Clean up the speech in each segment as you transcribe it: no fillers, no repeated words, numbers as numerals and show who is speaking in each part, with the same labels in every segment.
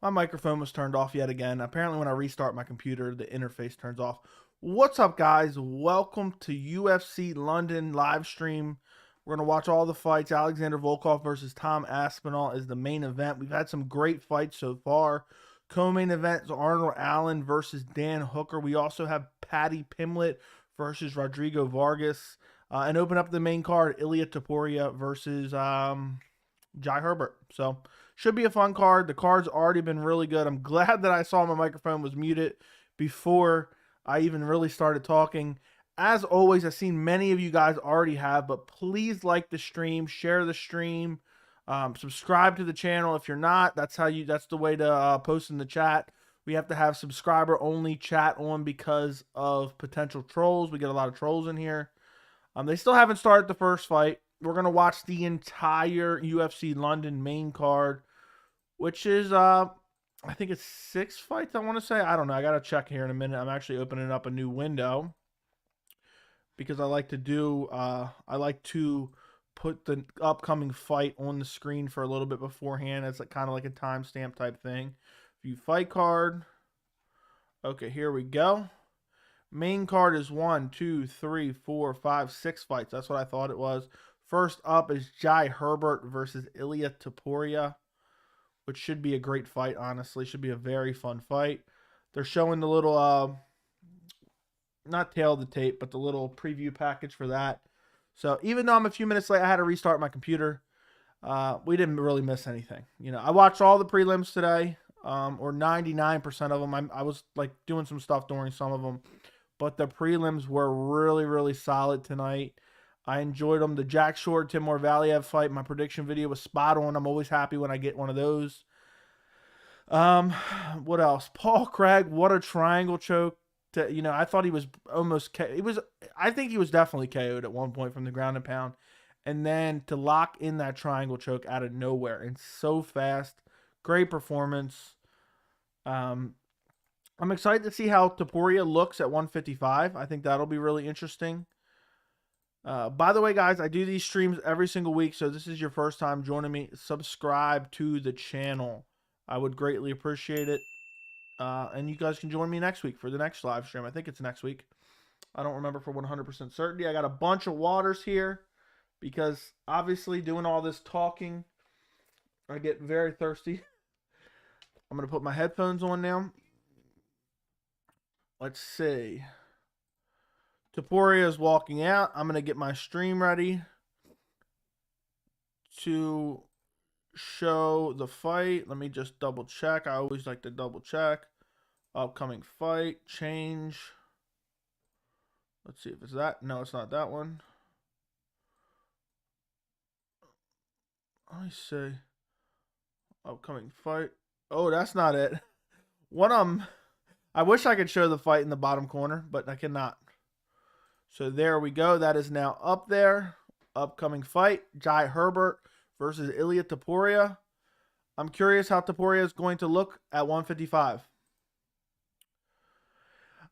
Speaker 1: My microphone was turned off yet again. Apparently, when I restart my computer, the interface turns off. What's up, guys? Welcome to UFC London live stream. We're going to watch all the fights. Alexander Volkov versus Tom Aspinall is the main event. We've had some great fights so far. Co-main event is Arnold Allen versus Dan Hooker. We also have Paddy Pimblett versus Rodrigo Vargas. And open up the main card, Ilia Topuria versus Jai Herbert. So, should be a fun card. The card's already been really good. I'm glad that I saw my microphone was muted before I even really started talking. As always, I've seen many of you guys already have, but please like the stream, share the stream, subscribe to the channel. If you're not, that's the way to post in the chat. We have to have subscriber only chat on because of potential trolls. We get a lot of trolls in here. They still haven't started the first fight. We're going to watch the entire UFC London main card, which is, I think it's 6 fights, I want to say. I don't know. I got to check here in a minute. I'm actually opening up a new window because I like to put the upcoming fight on the screen for a little bit beforehand. It's kind of like a timestamp type thing. View fight card. Okay, here we go. Main card is 1, 2, 3, 4, 5, 6 fights. That's what I thought it was. First up is Jai Herbert versus Ilia Topuria, which should be a great fight, honestly. Should be a very fun fight. They're showing the little, not tail of the tape, but the little preview package for that. So even though I'm a few minutes late, I had to restart my computer. We didn't really miss anything. You know, I watched all the prelims today, or 99% of them. I was like doing some stuff during some of them, but the prelims were really, really solid tonight. I enjoyed them. The Jack Shore Timur Valiev fight, my prediction video was spot on. I'm always happy when I get one of those. What else? Paul Craig, what a triangle choke. I thought he was almost I think he was definitely KO'd at one point from the ground and pound. And then to lock in that triangle choke out of nowhere and so fast. Great performance. I'm excited to see how Topuria looks at 155. I think that'll be really interesting. By the way, guys, I do these streams every single week, so this is your first time joining me. Subscribe to the channel. I would greatly appreciate it. And you guys can join me next week for the next live stream. I think it's next week. I don't remember for 100% certainty. I got a bunch of waters here because obviously doing all this talking, I get very thirsty. I'm going to put my headphones on now. Let's see. Topuria is walking out. I'm going to get my stream ready to show the fight. Let me just double check. I always like to double check. Upcoming fight. Change. Let's see if it's that. No, it's not that one. I see. Upcoming fight. Oh, that's not it. I wish I could show the fight in the bottom corner, but I cannot. So there we go. That is now up there. Upcoming fight, Jai Herbert versus Ilia Topuria. I'm curious how Topuria is going to look at 155.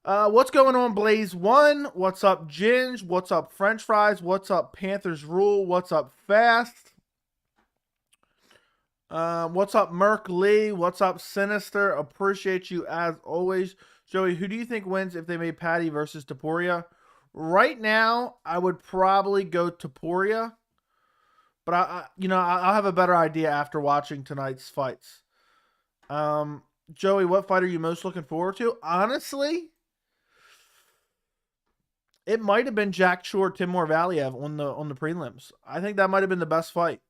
Speaker 1: What's going on, Blaze 1? What's up, Ginge? What's up, French Fries? What's up, Panthers Rule? What's up, Fast? What's up, Merc Lee? What's up, Sinister? Appreciate you as always. Joey, who do you think wins if they made Paddy versus Topuria? Right now, I would probably go Topuria, but I'll have a better idea after watching tonight's fights. Joey, what fight are you most looking forward to? Honestly, it might have been Jack Shore Timur Valiev on the prelims. I think that might have been the best fight.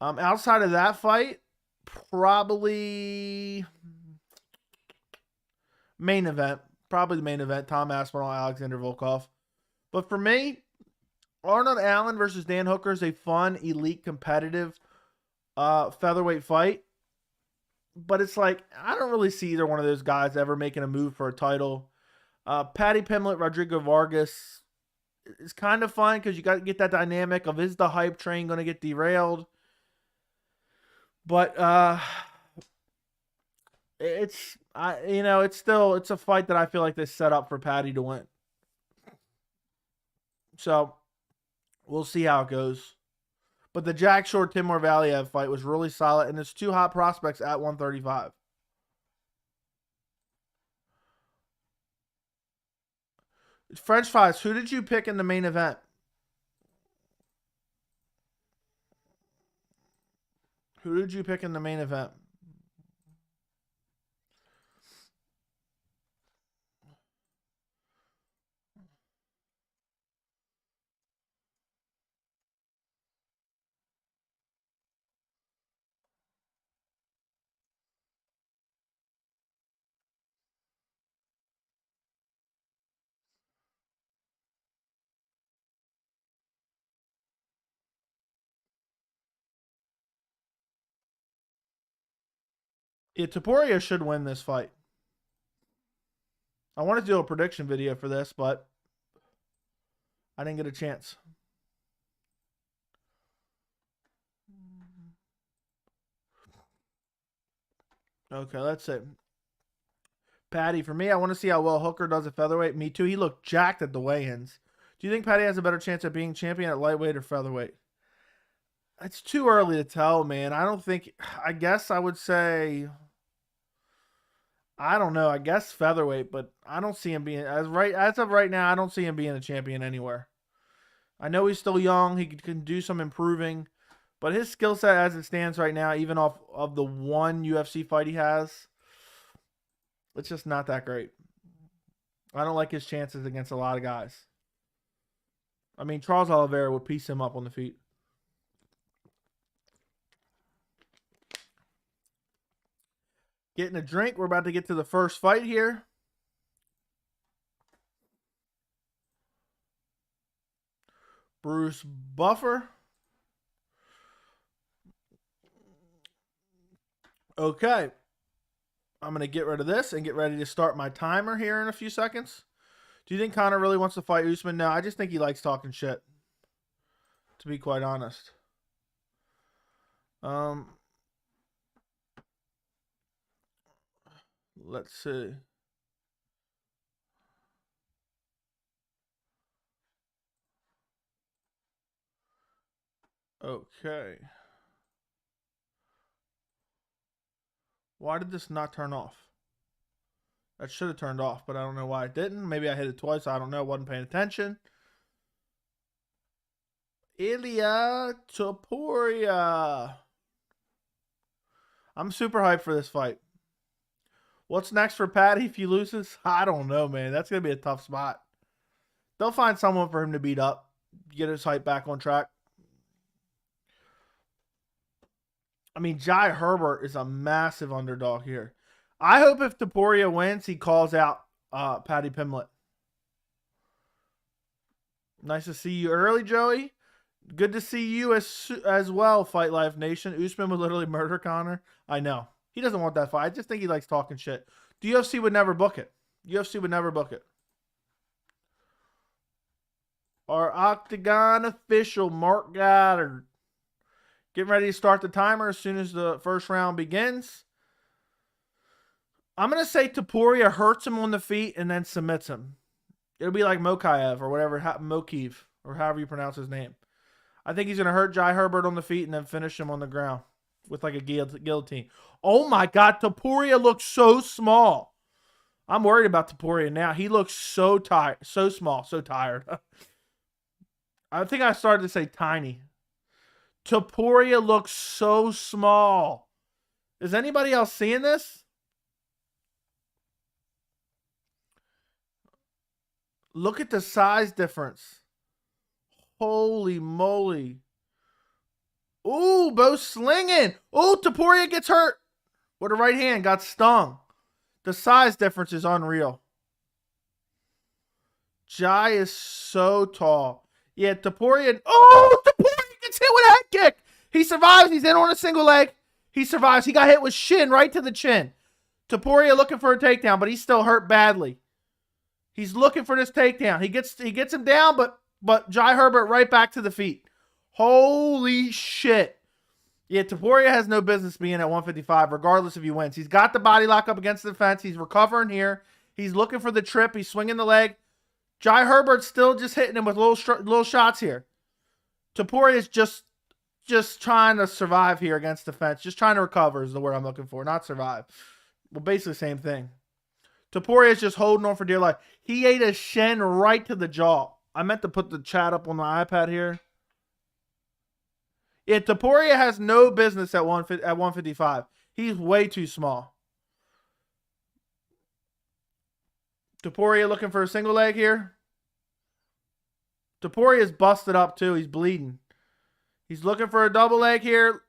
Speaker 1: Outside of that fight, probably main event. Probably the main event. Tom Aspinall, Alexander Volkov. But for me, Arnold Allen versus Dan Hooker is a fun, elite, competitive featherweight fight. But it's like, I don't really see either one of those guys ever making a move for a title. Paddy Pimblett, Rodrigo Vargas is kind of fun because you got to get that dynamic of, is the hype train going to get derailed? But it's a fight that I feel like they set up for Paddy to win. So we'll see how it goes. But the Jack Shore Timur Valiev fight was really solid, and it's 2 hot prospects at 135. French fries, who did you pick in the main event? Who did you pick in the main event? Yeah, Topuria should win this fight. I wanted to do a prediction video for this, but I didn't get a chance. Okay, let's see. Paddy, for me, I want to see how well Hooker does at featherweight. Me too. He looked jacked at the weigh-ins. Do you think Paddy has a better chance of being champion at lightweight or featherweight? It's too early to tell, man. I don't think... I guess I would say... I don't know. I guess featherweight, but I don't see him being... As of right now, I don't see him being a champion anywhere. I know he's still young. He can do some improving. But his skill set as it stands right now, even off of the one UFC fight he has, it's just not that great. I don't like his chances against a lot of guys. I mean, Charles Oliveira would piece him up on the feet. Getting a drink. We're about to get to the first fight here. Bruce Buffer. Okay. I'm going to get rid of this and get ready to start my timer here in a few seconds. Do you think Conor really wants to fight Usman? No, I just think he likes talking shit, to be quite honest. Let's see. Okay. Why did this not turn off? That should have turned off, but I don't know why it didn't. Maybe I hit it twice. I don't know. Wasn't paying attention. Ilia Topuria. I'm super hyped for this fight. What's next for Paddy if he loses? I don't know, man. That's going to be a tough spot. They'll find someone for him to beat up. Get his hype back on track. I mean, Jai Herbert is a massive underdog here. I hope if Topuria wins, he calls out Paddy Pimblett. Nice to see you early, Joey. Good to see you as well, Fight Life Nation. Usman would literally murder Conor. I know. He doesn't want that fight. I just think he likes talking shit. The UFC would never book it. UFC would never book it. Our Octagon official, Mark Goddard. Getting ready to start the timer as soon as the first round begins. I'm going to say Topuria hurts him on the feet and then submits him. It'll be like Mokaev or whatever, Mokaev, or however you pronounce his name. I think he's going to hurt Jai Herbert on the feet and then finish him on the ground with like a guillotine. Oh my God, Topuria looks so small. I'm worried about Topuria now. He looks so tired, so small, so tired. I think I started to say tiny. Topuria looks so small. Is anybody else seeing this? Look at the size difference. Holy moly. Ooh, both slinging. Ooh, Topuria gets hurt. With a right hand, got stung. The size difference is unreal. Jai is so tall. Yeah, Topuria. Oh, Topuria gets hit with a head kick. He survives. He's in on a single leg. He survives. He got hit with shin right to the chin. Topuria looking for a takedown, but he's still hurt badly. He's looking for this takedown. He gets him down, but Jai Herbert right back to the feet. Holy shit. Yeah, Topuria has no business being at 155, regardless if he wins. He's got the body lock up against the fence. He's recovering here. He's looking for the trip. He's swinging the leg. Jai Herbert's still just hitting him with little shots here. Topuria is just trying to survive here against the fence. Just trying to recover is the word I'm looking for, not survive. Well, basically same thing. Topuria is just holding on for dear life. He ate a shin right to the jaw. I meant to put the chat up on the iPad here. Yeah, Topuria has no business at 155. He's way too small. Topuria looking for a single leg here. Topuria is busted up too. He's bleeding. He's looking for a double leg here.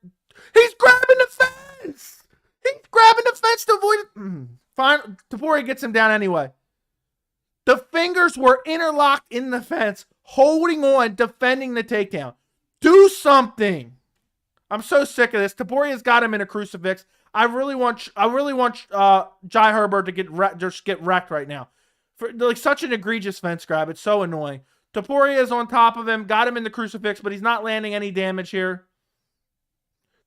Speaker 1: He's grabbing the fence. He's grabbing the fence to avoid it. Fine. Topuria gets him down anyway. The fingers were interlocked in the fence, holding on, defending the takedown. Do something. I'm so sick of this. Topuria's got him in a crucifix. I really want Jai Herbert to get wrecked right now. For like such an egregious fence grab. It's so annoying. Topuria is on top of him, got him in the crucifix, but he's not landing any damage here.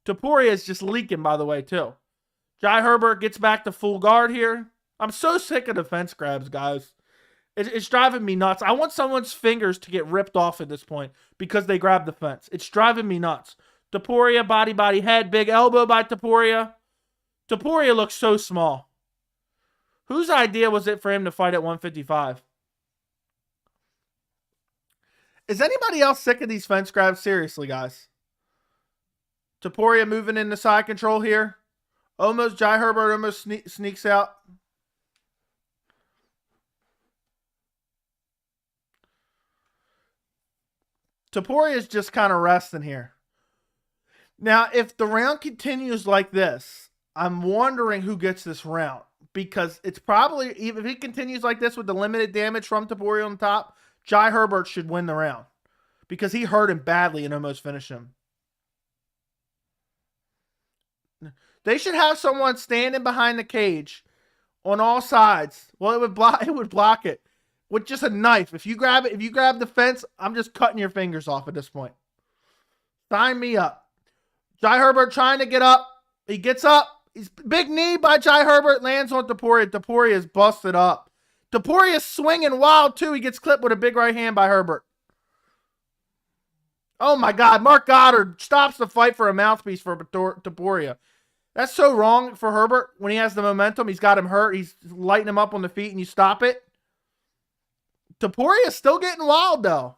Speaker 1: Topuria is just leaking, by the way, too. Jai Herbert gets back to full guard here. I'm so sick of the fence grabs, guys. It's driving me nuts. I want someone's fingers to get ripped off at this point because they grabbed the fence. It's driving me nuts. Topuria, body, head, big elbow by Topuria. Topuria looks so small. Whose idea was it for him to fight at 155? Is anybody else sick of these fence grabs? Seriously, guys. Topuria moving into side control here. Jai Herbert almost sneaks out. Topuria is just kind of resting here. Now, if the round continues like this, I'm wondering who gets this round. Because it's probably, if he continues like this with the limited damage from Topuria on top, Jai Herbert should win the round. Because he hurt him badly and almost finished him. They should have someone standing behind the cage on all sides. Well, it would block it. With just a knife. If you grab the fence, I'm just cutting your fingers off at this point. Sign me up. Jai Herbert trying to get up. He gets up. He's big knee by Jai Herbert. Lands on Topuria. Topuria is busted up. Topuria is swinging wild too. He gets clipped with a big right hand by Herbert. Oh my God. Mark Goddard stops the fight for a mouthpiece for Topuria. That's so wrong for Herbert when he has the momentum. He's got him hurt. He's lighting him up on the feet and you stop it. Topuria is still getting wild, though.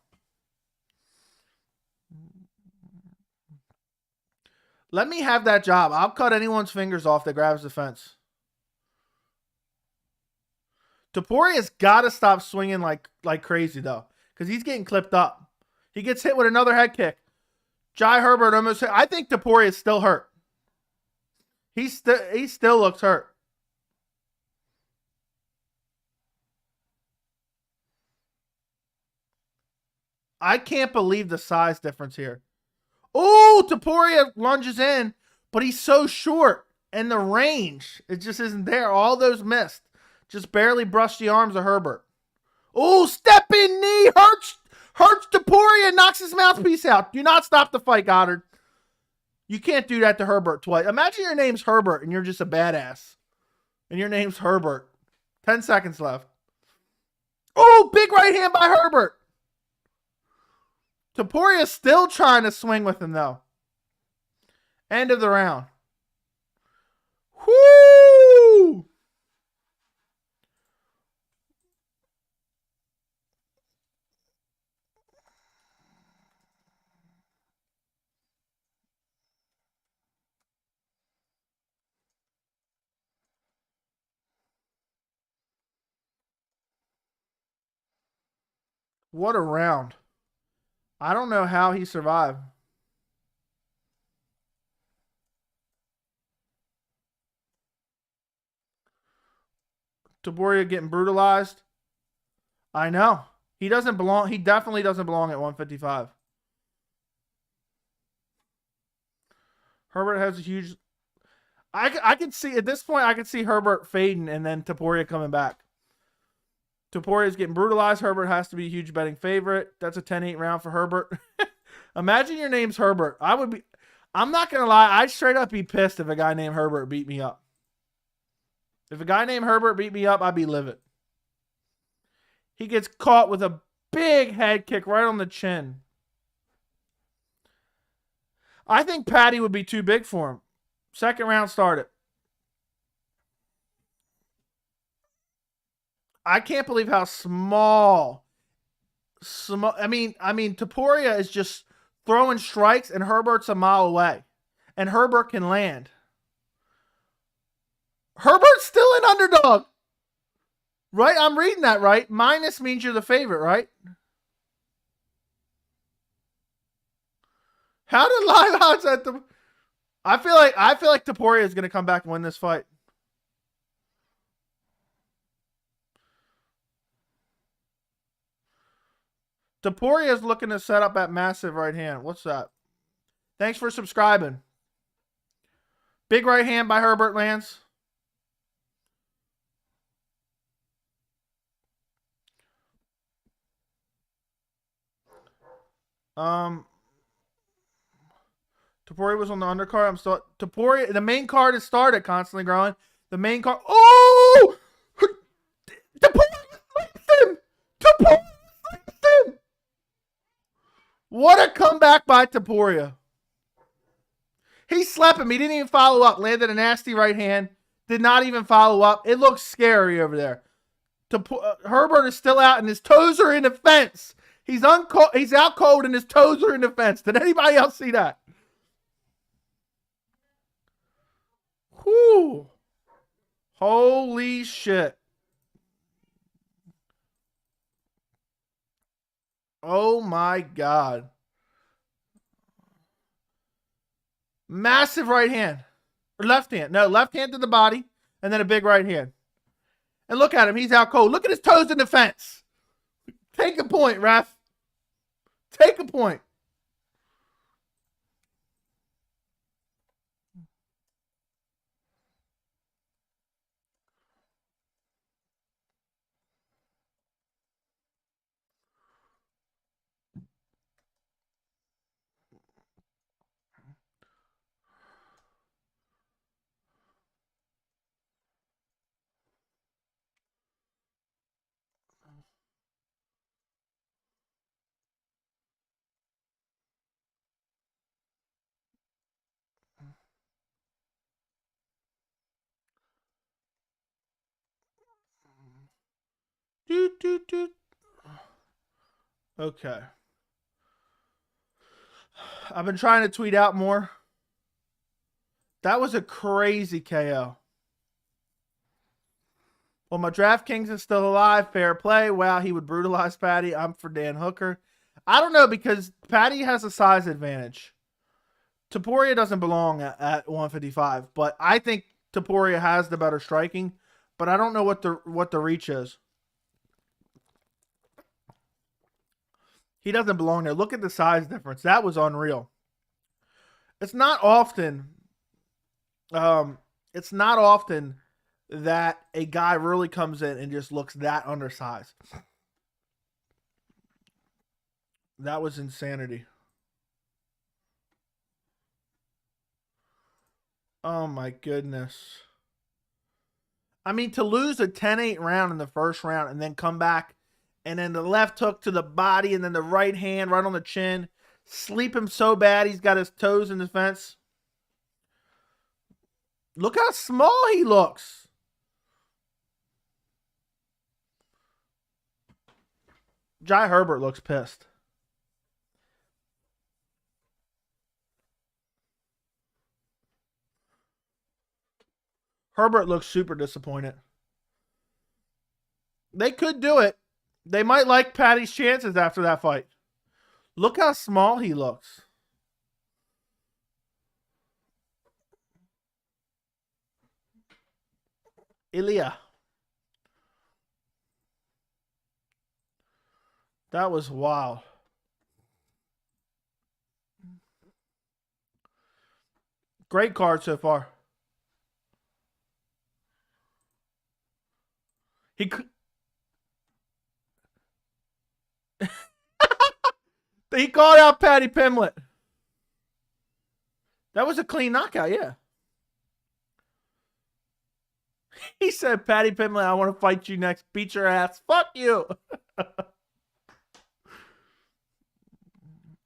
Speaker 1: Let me have that job. I'll cut anyone's fingers off that grabs the fence. Topuria's got to stop swinging like crazy, though, because he's getting clipped up. He gets hit with another head kick. Jai Herbert almost hit. I think Topuria is still hurt. He still looks hurt. I can't believe the size difference here. Oh, Topuria lunges in, but he's so short. And the range, it just isn't there. All those missed. Just barely brushed the arms of Herbert. Oh, step in knee. Hurts Topuria, knocks his mouthpiece out. Do not stop the fight, Goddard. You can't do that to Herbert twice. Imagine your name's Herbert and you're just a badass. And your name's Herbert. 10 seconds left. Oh, big right hand by Herbert. Topuria's still trying to swing with him, though. End of the round. Whoo! What a round. I don't know how he survived. Topuria getting brutalized. I know. He doesn't belong. He definitely doesn't belong at 155. Herbert has a huge... I can see, at this point, I can see Herbert fading and then Topuria coming back. Topuria's getting brutalized. Herbert has to be a huge betting favorite. That's a 10-8 round for Herbert. Imagine your name's Herbert. I'm not going to lie. I'd straight up be pissed if a guy named Herbert beat me up. If a guy named Herbert beat me up, I'd be livid. He gets caught with a big head kick right on the chin. I think Paddy would be too big for him. Second round started. I can't believe how small. I mean, Topuria is just throwing strikes, and Herbert's a mile away, and Herbert can land. Herbert's still an underdog, right? I'm reading that right. Minus means you're the favorite, right? How did live odds at the? I feel like Topuria is going to come back and win this fight. Topuria is looking to set up that massive right hand. What's that? Thanks for subscribing. Big right hand by Herbert lands. Topuria was on the undercard. I'm still Topuria. The main card has started. Constantly growing. The main card. Oh! Topuria sleeps him. Topuria sleeps him. What a comeback by Topuria. He slept him. He didn't even follow up. Landed a nasty right hand. Did not even follow up. It looks scary over there. Herbert is still out, and his toes are in the fence. He's out cold, and his toes are in the fence. Did anybody else see that? Whew. Holy shit. Oh my God. Massive right hand. Or left hand. No, left hand to the body, and then a big right hand. And look at him. He's out cold. Look at his toes in the fence. Take a point, ref. Take a point. Doot, doot, doot. Okay. I've been trying to tweet out more. That was a crazy KO. Well, my DraftKings is still alive. Fair play. Wow, he would brutalize Paddy. I'm for Dan Hooker. I don't know, because Paddy has a size advantage. Topuria doesn't belong at 155, but I think Topuria has the better striking, but I don't know what the reach is. He doesn't belong there. Look at the size difference. That was unreal. It's not often that a guy really comes in and just looks that undersized. That was insanity. Oh my goodness. I mean, to lose a 10-8 round in the first round and then come back, and then the left hook to the body and then the right hand right on the chin. Sleep him so bad he's got his toes in the fence. Look how small he looks. Jai Herbert looks pissed. Herbert looks super disappointed. They could do it. They might like Paddy's chances after that fight. Look how small he looks. Ilia. That was wild. Great card so far. He called out Paddy Pimblett. That was a clean knockout, yeah. He said, Paddy Pimblett, I want to fight you next. Beat your ass. Fuck you.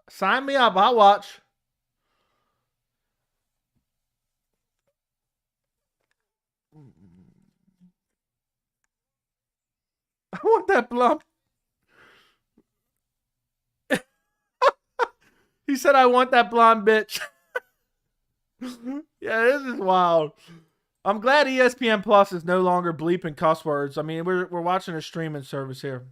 Speaker 1: Sign me up. I'll watch. I want that blonde. He said, I want that blonde bitch. Yeah, this is wild. I'm glad ESPN Plus is no longer bleeping cuss words. I mean, we're watching a streaming service here.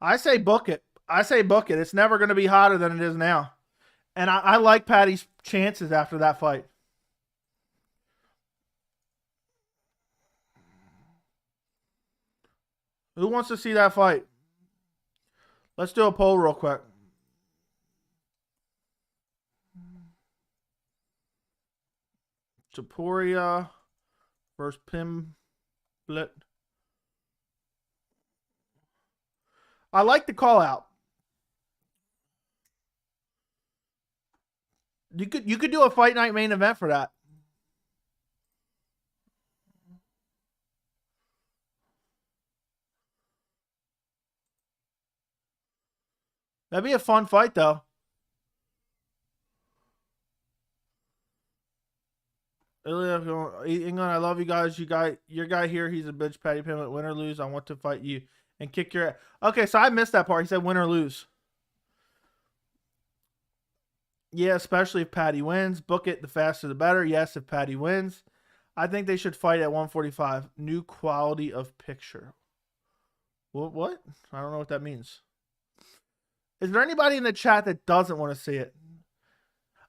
Speaker 1: I say book it. I say book it. It's never going to be hotter than it is now. And I like Paddy's chances after that fight. Who wants to see that fight? Let's do a poll real quick. Topuria versus Pimblett. I like the call out. You could do a fight night main event for that. That'd be a fun fight though. England, I love you guys. Your guy here, he's a bitch. Paddy Pimblett, win or lose, I want to fight you and kick your ass. Okay, so I missed that part. He said win or lose. Yeah, especially if Paddy wins. Book it, the faster the better. Yes, if Paddy wins. I think they should fight at 145. New quality of picture. What? I don't know what that means. Is there anybody in the chat that doesn't want to see it?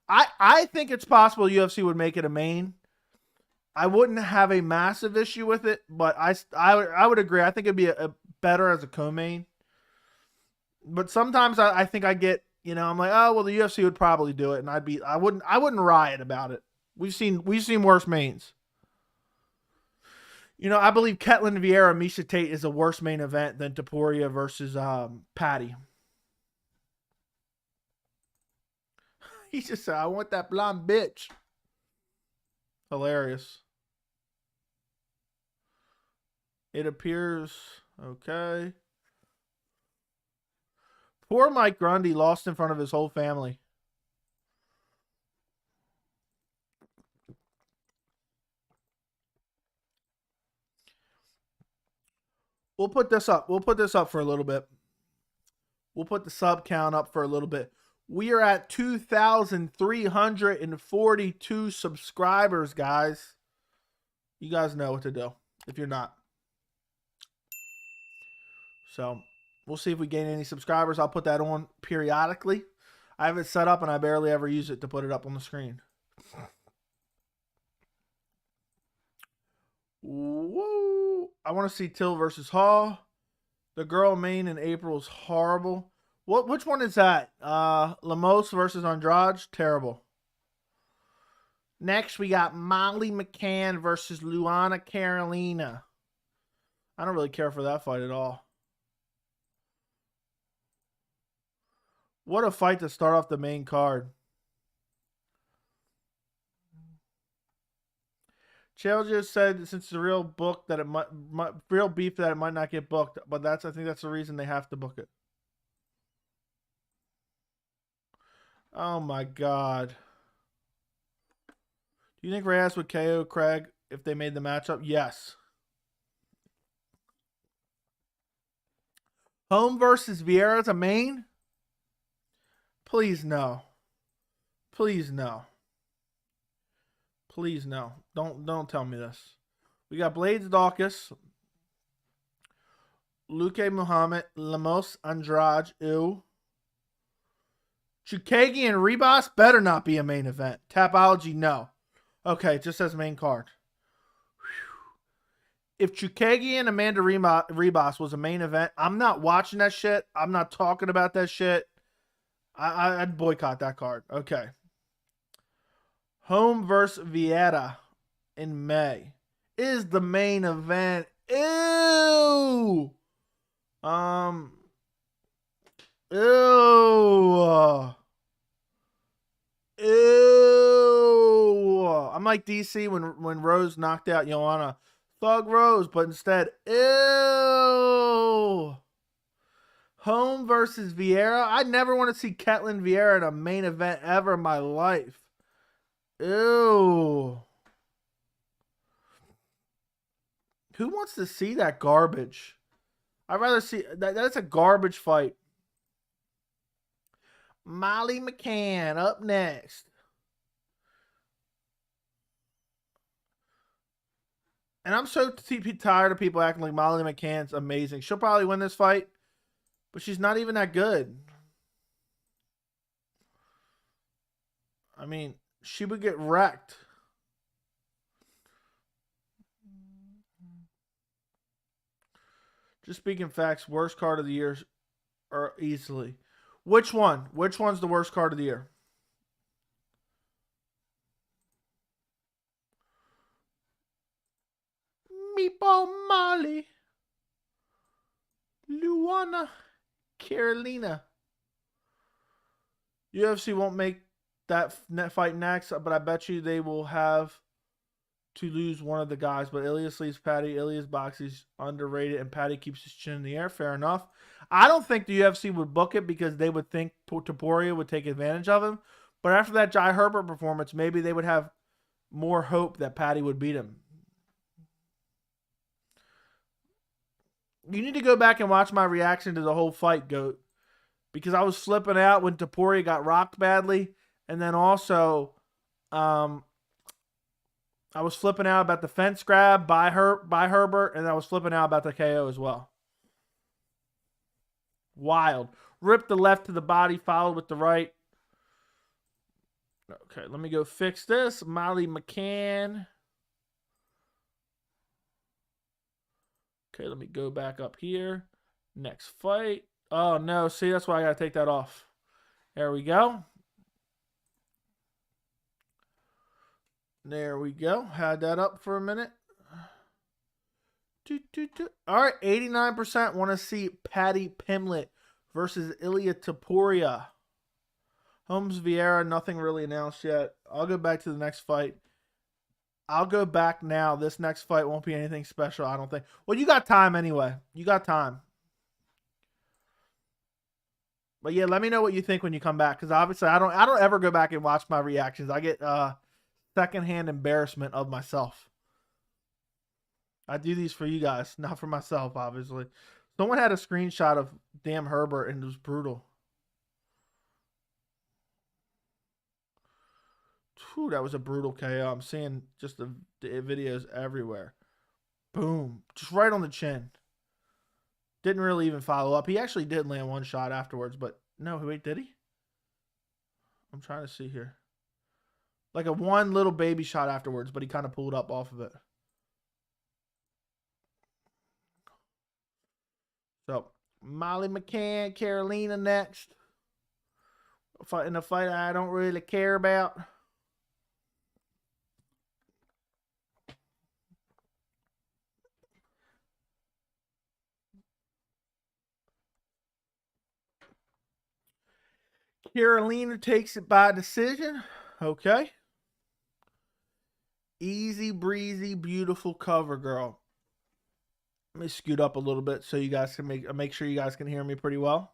Speaker 1: I think it's possible UFC would make it a main. I wouldn't have a massive issue with it, but I would agree. I think it'd be a better as a co-main. But sometimes I think I get, I'm like, oh well, the UFC would probably do it, and I wouldn't riot about it. We've seen worse mains. I believe Ketlin Vieira Miesha Tate is a worse main event than Topuria versus Paddy. He just said, I want that blonde bitch. Hilarious. It appears okay. Poor Mike Grundy lost in front of his whole family. We'll put this up. We'll put this up for a little bit. We'll put the sub count up for a little bit. We are at 2,342 subscribers, guys. You guys know what to do if you're not. So we'll see if we gain any subscribers. I'll put that on periodically. I have it set up and I barely ever use it to put it up on the screen. Woo! I want to see Till versus Hall. The girl main in April is horrible. Which one is that? Lemos versus Andrade? Terrible. Next, we got Molly McCann versus Luana Carolina. I don't really care for that fight at all. What a fight to start off the main card. Chael just said since it's a real book that it might real beef that it might not get booked, but I think that's the reason they have to book it. Oh my God. Do you think Reyes would KO Craig if they made the matchup? Yes. Home versus Vieira's a main? Please no. Please no. Please no. Don't tell me this. We got Blades Dawkins, Luke Muhammad, Lemos Andrade, ew. Chukagi and Ribas better not be a main event. Tapology, no. Okay, it just says main card. Whew. If Chukagi and Amanda Ribas was a main event, I'm not watching that shit. I'm not talking about that shit. I'd boycott that card. Okay. Home versus Vieira in May is the main event. Ew. Ew. Ew. I'm like DC when Rose knocked out Joanna. Thug Rose, but instead, ew. Home versus Vieira. I never want to see Ketlin Vieira in a main event ever in my life. Ew. Who wants to see that garbage? I'd rather see that's a garbage fight. Molly McCann up next. And I'm so tired of people acting like Molly McCann's amazing. She'll probably win this fight, but she's not even that good. I mean, she would get wrecked. Just speaking facts, worst card of the year or easily. Which one? Which one's the worst card of the year? Meatball Molly. Luana. Carolina. UFC won't make that fight next, but I bet you they will have to lose one of the guys. But Ilia leaves Paddy. Ilia's boxing's underrated, and Paddy keeps his chin in the air. Fair enough. I don't think the UFC would book it because they would think Topuria would take advantage of him. But after that Jai Herbert performance, maybe they would have more hope that Paddy would beat him. You need to go back and watch my reaction to the whole fight, Goat. Because I was flipping out when Topuria got rocked badly. And then also, I was flipping out about the fence grab by Herbert. And I was flipping out about the KO as well. Wild. Ripped the left to the body, followed with the right. Okay, let me go fix this. Molly McCann. Okay, let me go back up here. Next fight. Oh, no. See, that's why I got to take that off. There we go. There we go. Had that up for a minute. All right, 89% want to see Paddy Pimblett versus Ilia Topuria. Holmes Vieira, nothing really announced yet. I'll go back to the next fight. I'll go back now. This next fight won't be anything special, I don't think. Well, you got time anyway. You got time. But yeah, let me know what you think when you come back, because obviously I don't ever go back and watch my reactions. I get secondhand embarrassment of myself. I do these for you guys, not for myself, obviously. Someone had a screenshot of damn Herbert, and it was brutal. Whew, that was a brutal KO. I'm seeing just the videos everywhere. Boom. Just right on the chin. Didn't really even follow up. He actually did land one shot afterwards, but no, wait, did he? I'm trying to see here. Like a one little baby shot afterwards, but he kind of pulled up off of it. So, Molly McCann, Carolina next. Fighting a fight I don't really care about. Carolina takes it by decision. Okay. Easy breezy, beautiful cover, girl. Let me scoot up a little bit so you guys can make sure you guys can hear me pretty well.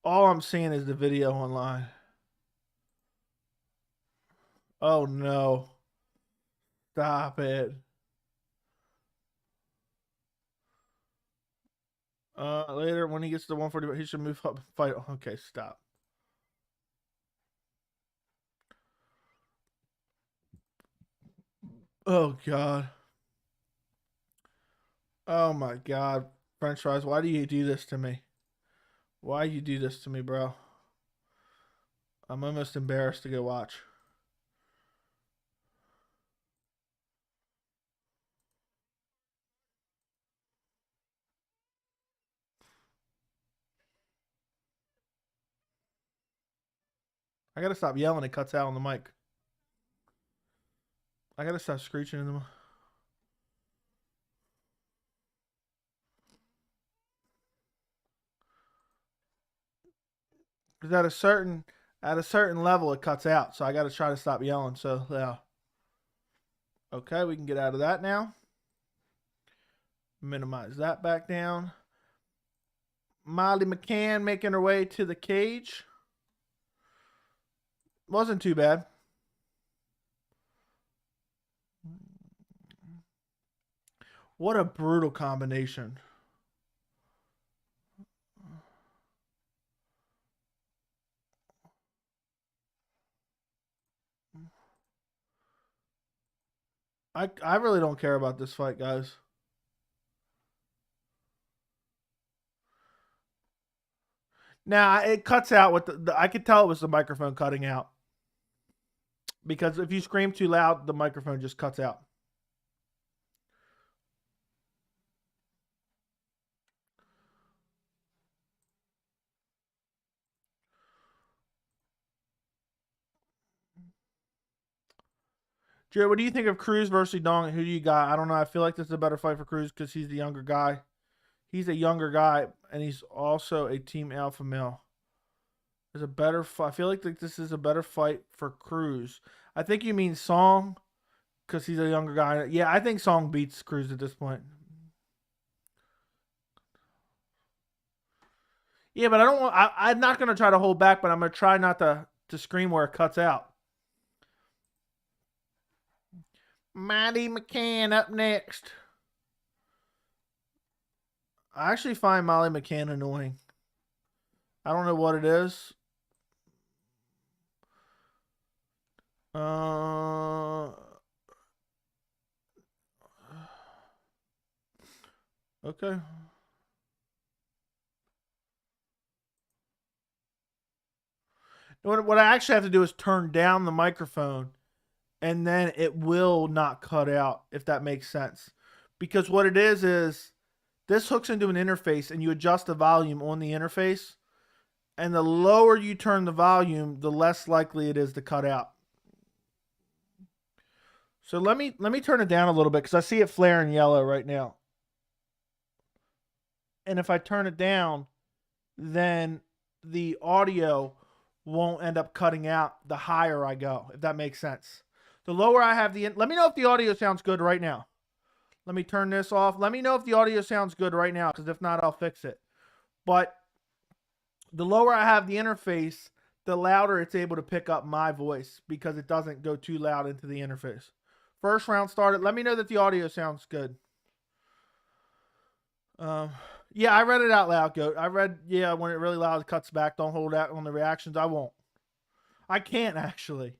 Speaker 1: All I'm seeing is the video online. Oh no. Stop it. Later when he gets to 140, he should move up and fight. Okay, stop. Oh God. Oh my God. French fries, why do you do this to me? Why you do this to me, bro? I'm almost embarrassed to go watch. I gotta stop yelling. It cuts out on the mic. I gotta stop screeching in the mic. Because at a certain level it cuts out. So I got to try to stop yelling. So yeah. Okay, we can get out of that now. Minimize that back down. Molly McCann making her way to the cage. Wasn't too bad. What a brutal combination. I really don't care about this fight, guys. Now, it cuts out with I could tell it was the microphone cutting out. Because if you scream too loud, the microphone just cuts out. Jared, what do you think of Cruz versus Dong? Who do you got? I don't know. I feel like this is a better fight for Cruz because he's the younger guy. He's a younger guy, and he's also a team alpha male. There's a better fight. I feel like this is a better fight for Cruz. I think you mean Song because he's a younger guy. Yeah, I think Song beats Cruz at this point. Yeah, but I don't want. I'm not gonna try to hold back, but I'm gonna try not to scream where it cuts out. Maddie McCann up next. I actually find Molly McCann annoying. I don't know what it is. Okay. What I actually have to do is turn down the microphone, and then it will not cut out, if that makes sense. Because what it is this hooks into an interface, and you adjust the volume on the interface. And the lower you turn the volume, the less likely it is to cut out. So let me turn it down a little bit because I see it flaring yellow right now. And if I turn it down, then the audio won't end up cutting out the higher I go, if that makes sense. The lower I have let me know if the audio sounds good right now. Let me turn this off. Let me know if the audio sounds good right now, because if not, I'll fix it. But the lower I have the interface, the louder it's able to pick up my voice because it doesn't go too loud into the interface. First round started. Let me know that the audio sounds good. Yeah, I read it out loud, Goat. I read, yeah, when it really loud, it cuts back. Don't hold out on the reactions. I won't. I can't, actually.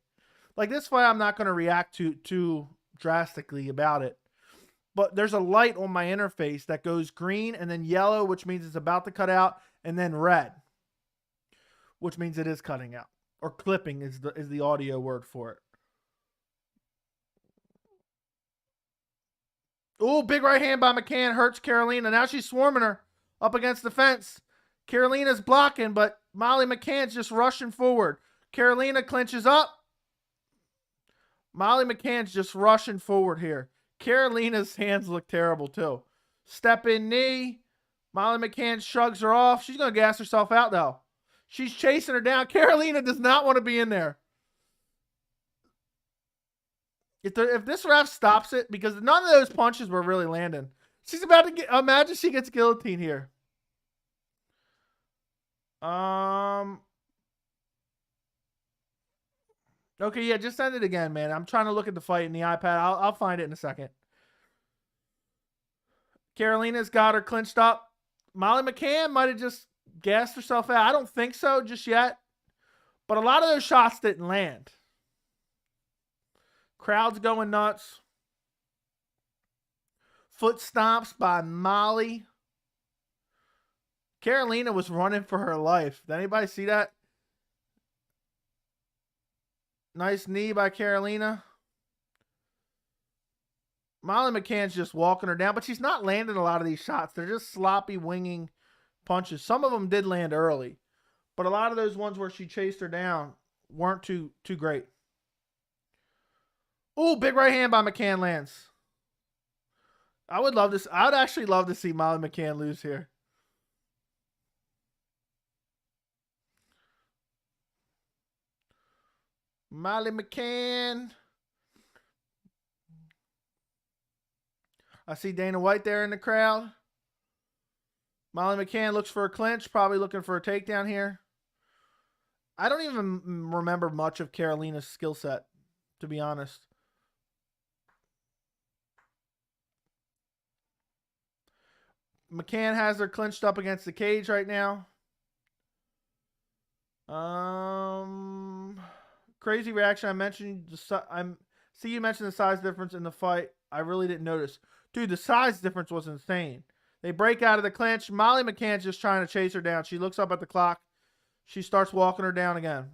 Speaker 1: Like, this fight, I'm not going to react too drastically about it. But there's a light on my interface that goes green and then yellow, which means it's about to cut out, and then red, which means it is cutting out. Or clipping is the audio word for it. Oh, big right hand by McCann hurts Carolina. Now she's swarming her up against the fence. Carolina's blocking, but Molly McCann's just rushing forward. Carolina clinches up. Molly McCann's just rushing forward here. Carolina's hands look terrible too. Step in knee. Molly McCann shrugs her off. She's going to gas herself out though. She's chasing her down. Carolina does not want to be in there. If this ref stops it, because none of those punches were really landing. She's about to get, imagine she gets guillotine here. Okay, yeah, just send it again, man. I'm trying to look at the fight in the iPad. I'll find it in a second. Carolina's got her clinched up. Molly McCann might have just gassed herself out. I don't think so just yet. But a lot of those shots didn't land. Crowd's going nuts. Foot stomps by Molly. Carolina was running for her life. Did anybody see that? Nice knee by Carolina. Molly McCann's just walking her down, but she's not landing a lot of these shots. They're just sloppy winging punches. Some of them did land early, but a lot of those ones where she chased her down weren't too great. Ooh, big right hand by McCann lands. I would actually love to see Molly McCann lose here. Molly McCann. I see Dana White there in the crowd. Molly McCann looks for a clinch, probably looking for a takedown here. I don't even remember much of Carolina's skill set, to be honest. McCann has her clinched up against the cage right now. Crazy reaction. I see you mentioned the size difference in the fight. I really didn't notice. Dude, the size difference was insane. They break out of the clinch. Molly McCann's just trying to chase her down. She looks up at the clock. She starts walking her down again.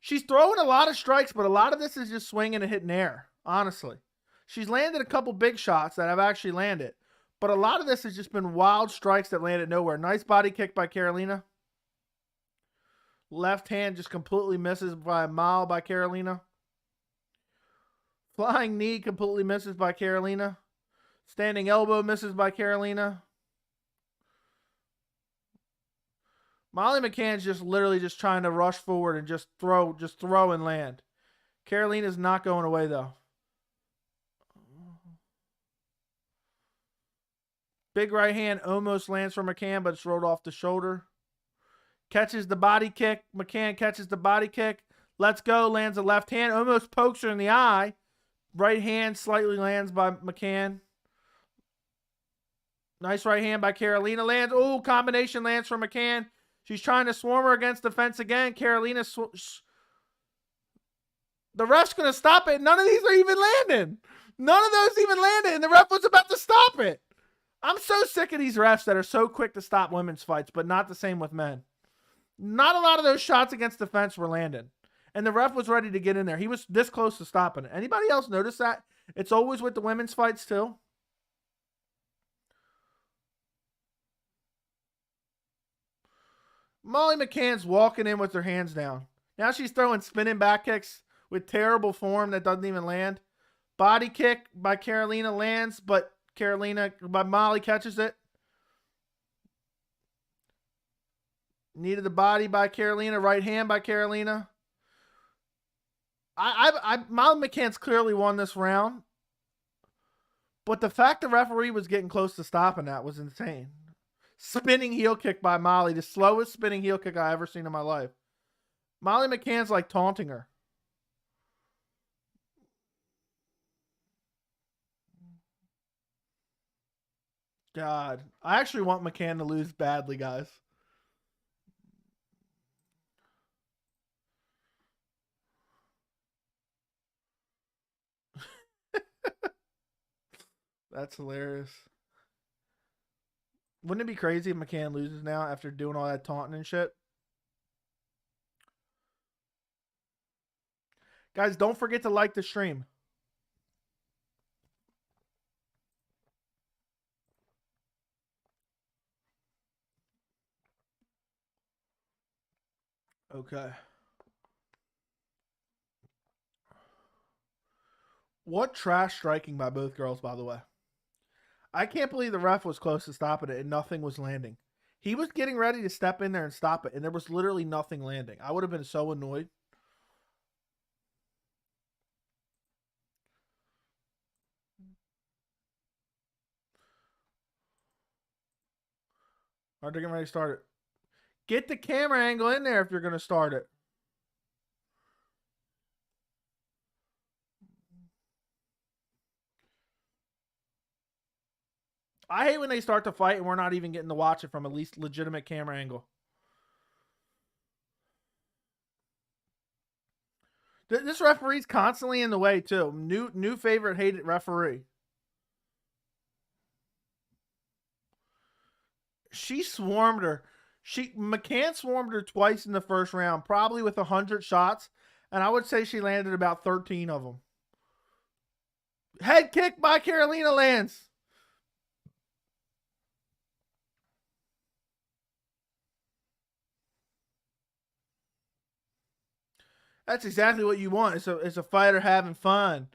Speaker 1: She's throwing a lot of strikes, but a lot of this is just swinging and hitting air, honestly. She's landed a couple big shots that have actually landed, but a lot of this has just been wild strikes that landed nowhere. Nice body kick by Carolina. Left hand just completely misses by a mile by Carolina. Flying knee completely misses by Carolina. Standing elbow misses by Carolina. Molly McCann's just literally just trying to rush forward and just throw and land. Carolina's not going away though. Big right hand almost lands for McCann, but it's rolled off the shoulder. Catches the body kick. McCann catches the body kick. Let's go. Lands a left hand. Almost pokes her in the eye. Right hand slightly lands by McCann. Nice right hand by Carolina. Lands. Oh, combination lands for McCann. She's trying to swarm her against the fence again. Carolina. The ref's going to stop it. None of these are even landing. None of those even landed. And the ref was about to stop it. I'm so sick of these refs that are so quick to stop women's fights, but not the same with men. Not a lot of those shots against the fence were landing. And the ref was ready to get in there. He was this close to stopping it. Anybody else notice that? It's always with the women's fights too. Molly McCann's walking in with her hands down. Now she's throwing spinning back kicks with terrible form that doesn't even land. Body kick by Carolina lands, but Molly catches it. Needed the body by Carolina. Right hand by Carolina. Molly McCann's clearly won this round. But the fact the referee was getting close to stopping that was insane. Spinning heel kick by Molly. The slowest spinning heel kick I ever seen in my life. Molly McCann's like taunting her. God. I actually want McCann to lose badly, guys. That's hilarious. Wouldn't it be crazy if McCann loses now after doing all that taunting and shit? Guys, don't forget to like the stream. Okay. What trash striking by both girls, by the way. I can't believe the ref was close to stopping it and nothing was landing. He was getting ready to step in there and stop it, and there was literally nothing landing. I would have been so annoyed. All right, they're getting ready to start it. Get the camera angle in there if you're going to start it. I hate when they start to fight and we're not even getting to watch it from at least legitimate camera angle. This referee's constantly in the way too. New favorite hated referee. She swarmed her. McCann swarmed her twice in the first round, probably with 100 shots, and I would say she landed about 13 of them. Head kick by Carolina lands. That's exactly what you want. It's a fighter having fun.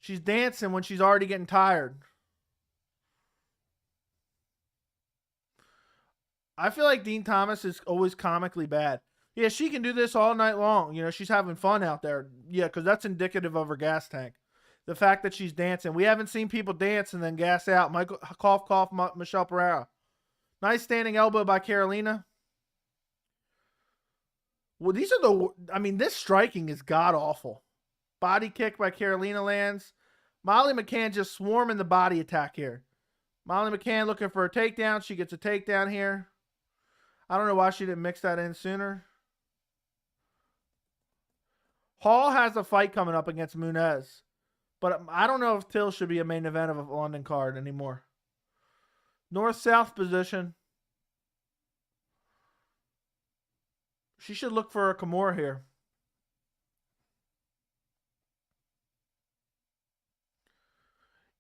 Speaker 1: She's dancing when she's already getting tired. I feel like Dean Thomas is always comically bad. Yeah, she can do this all night long. You know, she's having fun out there. Yeah, because that's indicative of her gas tank. The fact that she's dancing. We haven't seen people dance and then gas out. Michael, cough, cough, Michelle Pereira. Nice standing elbow by Carolina. Well, these are the... I mean, this striking is god-awful. Body kick by Carolina lands. Molly McCann just swarming the body attack here. Molly McCann looking for a takedown. She gets a takedown here. I don't know why she didn't mix that in sooner. Hall has a fight coming up against Munez. But I don't know if Till should be a main event of a London card anymore. North-south position. She should look for a Kimura here.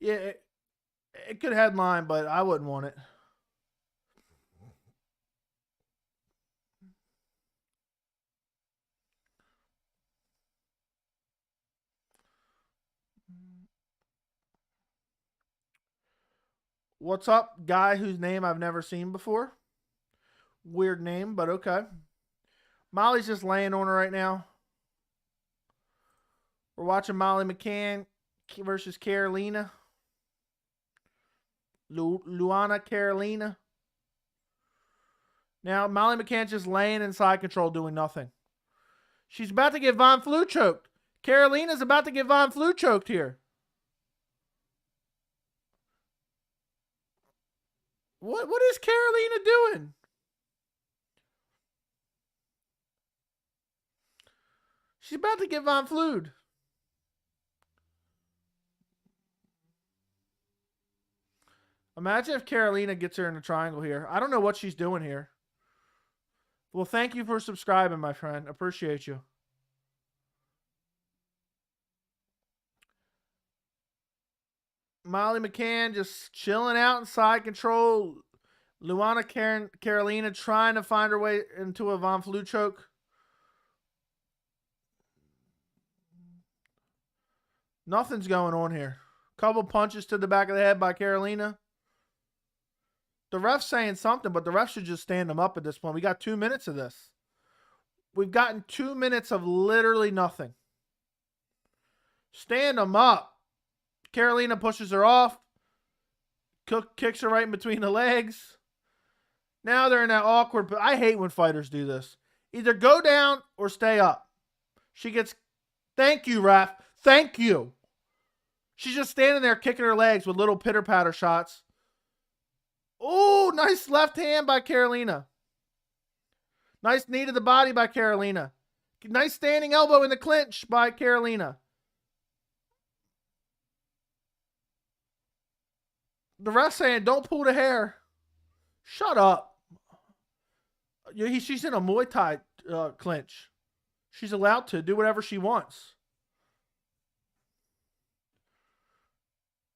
Speaker 1: Yeah, it could headline, but I wouldn't want it. What's up, guy whose name I've never seen before? Weird name, but okay. Molly's just laying on her right now. We're watching Molly McCann versus Carolina. Luana Carolina. Now, Molly McCann's just laying in side control doing nothing. She's about to get Von Flue choked. Carolina's about to get Von Flue choked here. What is Carolina doing? She's about to get Von Flue. Imagine if Carolina gets her in a triangle here. I don't know what she's doing here. Well, thank you for subscribing, my friend. Appreciate you. Molly McCann just chilling out in side control. Luana Carolina trying to find her way into a Von Flue choke. Nothing's going on here. Couple punches to the back of the head by Carolina. The ref's saying something, but the ref should just stand them up at this point. We got 2 minutes of this. We've gotten 2 minutes of literally nothing. Stand them up. Carolina pushes her off. Kicks her right in between the legs. Now they're in that awkward... I hate when fighters do this. Either go down or stay up. She gets... Thank you, ref. Thank you. She's just standing there kicking her legs with little pitter-patter shots. Oh, nice left hand by Carolina. Nice knee to the body by Carolina. Nice standing elbow in the clinch by Carolina. The ref saying, don't pull the hair. Shut up. She's in a Muay Thai clinch. She's allowed to do whatever she wants.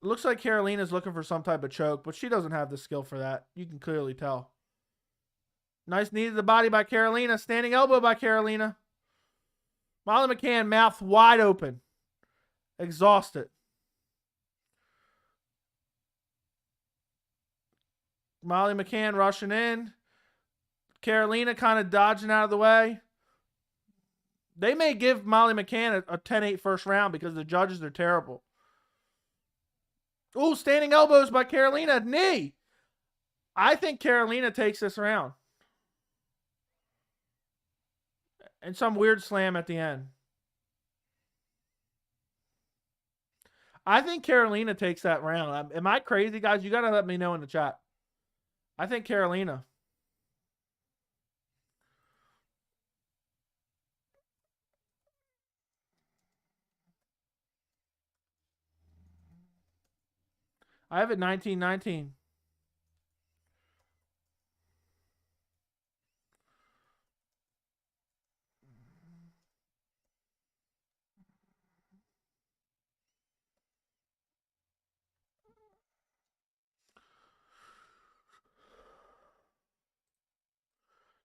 Speaker 1: It looks like Carolina's looking for some type of choke, but she doesn't have the skill for that. You can clearly tell. Nice knee to the body by Carolina. Standing elbow by Carolina. Molly McCann, mouth wide open. Exhausted. Molly McCann rushing in. Carolina kind of dodging out of the way. They may give Molly McCann a 10-8 first round because the judges are terrible. Ooh, standing elbows by Carolina. Knee. I think Carolina takes this round. And some weird slam at the end. I think Carolina takes that round. Am I crazy, guys? You got to let me know in the chat. I think Carolina. I have it 19-19.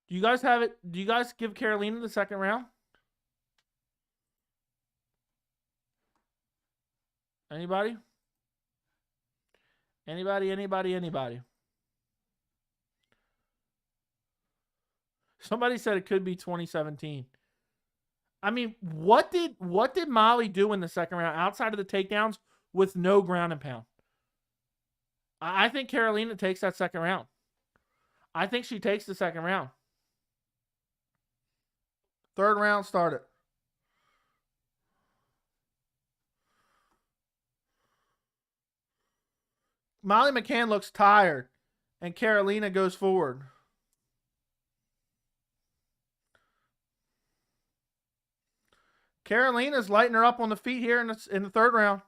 Speaker 1: Do you guys have it? Do you guys give Carolina the second round? Anybody? Anybody? Somebody said it could be 2017. I mean, what did Molly do in the second round outside of the takedowns with no ground and pound? I think Karolina takes that second round. I think she takes the second round. Third round started. Molly McCann looks tired, and Karolina goes forward. Karolina's lighting her up on the feet here in the third round.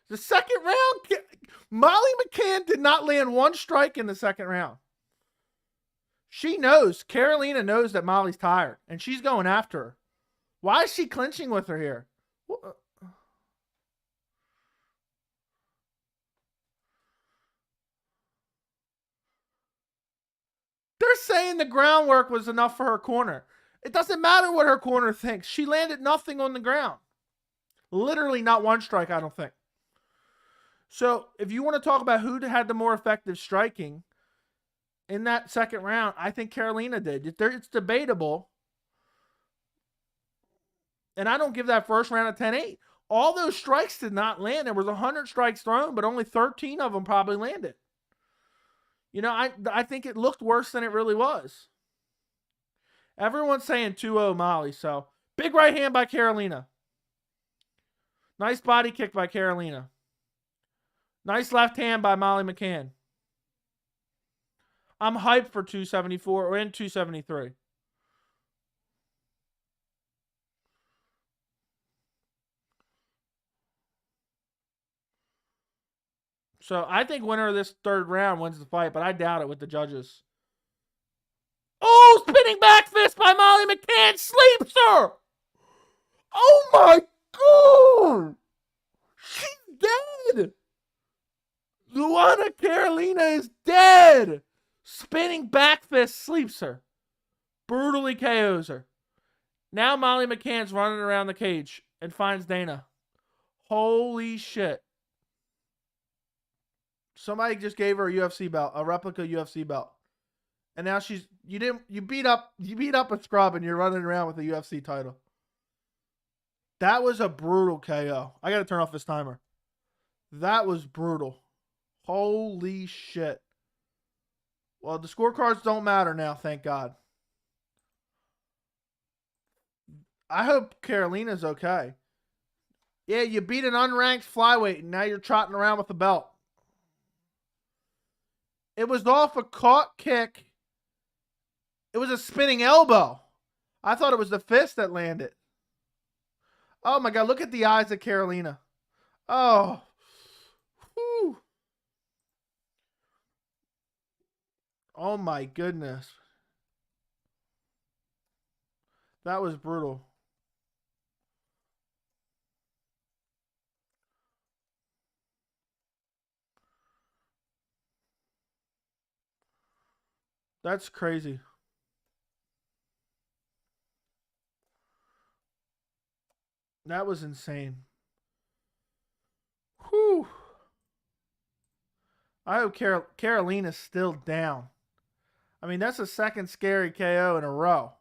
Speaker 1: The second round, Molly McCann did not land one strike in the second round. She knows, Karolina knows that Molly's tired, and she's going after her. Why is she clinching with her here? They're saying the groundwork was enough for her corner. It doesn't matter what her corner thinks. She landed nothing on the ground. Literally not one strike, I don't think. So if you want to talk about who had the more effective striking in that second round, I think Karolina did. It's debatable. And I don't give that first round a 10-8. All those strikes did not land. There was 100 strikes thrown, but only 13 of them probably landed. You know, I think it looked worse than it really was. Everyone's saying 2-0 Molly, so big right hand by Karolina. Nice body kick by Karolina. Nice left hand by Molly McCann. I'm hyped for 274 or in 273. So I think winner of this third round wins the fight, but I doubt it with the judges. Oh, spinning back fist by Molly McCann. Sleeps her. Oh my God. She's dead. Luana Karolina is dead. Spinning back fist sleeps her. Brutally KOs her. Now Molly McCann's running around the cage and finds Dana. Holy shit. Somebody just gave her a UFC belt, a replica UFC belt. And now you beat up a scrub and you're running around with a UFC title. That was a brutal KO. I got to turn off this timer. That was brutal. Holy shit. Well, the scorecards don't matter now, thank God. I hope Karolina's okay. Yeah, you beat an unranked flyweight and now you're trotting around with a belt. It was off a caught kick. It was a spinning elbow. I thought it was the fist that landed. Oh my God, look at the eyes of Karolina. Oh. Whew. Oh my goodness. That was brutal. That's crazy. That was insane. Whew. I hope Karolina's still down. I mean, that's a second scary KO in a row.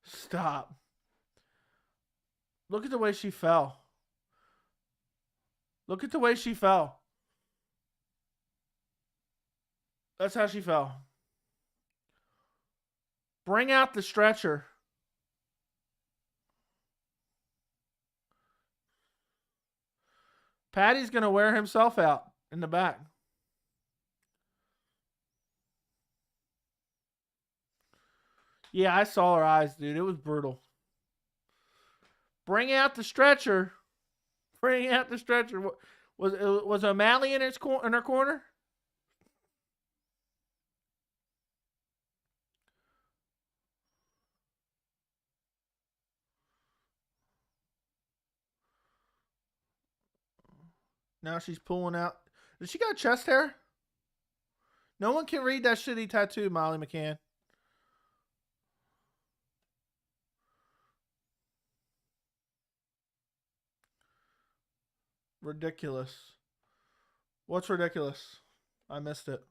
Speaker 1: Stop. Look at the way she fell. Look at the way she fell. That's how she fell. Bring out the stretcher. Paddy's going to wear himself out in the back. Yeah, I saw her eyes, dude. It was brutal. Bring out the stretcher. Bring out the stretcher. Was O'Malley in her corner? Now she's pulling out. Does she got chest hair? No one can read that shitty tattoo, Molly McCann. Ridiculous. What's ridiculous? I missed it.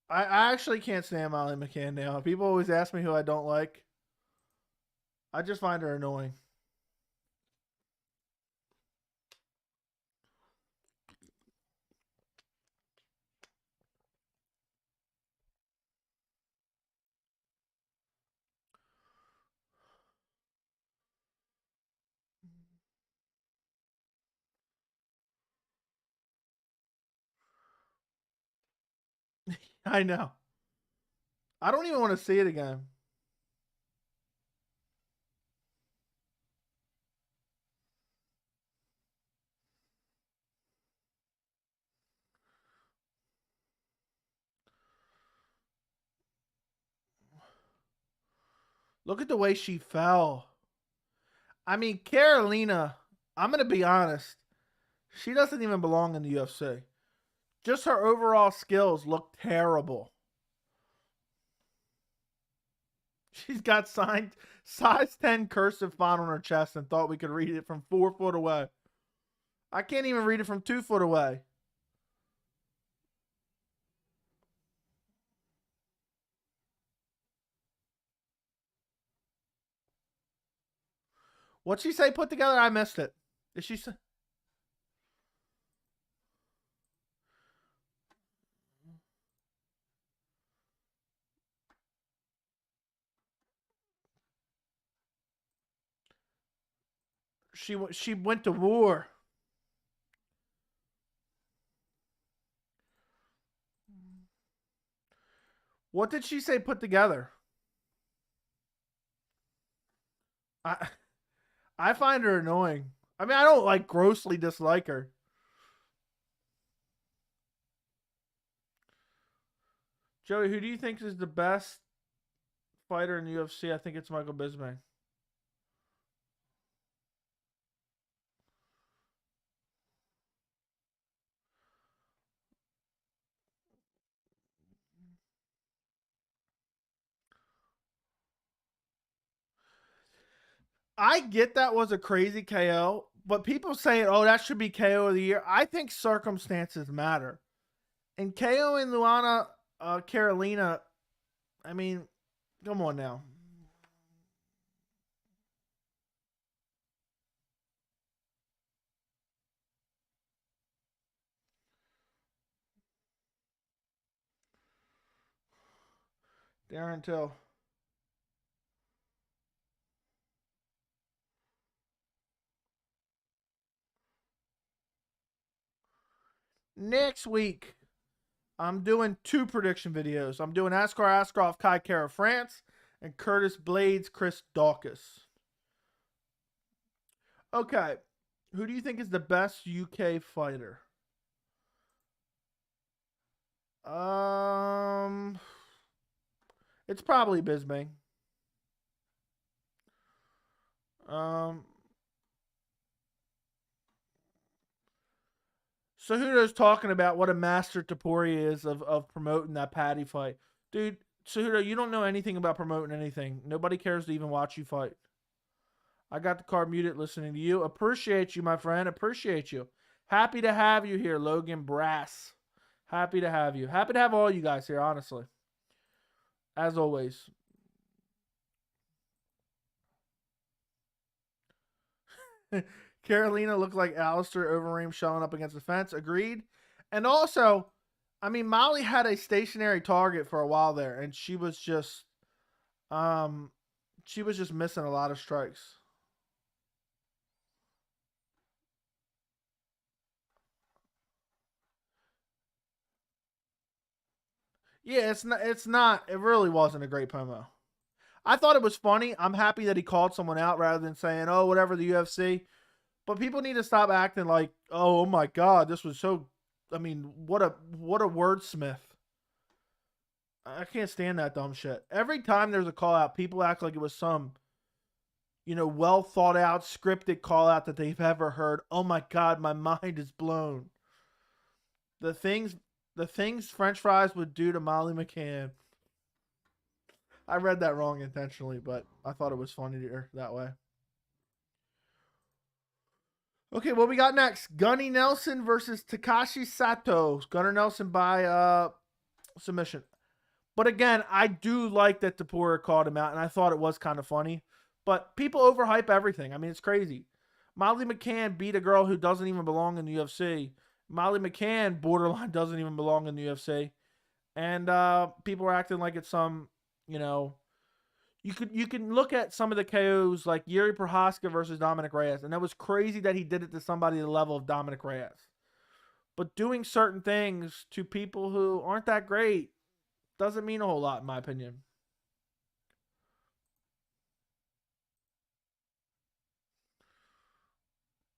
Speaker 1: I actually can't stand Molly McCann now. People always ask me who I don't like. I just find her annoying. I know. I don't even want to see it again. Look at the way she fell. I mean, Carolina, I'm going to be honest. She doesn't even belong in the UFC. Just her overall skills look terrible. She's got signed size 10 cursive font on her chest and thought we could read it from 4 foot away. I can't even read it from 2 foot away. What'd she say put together? I missed it. Did she say? She went to war. What did she say put together? I find her annoying. I mean, I don't like grossly dislike her. Joey, who do you think is the best fighter in the UFC? I think it's Michael Bisping. I get that was a crazy KO, but people saying, "Oh, that should be KO of the year." I think circumstances matter. And KO in Luana, Carolina. I mean, come on now. Darren Till. Next week, I'm doing 2 prediction videos. I'm doing Askar Askarov, Kai Kara France, and Curtis Blades, Chris Dawkins. Okay, who do you think is the best UK fighter? It's probably Bisping. Um, so who knows talking about what a master Topuria is of promoting that Paddy fight, dude? Cejudo, you don't know anything about promoting anything. Nobody cares to even watch you fight. I got the card muted listening to you. Appreciate you, my friend. Appreciate you. Happy to have you here, Logan Brass. Happy to have you. Happy to have all you guys here, honestly. As always. Carolina looked like Alistair Overeem showing up against the fence. Agreed. And also, I mean, Molly had a stationary target for a while there, and she was just missing a lot of strikes. Yeah, it really wasn't a great promo. I thought it was funny. I'm happy that he called someone out rather than saying, "Oh, whatever, the UFC." But people need to stop acting like, "Oh my God, this was so." I mean, what a wordsmith. I can't stand that dumb shit. Every time there's a call out, people act like it was some, well thought out, scripted call out that they've ever heard. Oh my God, my mind is blown. The things French fries would do to Molly McCann. I read that wrong intentionally, but I thought it was funny that way. Okay, what we got next? Gunny Nelson versus Takashi Sato. Gunnar Nelson by submission. But again, I do like that Topuria called him out, and I thought it was kind of funny. But people overhype everything. I mean, it's crazy. Molly McCann beat a girl who doesn't even belong in the UFC. Molly McCann, borderline, doesn't even belong in the UFC. And people are acting like it's some, you know, you can look at some of the KOs like Yuri Prohaska versus Dominic Reyes, and that was crazy that he did it to somebody the level of Dominic Reyes. But doing certain things to people who aren't that great doesn't mean a whole lot, in my opinion.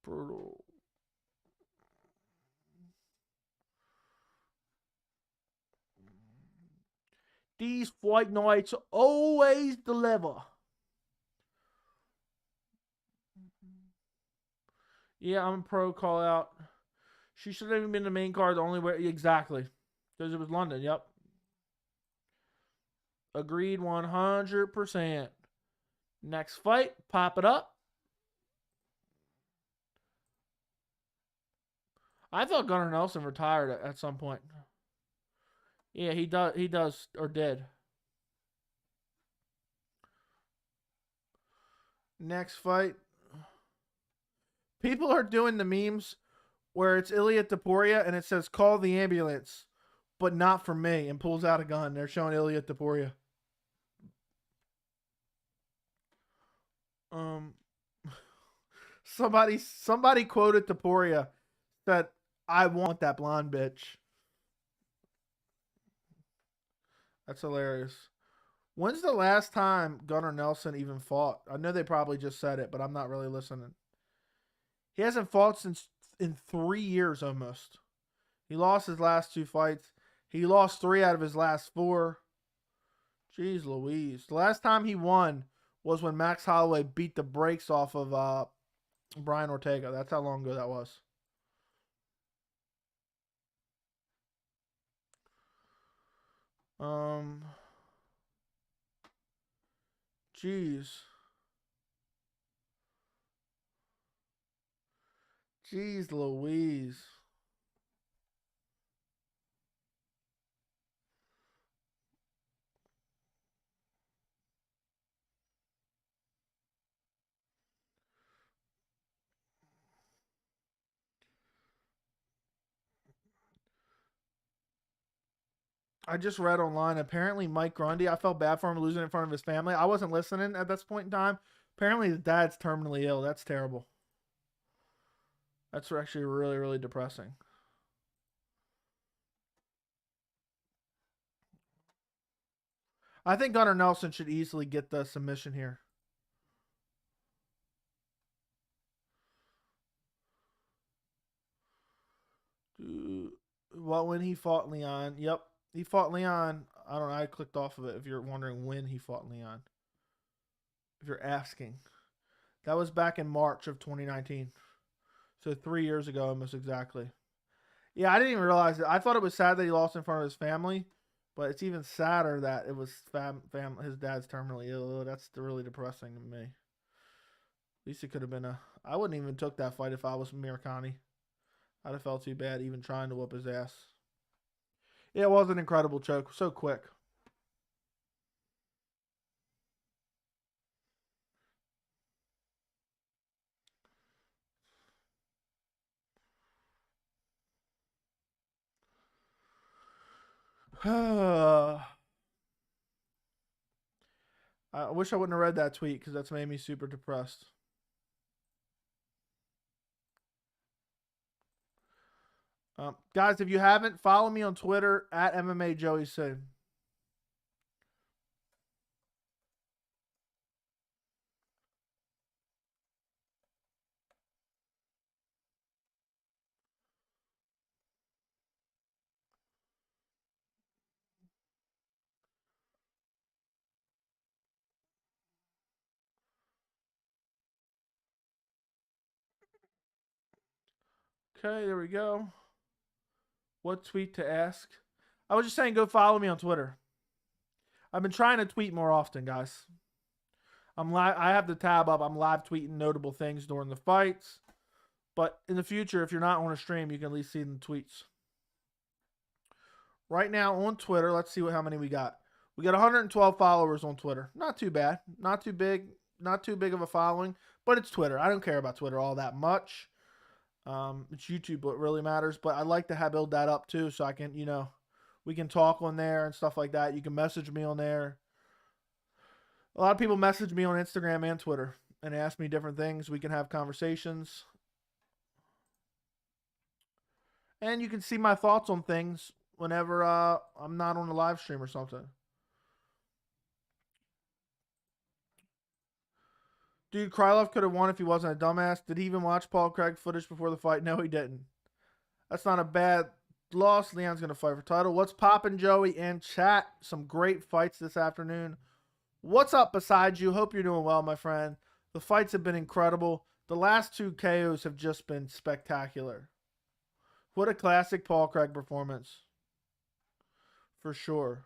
Speaker 1: Brutal. These fight nights always deliver. Yeah, I'm pro call out. She should have even been the main card the only way. Exactly. Because it was London. Yep. Agreed 100%. Next fight, pop it up. I thought Gunnar Nelson retired at some point. Yeah, he does or did. Next fight. People are doing the memes where it's Ilia Topuria and it says call the ambulance, but not for me, and pulls out a gun. They're showing Ilia Topuria. Somebody quoted Topuria that I want that blonde bitch. That's hilarious. When's the last time Gunnar Nelson even fought? I know they probably just said it, but I'm not really listening. He hasn't fought since in 3 years almost. He lost his last 2 fights. He lost 3 out of his last 4. Jeez Louise. The last time he won was when Max Holloway beat the brakes off of Brian Ortega. That's how long ago that was. Jeez. Jeez Louise. I just read online, apparently Mike Grundy, I felt bad for him losing in front of his family. I wasn't listening at this point in time. Apparently his dad's terminally ill. That's terrible. That's actually really, really depressing. I think Gunnar Nelson should easily get the submission here. Well, when he fought Leon. Yep. He fought Leon. I don't know. I clicked off of it if you're wondering when he fought Leon. If you're asking. That was back in March of 2019. So 3 years ago, almost exactly. Yeah, I didn't even realize it. I thought it was sad that he lost in front of his family, but it's even sadder that it was his dad's terminally ill. That's really depressing to me. At least it could have been a. I wouldn't even took that fight if I was Amirkhani. I'd have felt too bad even trying to whoop his ass. Yeah, it was an incredible choke. So quick. I wish I wouldn't have read that tweet because that's made me super depressed. Guys, if you haven't, follow me on Twitter at MMA Joey Soon. Okay, there we go. What tweet to ask? I was just saying go follow me on Twitter. I've been trying to tweet more often, guys. I have the tab up. I'm live tweeting notable things during the fights. But in the future, if you're not on a stream, you can at least see the tweets. Right now on Twitter, let's see how many we got. We got 112 followers on Twitter. Not too bad. Not too big. Not too big of a following. But it's Twitter. I don't care about Twitter all that much. It's YouTube what really matters. But I'd like to build that up too, so I can, we can talk on there and stuff like that. You can message me on there. A lot of people message me on Instagram and Twitter and ask me different things. We can have conversations. And you can see my thoughts on things whenever I'm not on the live stream or something. Dude, Krylov could have won if he wasn't a dumbass. Did he even watch Paul Craig footage before the fight? No, he didn't. That's not a bad loss. Leon's going to fight for title. What's poppin', Joey? And chat. Some great fights this afternoon. What's up beside you? Hope you're doing well, my friend. The fights have been incredible. The last 2 KOs have just been spectacular. What a classic Paul Craig performance. For sure.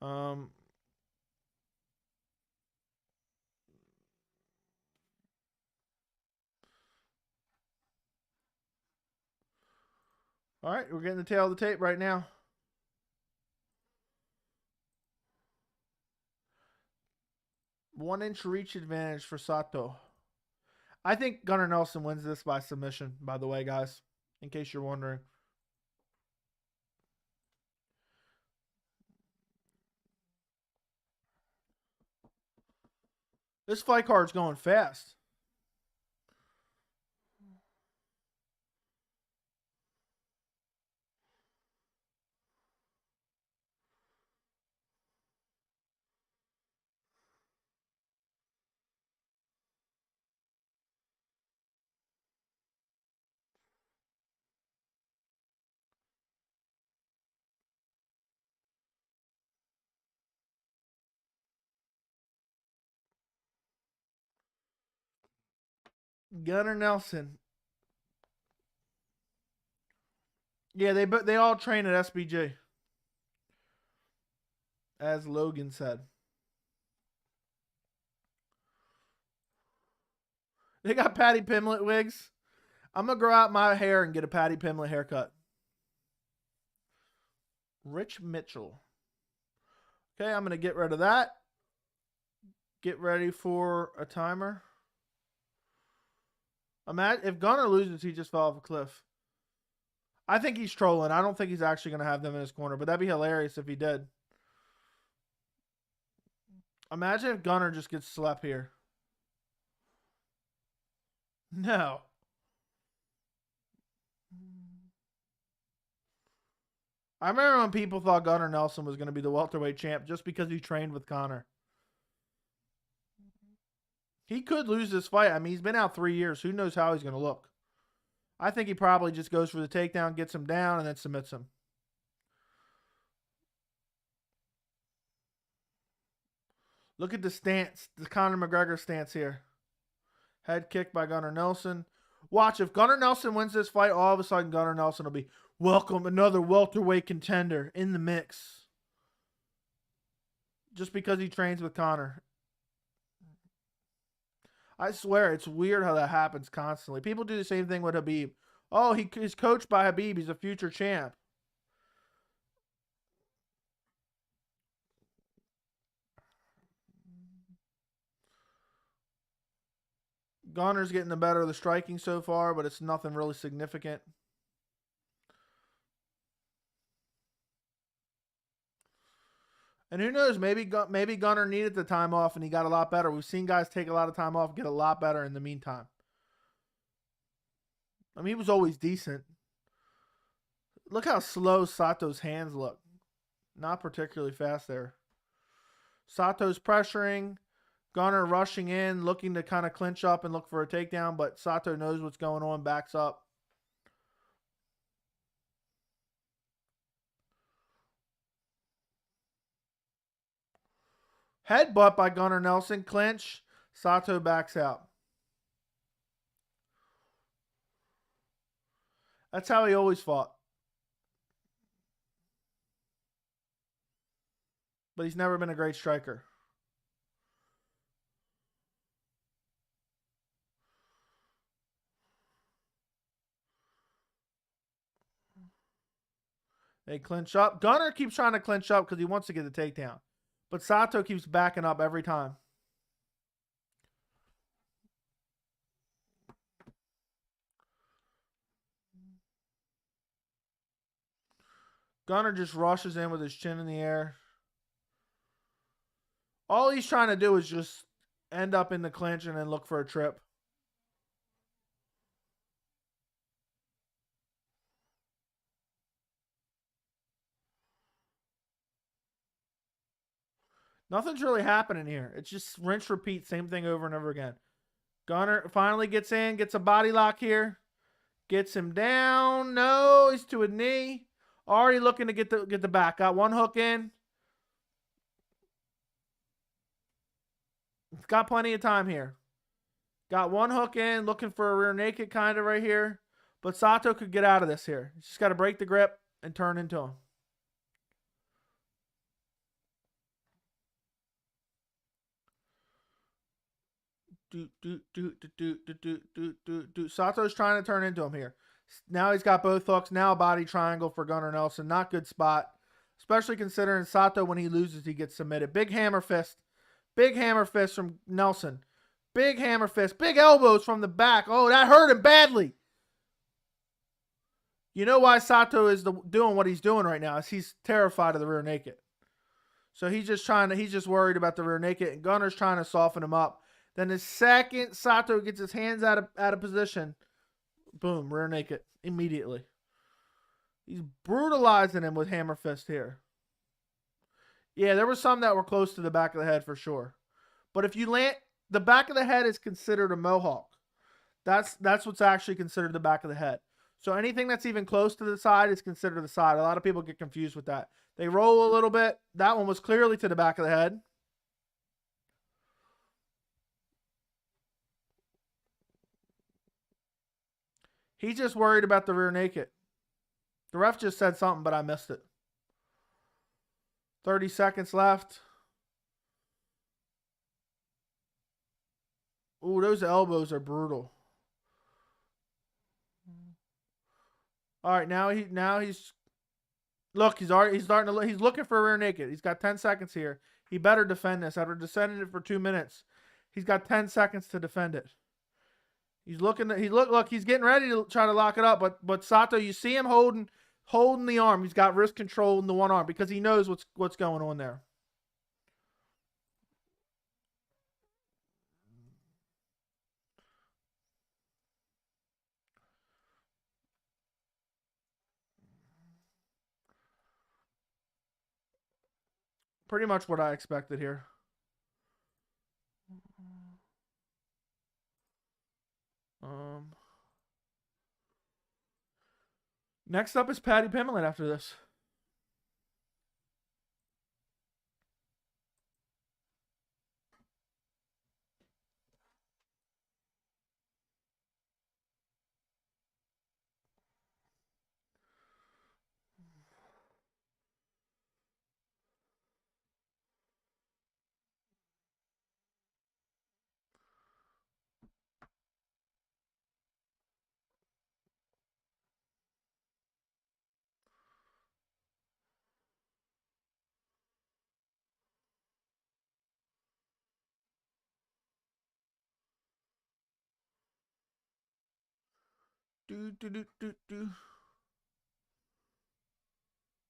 Speaker 1: All right, we're getting the tail of the tape right now. One-inch reach advantage for Sato. I think Gunnar Nelson wins this by submission, by the way, guys, in case you're wondering. This fight card's going fast. Gunnar Nelson. Yeah, they all train at SBG. As Logan said. They got Paddy Pimblett wigs. I'm going to grow out my hair and get a Paddy Pimblett haircut. Rich Mitchell. Okay, I'm going to get rid of that. Get ready for a timer. Imagine if Gunnar loses, he just fell off a cliff. I think he's trolling. I don't think he's actually going to have them in his corner, but that'd be hilarious if he did. Imagine if Gunnar just gets slept here. No. I remember when people thought Gunnar Nelson was going to be the welterweight champ just because he trained with Conor. He could lose this fight. I mean, he's been out 3 years. Who knows how he's going to look? I think he probably just goes for the takedown, gets him down, and then submits him. Look at the stance, the Conor McGregor stance here. Head kick by Gunnar Nelson. Watch, if Gunnar Nelson wins this fight, all of a sudden Gunnar Nelson will be, welcome, another welterweight contender in the mix. Just because he trains with Conor. I swear, it's weird how that happens constantly. People do the same thing with Khabib. Oh, he's coached by Khabib. He's a future champ. Gunnar's getting the better of the striking so far, but it's nothing really significant. And who knows, maybe Gunnar needed the time off and he got a lot better. We've seen guys take a lot of time off, get a lot better in the meantime. I mean, he was always decent. Look how slow Sato's hands look. Not particularly fast there. Sato's pressuring. Gunnar rushing in, looking to kind of clinch up and look for a takedown, but Sato knows what's going on, backs up. Headbutt by Gunnar Nelson, clinch. Sato backs out. That's how he always fought. But he's never been a great striker. They clinch up. Gunnar keeps trying to clinch up because he wants to get the takedown. But Sato keeps backing up every time. Gunnar just rushes in with his chin in the air. All he's trying to do is just end up in the clinch and then look for a trip. Nothing's really happening here. It's just rinse, repeat, same thing over and over again. Gunnar finally gets in, gets a body lock here. Gets him down. No, he's to a knee. Already looking to get the back. Got one hook in. It's got plenty of time here. Got one hook in, looking for a rear naked kind of right here. But Sato could get out of this here. He's just got to break the grip and turn into him. Sato's trying to turn into him here. Now he's got both hooks. Now a body triangle for Gunnar Nelson. Not good spot. Especially considering Sato, when he loses, he gets submitted. Big hammer fist. Big hammer fist from Nelson. Big hammer fist. Big elbows from the back. Oh, that hurt him badly. You know why Sato is doing what he's doing right now is he's terrified of the rear naked. So he's just worried about the rear naked, and Gunnar's trying to soften him up. Then the second Sato gets his hands out of position, boom, rear naked immediately. He's brutalizing him with hammer fist here. Yeah, there were some that were close to the back of the head for sure. But if you land, the back of the head is considered a mohawk. That's what's actually considered the back of the head. So anything that's even close to the side is considered the side. A lot of people get confused with that. They roll a little bit. That one was clearly to the back of the head. He's just worried about the rear naked. The ref just said something, but I missed it. 30 seconds left. Ooh, those elbows are brutal. All right, now he's look, he's starting to he's looking for a rear naked. He's got 10 seconds here. He better defend this. After defending it for 2 minutes, he's got 10 seconds to defend it. He's looking. Look. He's getting ready to try to lock it up. But Sato, you see him holding the arm. He's got wrist control in the one arm because he knows what's going on there. Pretty much what I expected here. Next up is Paddy Pimblett after this.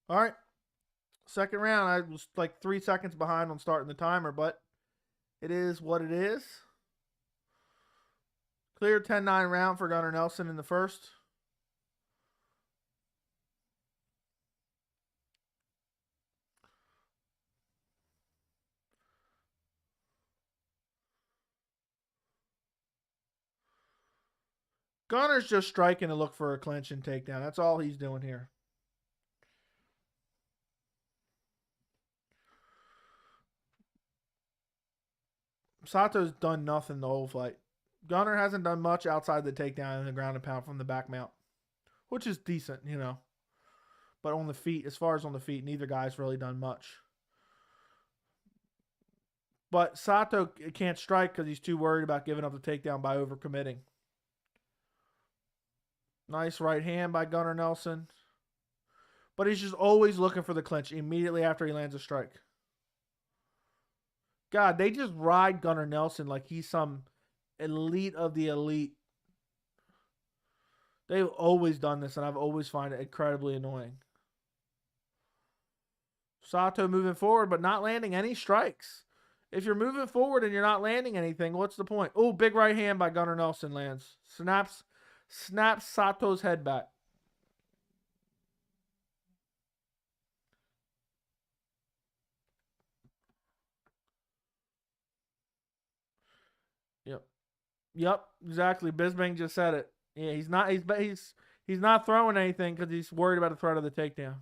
Speaker 1: All right. Second round. I was like 3 seconds behind on starting the timer, but it is what it is. Clear 10-9 round for Gunnar Nelson in the first. Gunnar's just striking to look for a clinch and takedown. That's all he's doing here. Sato's done nothing the whole fight. Gunnar hasn't done much outside the takedown and the ground and pound from the back mount, which is decent, you know. But on the feet, as far as on the feet, neither guy's really done much. But Sato can't strike because he's too worried about giving up the takedown by overcommitting. Nice right hand by Gunnar Nelson. But he's just always looking for the clinch immediately after he lands a strike. God, they just ride Gunnar Nelson like he's some elite of the elite. They've always done this, and I've always found it incredibly annoying. Sato moving forward, but not landing any strikes. If you're moving forward and you're not landing anything, what's the point? Oh, big right hand by Gunnar Nelson lands. Snaps Sato's head back. Yep, exactly. Bisbing just said it. Yeah, he's not throwing anything because he's worried about the threat of the takedown.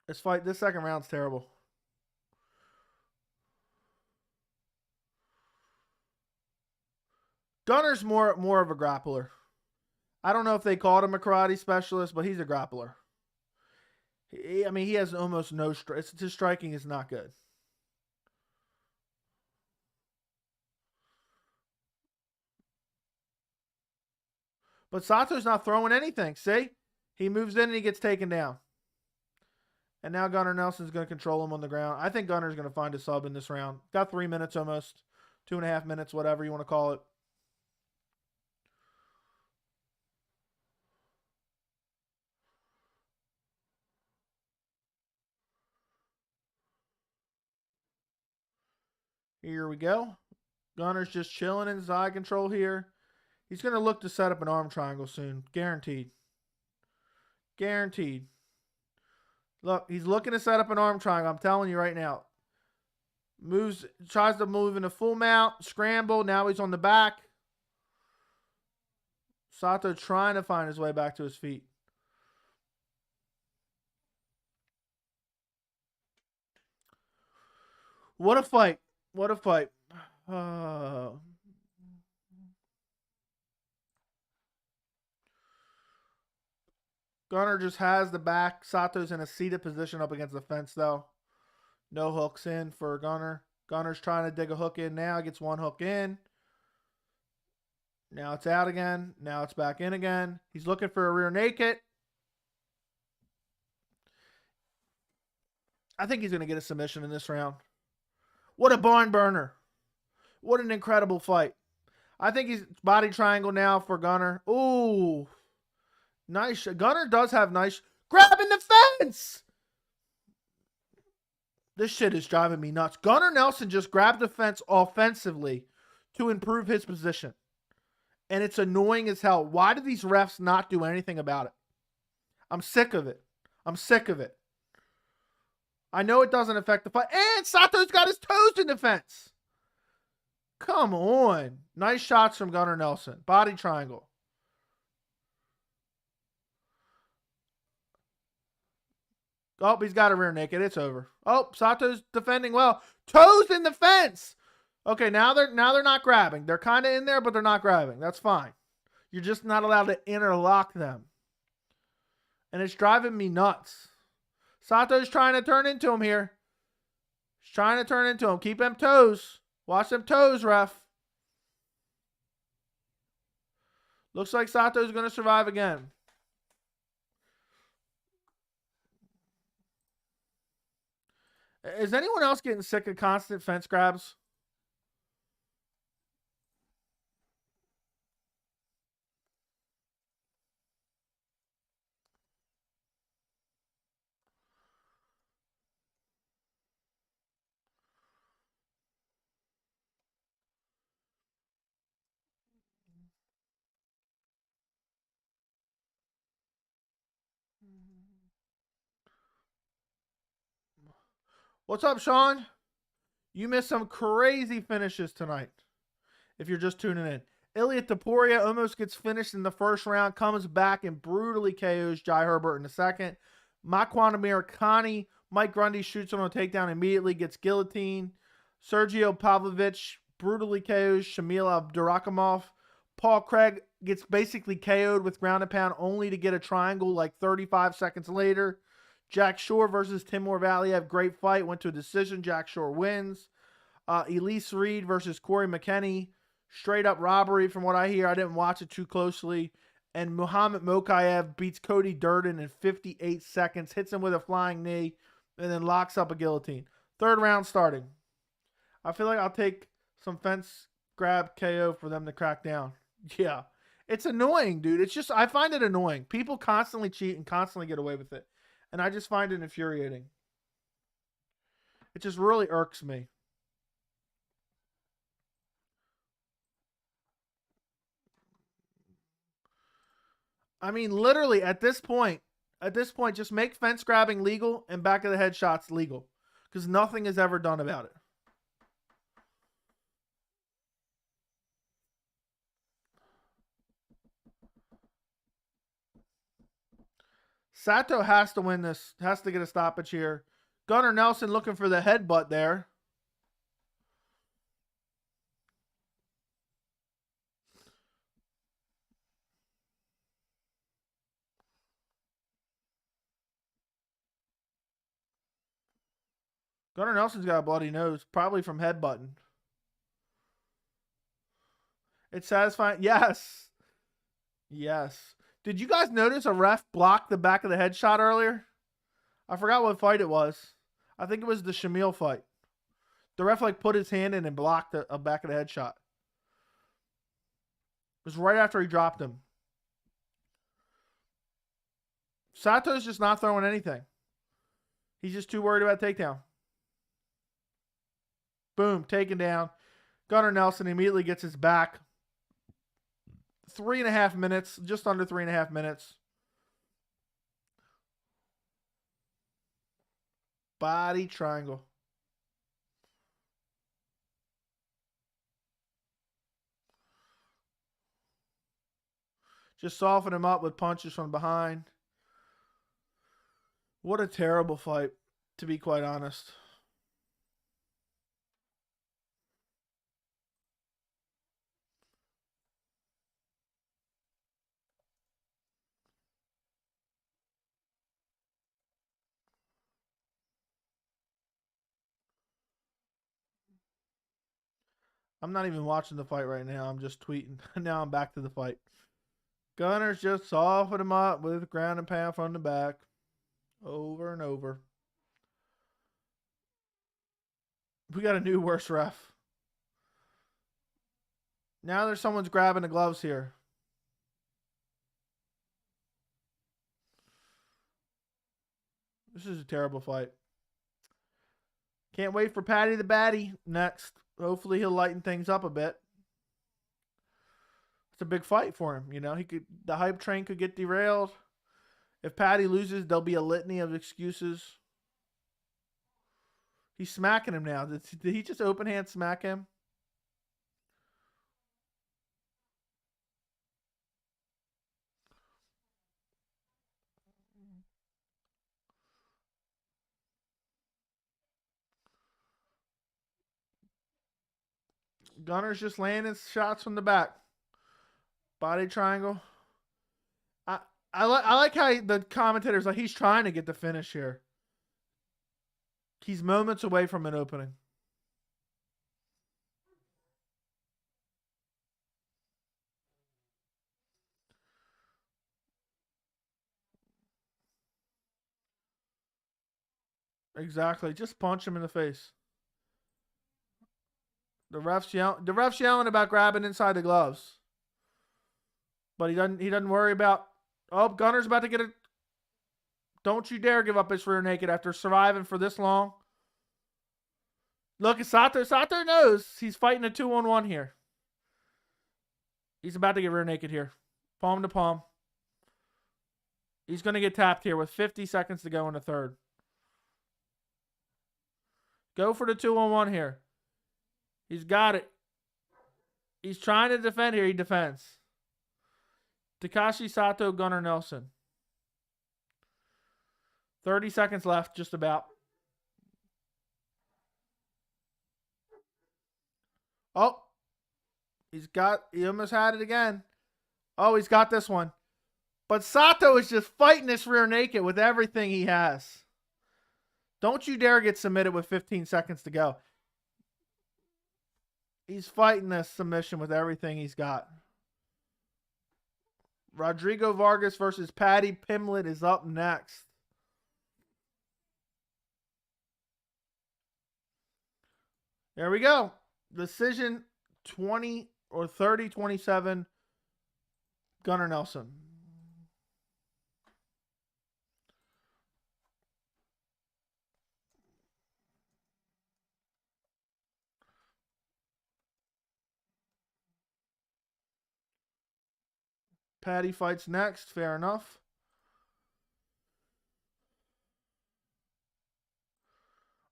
Speaker 1: This second round's terrible. Gunnar's more of a grappler. I don't know if they called him a karate specialist, but he's a grappler. I mean, he has almost no strike. His striking is not good. But Sato's not throwing anything. See? He moves in and he gets taken down. And now Gunnar Nelson's going to control him on the ground. I think Gunnar's going to find a sub in this round. Got 3 minutes almost. 2.5 minutes, whatever you want to call it. Here we go. Gunnar's just chilling in side control here. He's going to look to set up an arm triangle soon. Guaranteed. Guaranteed. Look, he's looking to set up an arm triangle. I'm telling you right now. Tries to move in a full mount. Scramble. Now he's on the back. Sato trying to find his way back to his feet. What a fight. What a fight. Gunnar just has the back. Sato's in a seated position up against the fence, though. No hooks in for Gunnar. Gunnar's trying to dig a hook in now. Gets one hook in. Now it's out again. Now it's back in again. He's looking for a rear naked. I think he's going to get a submission in this round. What a barn burner. What an incredible fight. I think he's body triangle now for Gunnar. Ooh. Nice. Gunnar does have nice. Grabbing the fence. This shit is driving me nuts. Gunnar Nelson just grabbed the fence offensively to improve his position. And it's annoying as hell. Why do these refs not do anything about it? I'm sick of it. I'm sick of it. I know it doesn't affect the fight. And Sato's got his toes in the fence. Come on. Nice shots from Gunnar Nelson. Body triangle. Oh, he's got a rear naked. It's over. Oh, Sato's defending well. Toes in the fence. Okay, now they're not grabbing. They're kind of in there, but they're not grabbing. That's fine. You're just not allowed to interlock them. And it's driving me nuts. Sato's trying to turn into him here. He's trying to turn into him. Keep them toes. Watch them toes, ref. Looks like Sato's going to survive again. Is anyone else getting sick of constant fence grabs? What's up, Sean? You missed some crazy finishes tonight. If you're just tuning in. Ilia Topuria almost gets finished in the first round. Comes back and brutally KOs Jai Herbert in the second. Makwan Amirkhani. Mike Grundy shoots him on a takedown immediately. Gets guillotined. Sergei Pavlovich brutally KOs Shamil Abdurakhimov. Paul Craig gets basically KO'd with ground and pound only to get a triangle like 35 seconds later. Jack Shore versus Timur Valiev. Great fight. Went to a decision. Jack Shore wins. Elise Reed versus Cory McKenna. Straight up robbery from what I hear. I didn't watch it too closely. And Muhammad Mokaev beats Cody Durden in 58 seconds. Hits him with a flying knee. And then locks up a guillotine. Third round starting. I feel like I'll take some fence grab KO for them to crack down. Yeah. It's annoying, dude. It's just, I find it annoying. People constantly cheat and constantly get away with it. And I just find it infuriating. It just really irks me. I mean, literally, at this point, just make fence grabbing legal and back of the head shots legal. Because nothing is ever done about it. Sato has to win this. Has to get a stoppage here. Gunnar Nelson looking for the headbutt there. Gunnar Nelson's got a bloody nose. Probably from headbutting. It's satisfying. Yes. Yes. Did you guys notice a ref blocked the back of the head shot earlier? I forgot what fight it was. I think it was the Shamil fight. The ref like put his hand in and blocked a back of the head shot. It was right after he dropped him. Sato's just not throwing anything. He's just too worried about takedown. Boom, taken down. Gunnar Nelson immediately gets his back. 3.5 minutes, just under 3.5 minutes. Body triangle. Just soften him up with punches from behind. What a terrible fight, to be quite honest. I'm not even watching the fight right now. I'm just tweeting. Now I'm back to the fight. Gunnar's just soften him up with ground and pound from the back. Over and over. We got a new worse ref. Now there's someone's grabbing the gloves here. This is a terrible fight. Can't wait for Paddy the Batty next. Hopefully he'll lighten things up a bit. It's a big fight for him, you know. The hype train could get derailed. If Paddy loses, there'll be a litany of excuses. He's smacking him now. Did he just open hand smack him? Gunnar's just landing shots from the back. Body triangle. I like how the commentators like he's trying to get the finish here. He's moments away from an opening. Exactly. Just punch him in the face. The ref's yelling about grabbing inside the gloves. But he doesn't worry about. Oh, Gunnar's about to get it. Don't you dare give up his rear naked after surviving for this long. Look at Sato. Sato knows he's fighting a 2-on-1 here. He's about to get rear naked here. Palm to palm. He's going to get tapped here with 50 seconds to go in the third. Go for the 2-on-1 here. He's got it. He's trying to defend here. He defends. Takashi, Sato, Gunnar Nelson. 30 seconds left, just about. Oh. He almost had it again. Oh, he's got this one. But Sato is just fighting this rear naked with everything he has. Don't you dare get submitted with 15 seconds to go. He's fighting this submission with everything he's got. Rodrigo Vargas versus Paddy Pimblett is up next. There we go. Decision 20 or 30-27. Gunnar Nelson. Paddy fights next. Fair enough.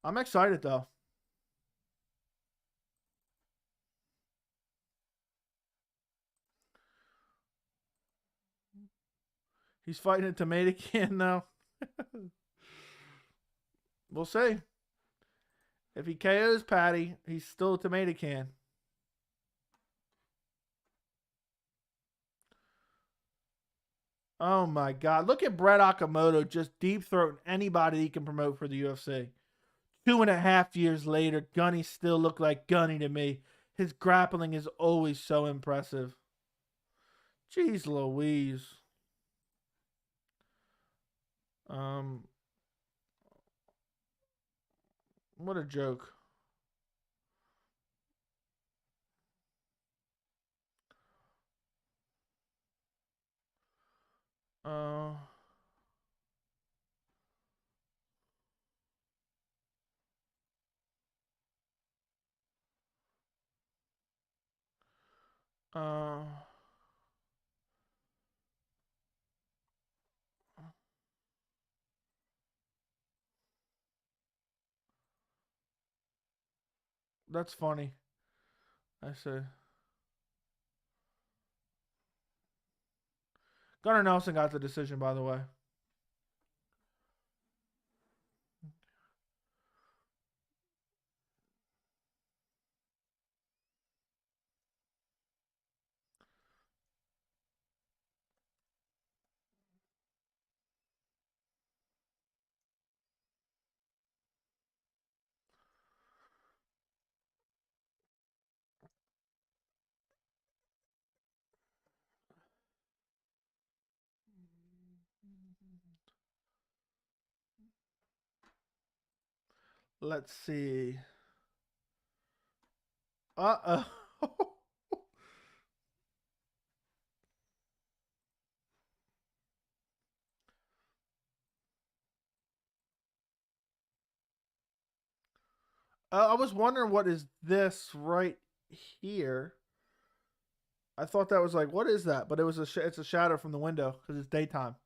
Speaker 1: I'm excited, though. He's fighting a tomato can now. We'll see. If he KOs Paddy, he's still a tomato can. Oh my God. Look at Brett Okamoto just deep throating anybody he can promote for the UFC. 2.5 years later, Gunny still looked like Gunny to me. His grappling is always so impressive. Jeez Louise. What a joke. That's funny. I see. Gunnar Nelson got the decision, by the way. Let's see. Uh-oh. I was wondering what is this right here. I thought that was like, what is that? But it was it's a shadow from the window because it's daytime.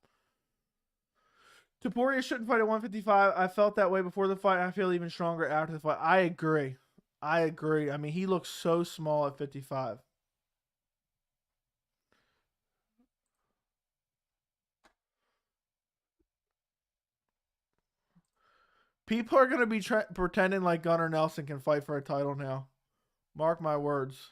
Speaker 1: Topuria shouldn't fight at 155. I felt that way before the fight. I feel even stronger after the fight. I agree. I mean, he looks so small at 55. People are going to be pretending like Gunnar Nelson can fight for a title now. Mark my words.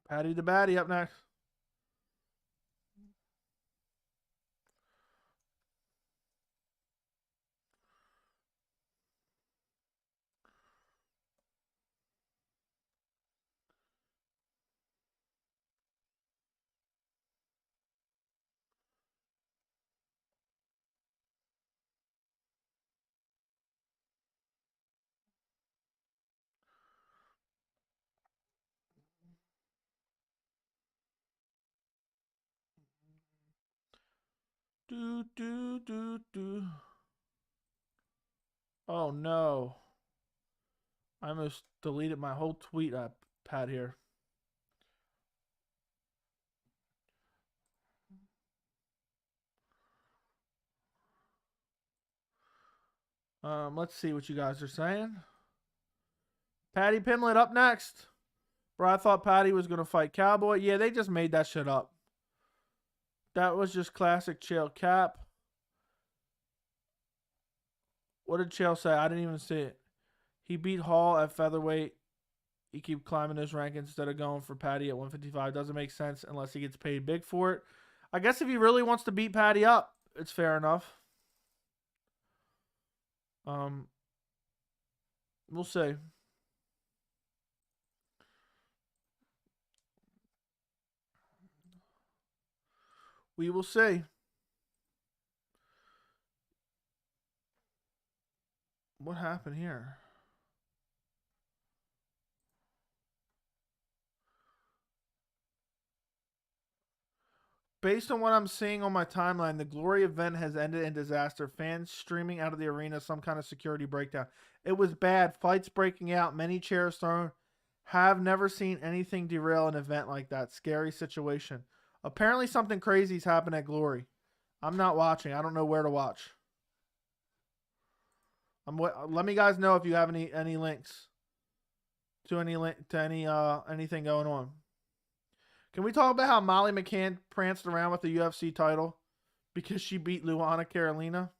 Speaker 1: Paddy the Baddy up next. Do. Oh no. I almost deleted my whole tweet I had here. Let's see what you guys are saying. Paddy Pimblett up next. Bro, I thought Paddy was going to fight Cowboy. Yeah, they just made that shit up. That was just classic Chael cap. What did Chael say? I didn't even see it. He beat Hall at featherweight. He keep climbing those rankings instead of going for Paddy at 155. Doesn't make sense unless he gets paid big for it. I guess if he really wants to beat Paddy up, it's fair enough. We'll see. We will see. What happened here? Based on what I'm seeing on my timeline, the Glory event has ended in disaster. Fans streaming out of the arena, some kind of security breakdown. It was bad. Fights breaking out, many chairs thrown. Have never seen anything derail an event like that. Scary situation. Apparently something crazy's happened at Glory. I'm not watching. I don't know where to watch. Let me guys know if you have any links to anything going on. Can we talk about how Molly McCann pranced around with the UFC title because she beat Luana Carolina?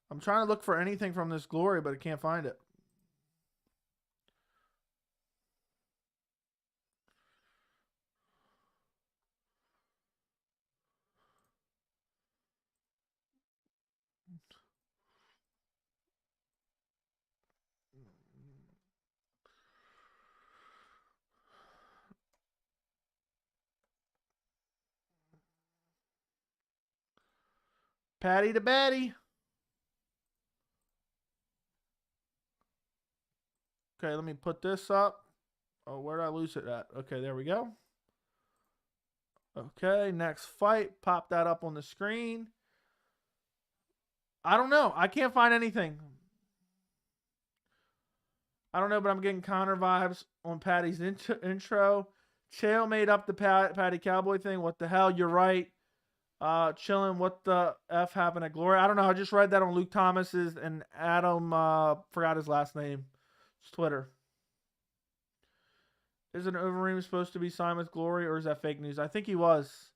Speaker 1: I'm trying to look for anything from this Glory, but I can't find it. Paddy to Batty. Okay, let me put this up. Oh, where did I lose it at? Okay, there we go. Okay, next fight. Pop that up on the screen. I don't know. I can't find anything. I don't know, but I'm getting Connor vibes on Paddy's intro. Chael made up the Paddy Cowboy thing. What the hell? You're right. Chilling. What the F happened at Glory? I don't know. I just read that on Luke Thomas's and Adam, forgot his last name. It's Twitter. Is an Overeem supposed to be signed with Glory, or is that fake news? I think he was.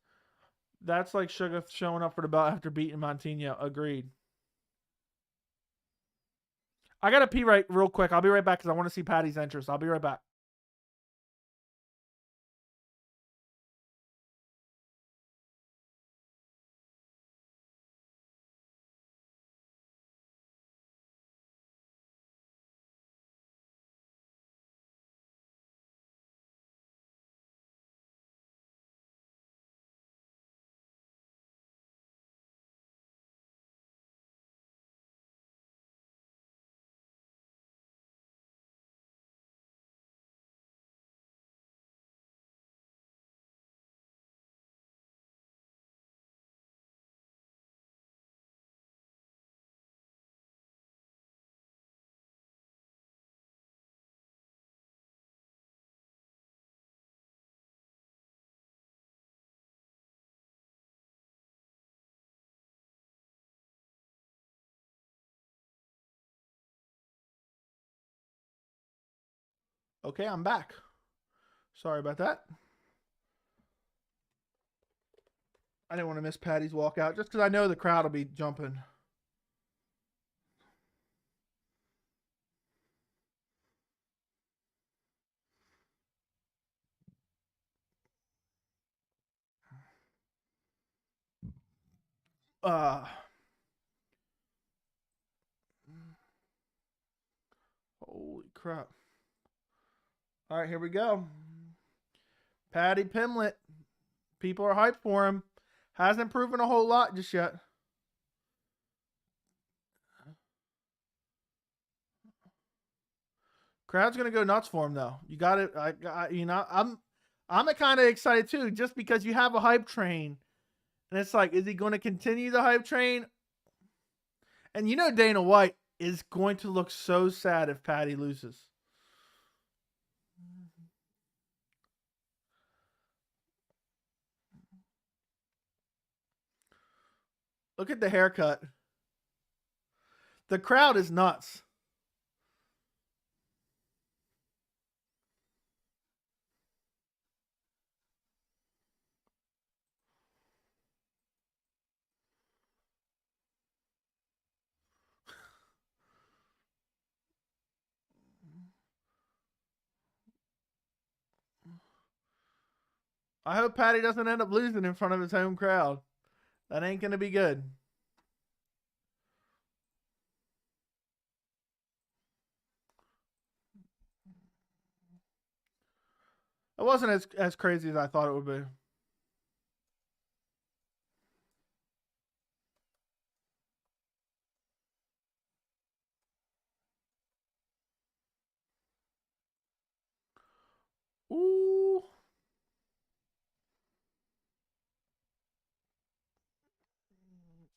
Speaker 1: That's like Sugar showing up for the belt after beating Montino. Agreed. I got to pee real quick. I'll be right back because I want to see Paddy's entrance. I'll be right back. Okay, I'm back. Sorry about that. I didn't want to miss Paddy's walkout just because I know the crowd will be jumping. Holy crap. All right, here we go. Paddy Pimblett. People are hyped for him. Hasn't proven a whole lot just yet. Crowd's gonna go nuts for him though. You got it. I'm kind of excited too, just because you have a hype train, and it's like, is he going to continue the hype train? And you know, Dana White is going to look so sad if Paddy loses. Look at the haircut. The crowd is nuts. I hope Paddy doesn't end up losing in front of his home crowd. That ain't going to be good. It wasn't as crazy as I thought it would be. Ooh.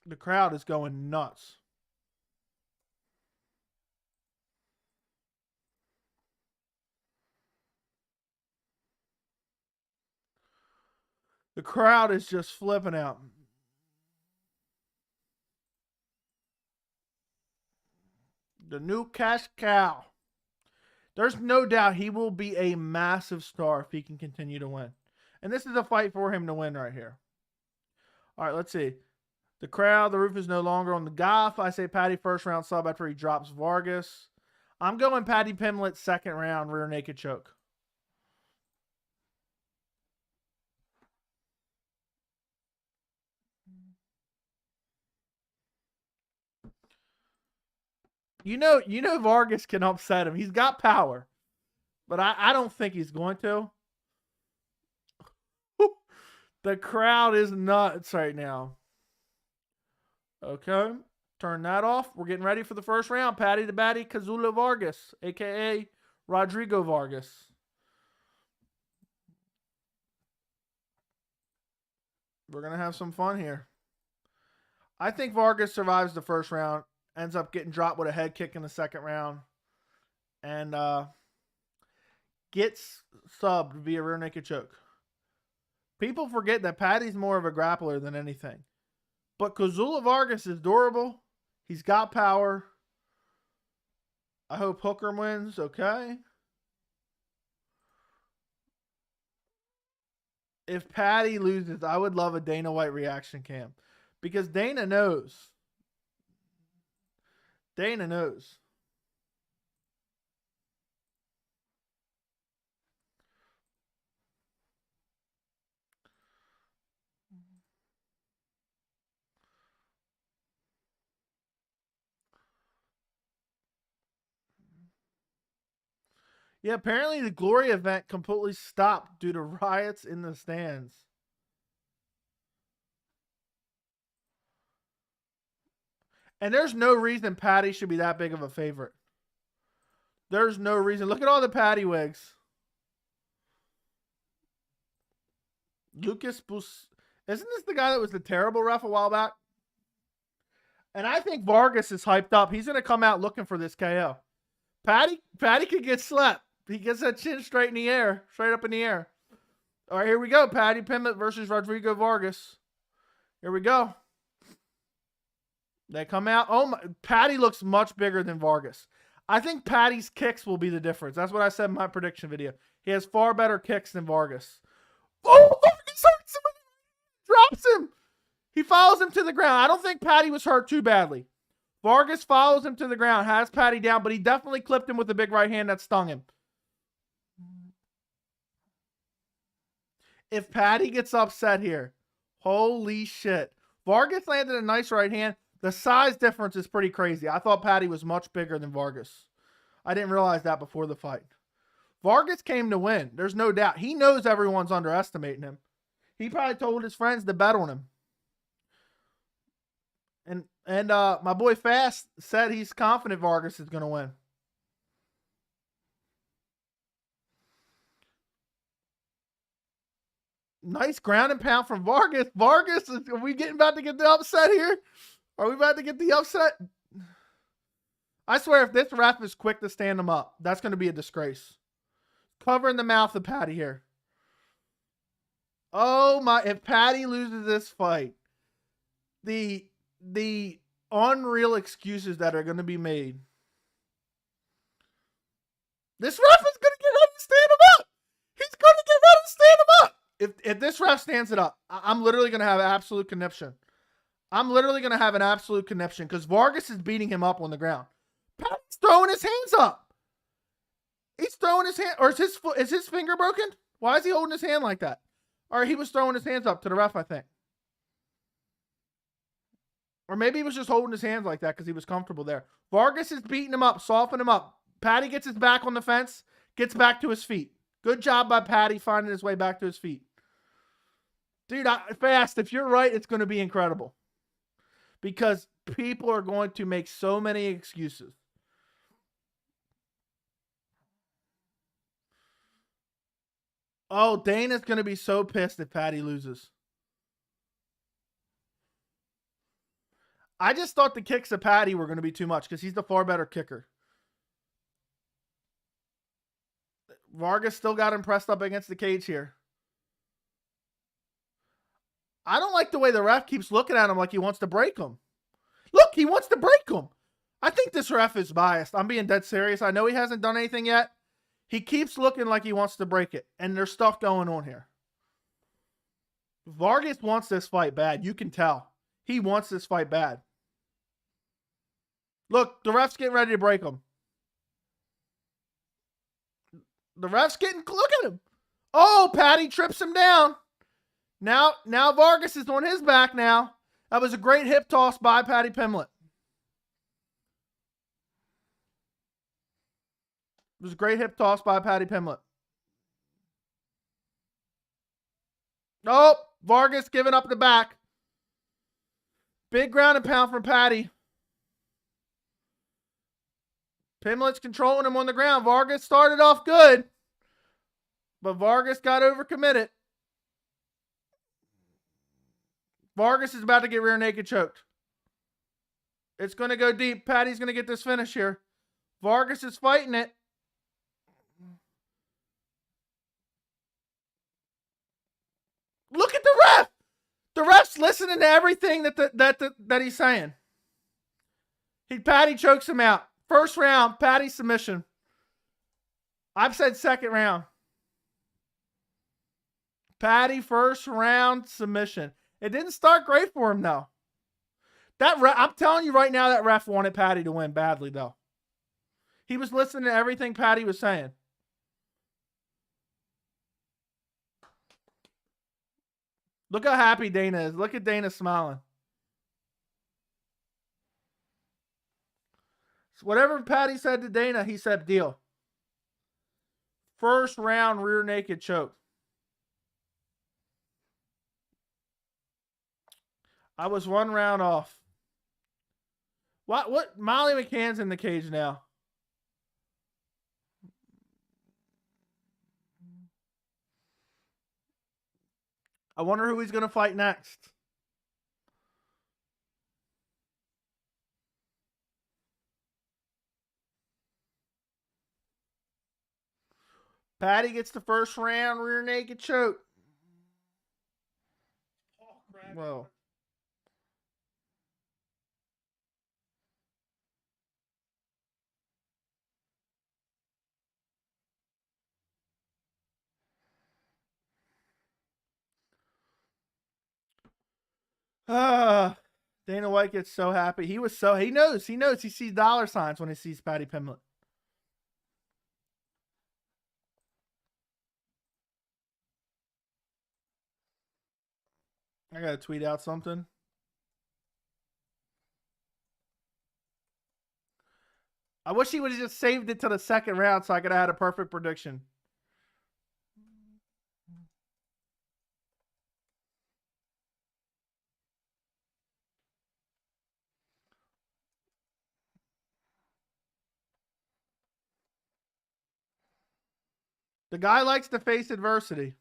Speaker 1: The crowd is going nuts. The crowd is just flipping out. The new cash cow. There's no doubt he will be a massive star if he can continue to win. And this is a fight for him to win right here. All right, let's see. The crowd, the roof is no longer on the Goff. I say Paddy first round sub after he drops Vargas. I'm going Paddy Pimblett second round rear naked choke. You know Vargas can upset him. He's got power. But I don't think he's going to. The crowd is nuts right now. Okay. Turn that off. We're getting ready for the first round. Paddy the Batty Kazula Vargas, a.k.a. Rodrigo Vargas. We're going to have some fun here. I think Vargas survives the first round. Ends up getting dropped with a head kick in the second round. And gets subbed via rear naked choke. People forget that Paddy's more of a grappler than anything. But Kazula Vargas is durable. He's got power. I hope Hooker wins. Okay. If Paddy loses, I would love a Dana White reaction cam. Because Dana knows. Dana knows. Yeah, apparently the Glory event completely stopped due to riots in the stands. And there's no reason Paddy should be that big of a favorite. There's no reason. Look at all the Paddy wigs. Lucas Bus. Isn't this the guy that was the terrible ref a while back? And I think Vargas is hyped up. He's going to come out looking for this KO. Paddy could get slapped. He gets that chin straight in the air. Straight up in the air. All right, here we go. Paddy Pimblett versus Rodrigo Vargas. Here we go. They come out. Oh, my. Paddy looks much bigger than Vargas. I think Paddy's kicks will be the difference. That's what I said in my prediction video. He has far better kicks than Vargas. Oh, Vargas hurts him. Drops him. He follows him to the ground. I don't think Paddy was hurt too badly. Vargas follows him to the ground, has Paddy down, but he definitely clipped him with a big right hand that stung him. If Paddy gets upset here, holy shit. Vargas landed a nice right hand. The size difference is pretty crazy. I thought Paddy was much bigger than Vargas. I didn't realize that before the fight. Vargas came to win. There's no doubt. He knows everyone's underestimating him. He probably told his friends to bet on him. And my boy Fast said he's confident Vargas is going to win. Nice ground and pound from Vargas. Vargas, are we about to get the upset here? Are we about to get the upset? I swear, if this ref is quick to stand him up, that's going to be a disgrace. Covering the mouth of Paddy here. Oh my, if Paddy loses this fight, the unreal excuses that are going to be made. This ref is going to get ready to stand him up. He's going to get ready to stand him up. If this ref stands it up, I'm literally going to have absolute conniption. I'm literally going to have an absolute conniption because Vargas is beating him up on the ground. Paddy's throwing his hands up. He's throwing his hand, or is his finger broken? Why is he holding his hand like that? Or he was throwing his hands up to the ref, I think. Or maybe he was just holding his hands like that because he was comfortable there. Vargas is beating him up, softening him up. Paddy gets his back on the fence, gets back to his feet. Good job by Paddy finding his way back to his feet. Dude, fast. If you're right, it's going to be incredible. Because people are going to make so many excuses. Oh, Dana's going to be so pissed if Paddy loses. I just thought the kicks of Paddy were going to be too much because he's the far better kicker. Vargas still got him pressed up against the cage here. I don't like the way the ref keeps looking at him like he wants to break him. Look, he wants to break him. I think this ref is biased. I'm being dead serious. I know he hasn't done anything yet. He keeps looking like he wants to break it, and there's stuff going on here. Vargas wants this fight bad. You can tell. He wants this fight bad. Look, the ref's getting ready to break him. The ref's getting... Look at him. Oh, Paddy trips him down. Now Vargas is on his back now. That was a great hip toss by Paddy Pimblett. It was a great hip toss by Paddy Pimblett. Oh, Vargas giving up the back. Big ground and pound from Paddy. Pimblett's controlling him on the ground. Vargas started off good, but Vargas got overcommitted. Vargas is about to get rear naked choked. It's going to go deep. Paddy's going to get this finish here. Vargas is fighting it. Look at the ref. The ref's listening to everything that he's saying. Paddy chokes him out. First round, Paddy submission. I've said second round. Paddy first round submission. It didn't start great for him, though. I'm telling you right now, that ref wanted Paddy to win badly, though. He was listening to everything Paddy was saying. Look how happy Dana is. Look at Dana smiling. So whatever Paddy said to Dana, he said deal. First round rear naked choke. I was one round off. What? Molly McCann's in the cage now. I wonder who he's going to fight next. Paddy gets the first round rear naked choke. Whoa. Dana White gets so happy. He knows. He sees dollar signs when he sees Paddy Pimblett. I gotta tweet out something. I wish he would have just saved it to the second round so I could have had a perfect prediction. The guy likes to face adversity.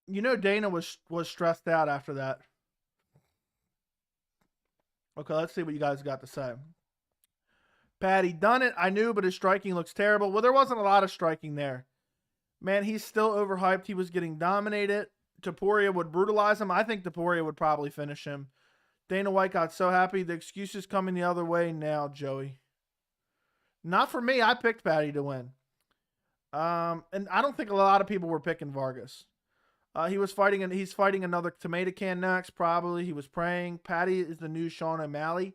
Speaker 1: You know Dana was stressed out after that. Okay, let's see what you guys got to say. Paddy done it. I knew, but his striking looks terrible. Well, there wasn't a lot of striking there. Man, he's still overhyped. He was getting dominated. Topuria would brutalize him. I think Topuria would probably finish him. Dana White got so happy. The excuses coming the other way now, Joey. Not for me. I picked Paddy to win. And I don't think a lot of people were picking Vargas. He's fighting another tomato can next, probably. He was praying. Paddy is the new Sean O'Malley.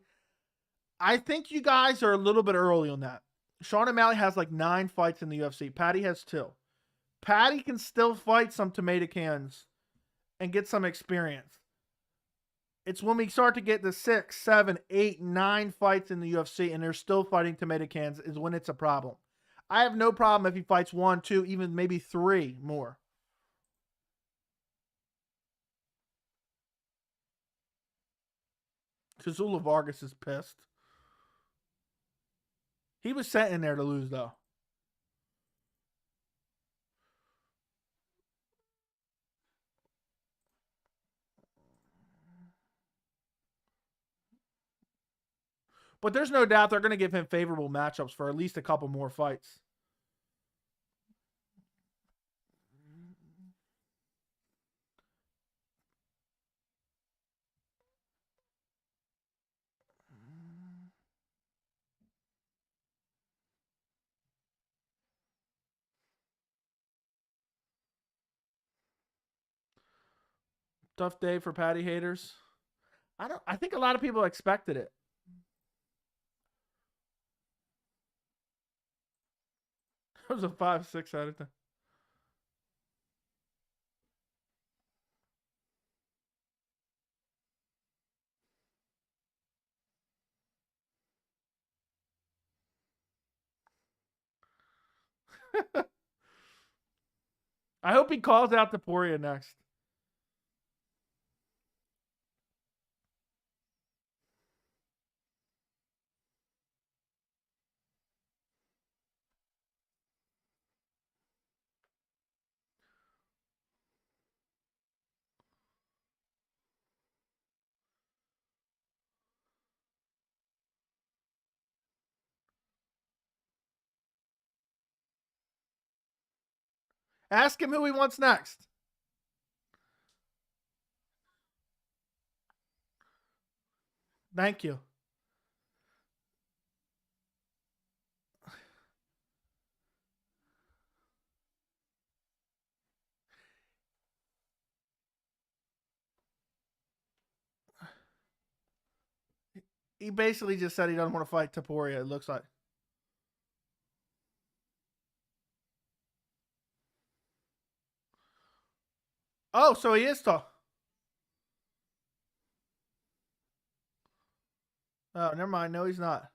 Speaker 1: I think you guys are a little bit early on that. Sean O'Malley has like 9 fights in the UFC. Paddy has 2. Paddy can still fight some tomato cans and get some experience. It's when we start to get the 6, 7, 8, 9 fights in the UFC and they're still fighting tomato cans is when it's a problem. I have no problem if he fights 1, 2, even maybe 3 more. Kazula Vargas is pissed. He was sent in there to lose, though. But there's no doubt they're going to give him favorable matchups for at least a couple more fights. Tough day for Paddy haters. I think a lot of people expected it. It was a 5-6 out of 10. I hope he calls out Topuria next. Ask him who he wants next. Thank you. He basically just said he doesn't want to fight Topuria, it looks like. Oh, so he is tough. Oh, never mind. No, he's not.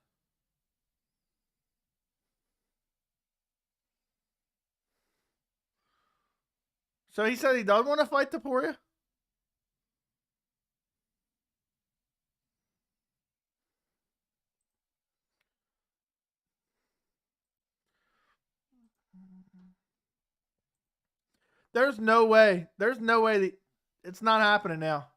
Speaker 1: So he said he doesn't want to fight Topuria? There's no way. There's no way that it's not happening now.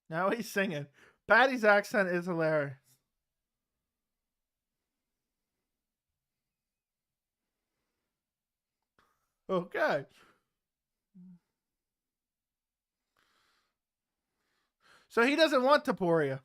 Speaker 1: Now he's singing. Paddy's accent is hilarious. Okay. So he doesn't want Topuria.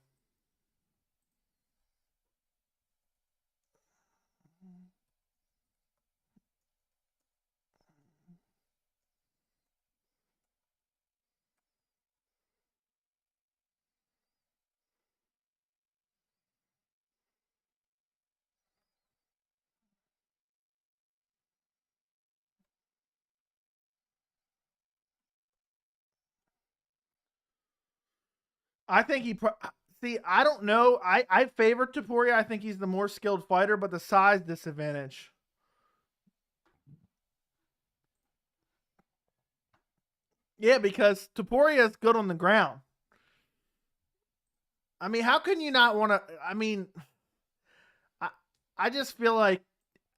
Speaker 1: I think he. See, I don't know. I favor Topuria. I think he's the more skilled fighter, but the size disadvantage. Yeah, because Topuria is good on the ground. I mean, how can you not want to? I mean, I just feel like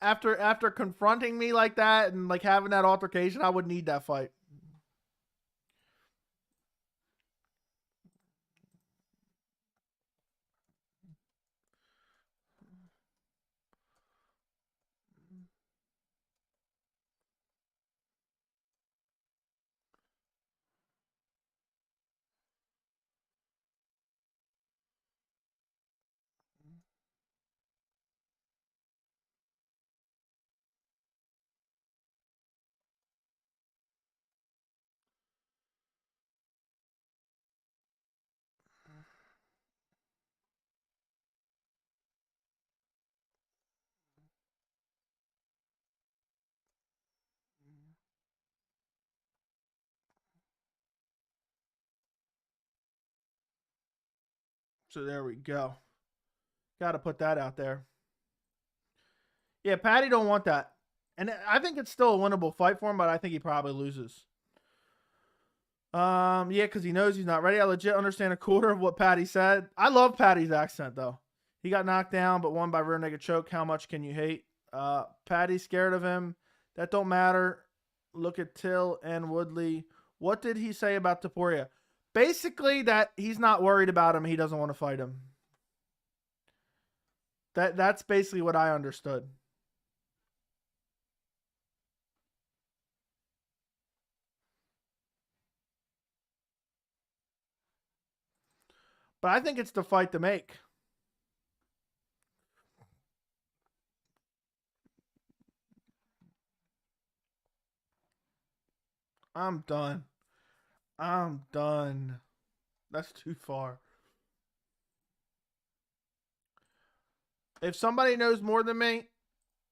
Speaker 1: after confronting me like that and like having that altercation, I would need that fight. So there we go. Got to put that out there. Yeah, Paddy don't want that. And I think it's still a winnable fight for him, but I think he probably loses. Yeah, because he knows he's not ready. I legit understand a quarter of what Paddy said. I love Paddy's accent, though. He got knocked down, but won by rear naked choke. How much can you hate? Paddy's scared of him. That don't matter. Look at Till and Woodley. What did he say about Topuria? Basically, that he's not worried about him. He doesn't want to fight him. That's basically what I understood. But I think it's the fight to make. I'm done. I'm done. That's too far. If somebody knows more than me,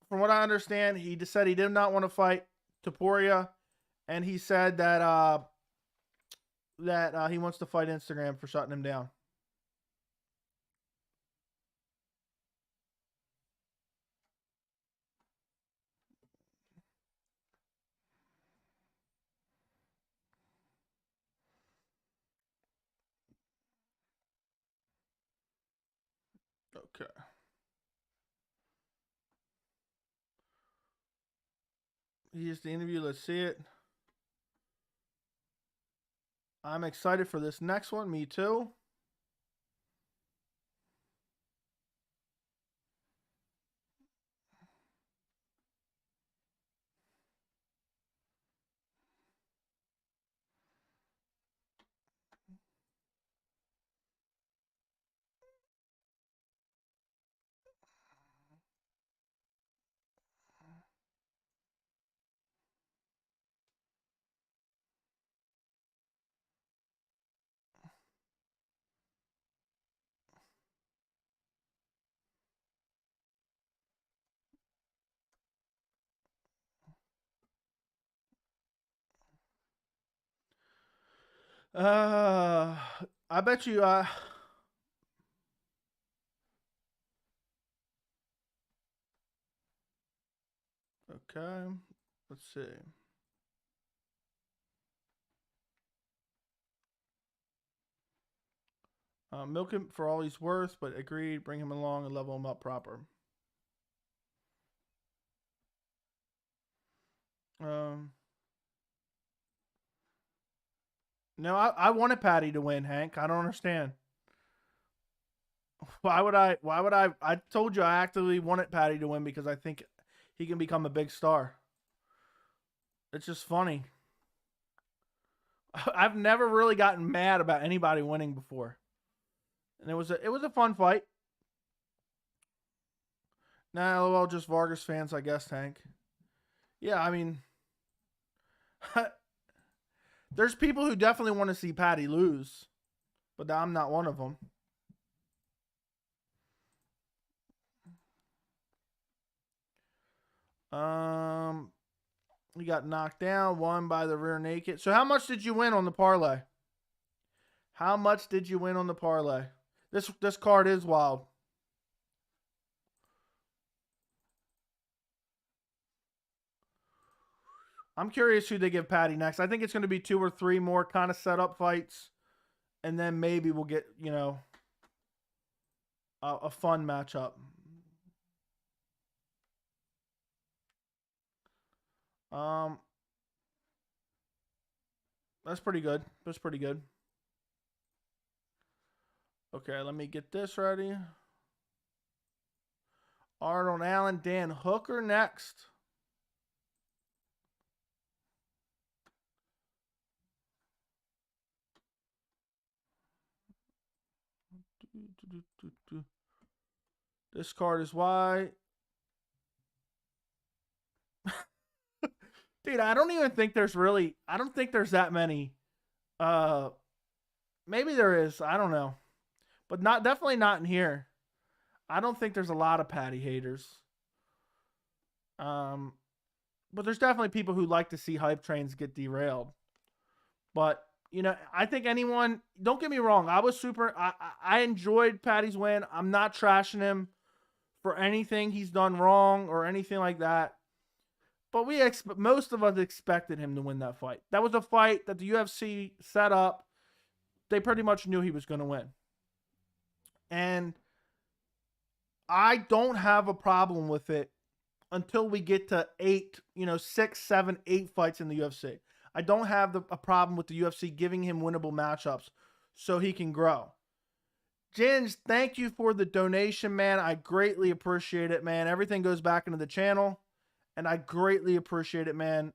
Speaker 1: from what I understand, he just said he did not want to fight Topuria, and he said that he wants to fight Instagram for shutting him down. Okay. Here's the interview. Let's see it. I'm excited for this next one. Me too. I bet you. Okay. Let's see. Milk him for all he's worth, but agreed. Bring him along and level him up proper. No, I wanted Paddy to win, Hank. I don't understand. Why would I? I told you I actively wanted Paddy to win because I think he can become a big star. It's just funny. I've never really gotten mad about anybody winning before, and it was a fun fight. Nah, well, just Vargas fans, I guess, Hank. Yeah, I mean, there's people who definitely want to see Paddy lose, but I'm not one of them. He got knocked down, won by the rear naked. So how much did you win on the parlay? How much did you win on the parlay? This card is wild. I'm curious who they give Paddy next. I think it's going to be 2 or 3 more kind of setup fights, and then maybe we'll get, a fun matchup. That's pretty good. That's pretty good. Okay, let me get this ready. Arnold Allen, Dan Hooker next. This card is why. Dude, I don't even think there's really, I don't think there's that many. Maybe there is. I don't know. But definitely not in here. I don't think there's a lot of Paddy haters. But there's definitely people who like to see hype trains get derailed. But, You know, I think anyone, don't get me wrong, I enjoyed Paddy's win. I'm not trashing him for anything he's done wrong or anything like that. But most of us expected him to win that fight. That was a fight that the UFC set up. They pretty much knew he was going to win. And I don't have a problem with it until we get to 6, 7, 8 fights in the UFC. I don't have a problem with the UFC giving him winnable matchups so he can grow. Jins, thank you for the donation, man. I greatly appreciate it, man. Everything goes back into the channel, and I greatly appreciate it, man.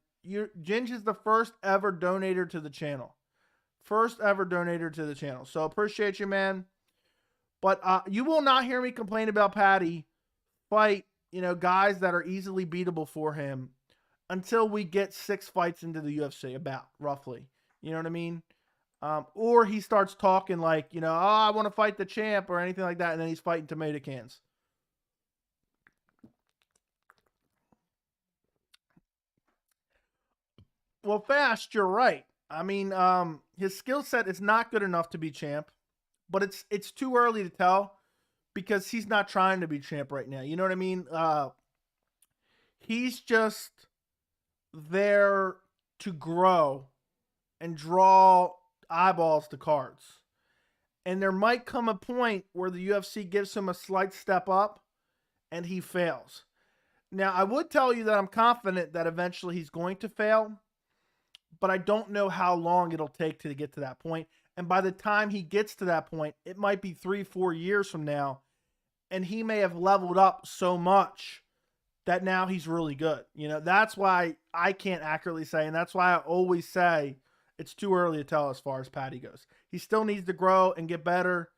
Speaker 1: Jins is the first ever donator to the channel. First ever donator to the channel. So appreciate you, man. But you will not hear me complain about Paddy fight, guys that are easily beatable for him until we get 6 fights into the UFC, about, roughly. You know what I mean? Or he starts talking like, oh, I want to fight the champ or anything like that, and then he's fighting tomato cans. Well, Fast, you're right. I mean, his skill set is not good enough to be champ, but it's too early to tell because he's not trying to be champ right now. You know what I mean? He's just there to grow and draw eyeballs to cards. And there might come a point where the UFC gives him a slight step up and he fails. Now, I would tell you that I'm confident that eventually he's going to fail, but I don't know how long it'll take to get to that point. And by the time he gets to that point, it might be 3-4 years from now, and he may have leveled up so much that now he's really good. That's why I can't accurately say, and that's why I always say it's too early to tell as far as Paddy goes. He still needs to grow and get better,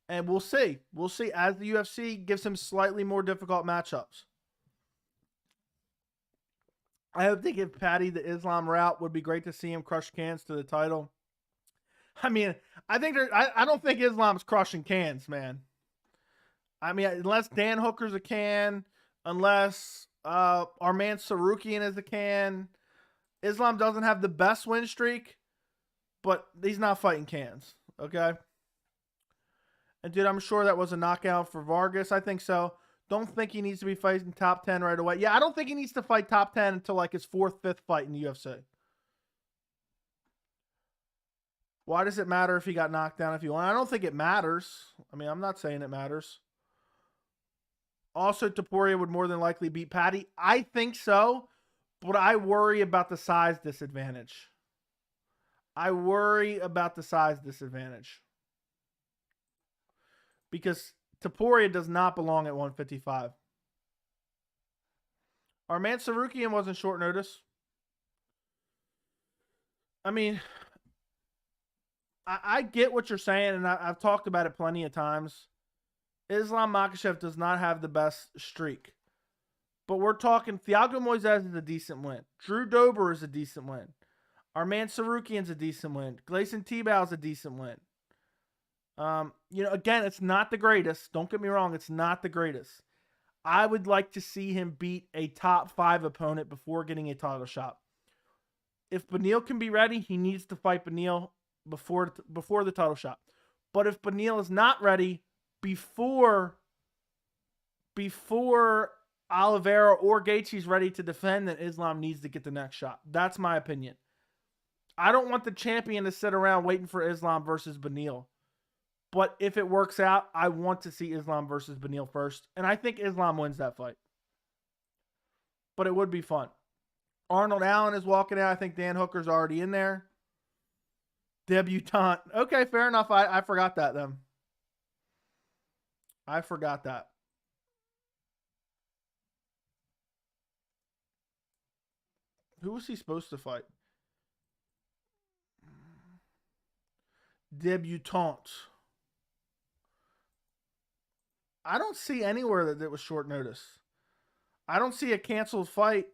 Speaker 1: and we'll see. We'll see as the UFC gives him slightly more difficult matchups. I would think if Paddy the Islam route would be great to see him crush cans to the title. I mean, I don't think Islam's crushing cans, man. I mean, unless Dan Hooker's a can, unless our man Sarukian is a can. Islam doesn't have the best win streak, but he's not fighting cans, okay? And dude, I'm sure that was a knockout for Vargas. I think so. Don't think he needs to be fighting top 10 right away. Yeah, I don't think he needs to fight top 10 until like his 4th, 5th fight in the UFC. Why does it matter if he got knocked down if he won? I don't think it matters. I mean, I'm not saying it matters. Also, Topuria would more than likely beat Paddy. I think so, but I worry about the size disadvantage. Because Topuria does not belong at 155. Our man Sarukian wasn't short notice. I mean, I get what you're saying, and I've talked about it plenty of times. Islam Makhachev does not have the best streak. But we're talking Thiago Moises is a decent win. Drew Dober is a decent win. Our man Sarukian's a decent win. Gleison Tibau's a decent win. Again, it's not the greatest. Don't get me wrong, it's not the greatest. I would like to see him beat a top 5 opponent before getting a title shot. If Beneil can be ready, he needs to fight Beneil before the title shot. But if Beneil is not ready before Oliveira or Gaethje's ready to defend, then Islam needs to get the next shot. That's my opinion. I don't want the champion to sit around waiting for Islam versus Beneil. But if it works out, I want to see Islam versus Beneil first. And I think Islam wins that fight. But it would be fun. Arnold Allen is walking out. I think Dan Hooker's already in there. Debutante. Okay, fair enough. I forgot that then. I forgot that. Who was he supposed to fight? Debutante. I don't see anywhere that it was short notice. I don't see a canceled fight.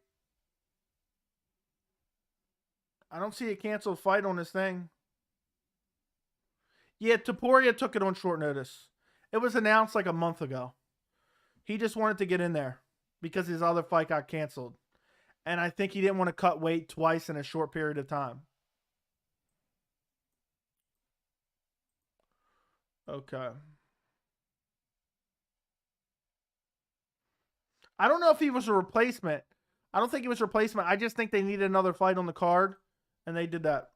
Speaker 1: I don't see a canceled fight on this thing. Yeah, Topuria took it on short notice. It was announced like a month ago. He just wanted to get in there because his other fight got canceled. And I think he didn't want to cut weight twice in a short period of time. Okay. I don't know if he was a replacement. I don't think he was a replacement. I just think they needed another fight on the card, and they did that.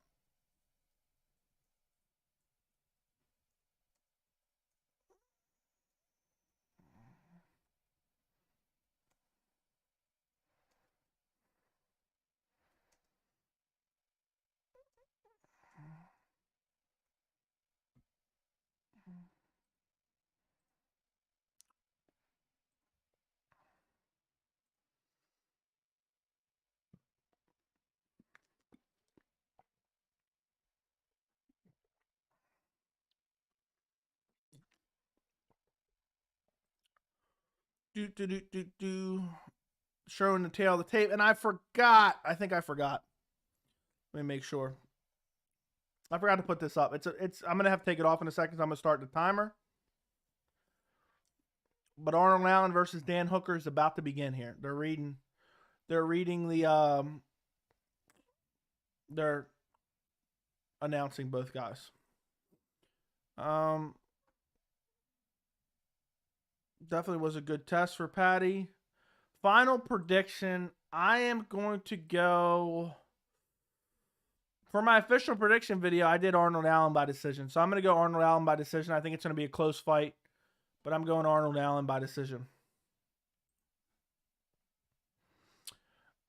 Speaker 1: Showing the tail of the tape, and I forgot. I think I forgot. Let me make sure. I forgot to put this up. I'm gonna have to take it off in a second. So I'm gonna start the timer. But Arnold Allen versus Dan Hooker is about to begin here. They're reading the they're announcing both guys. Definitely was a good test for Paddy. Final prediction. I am going to go for my official prediction video. I did Arnold Allen by decision. So I'm going to go Arnold Allen by decision. I think it's going to be a close fight, but I'm going Arnold Allen by decision.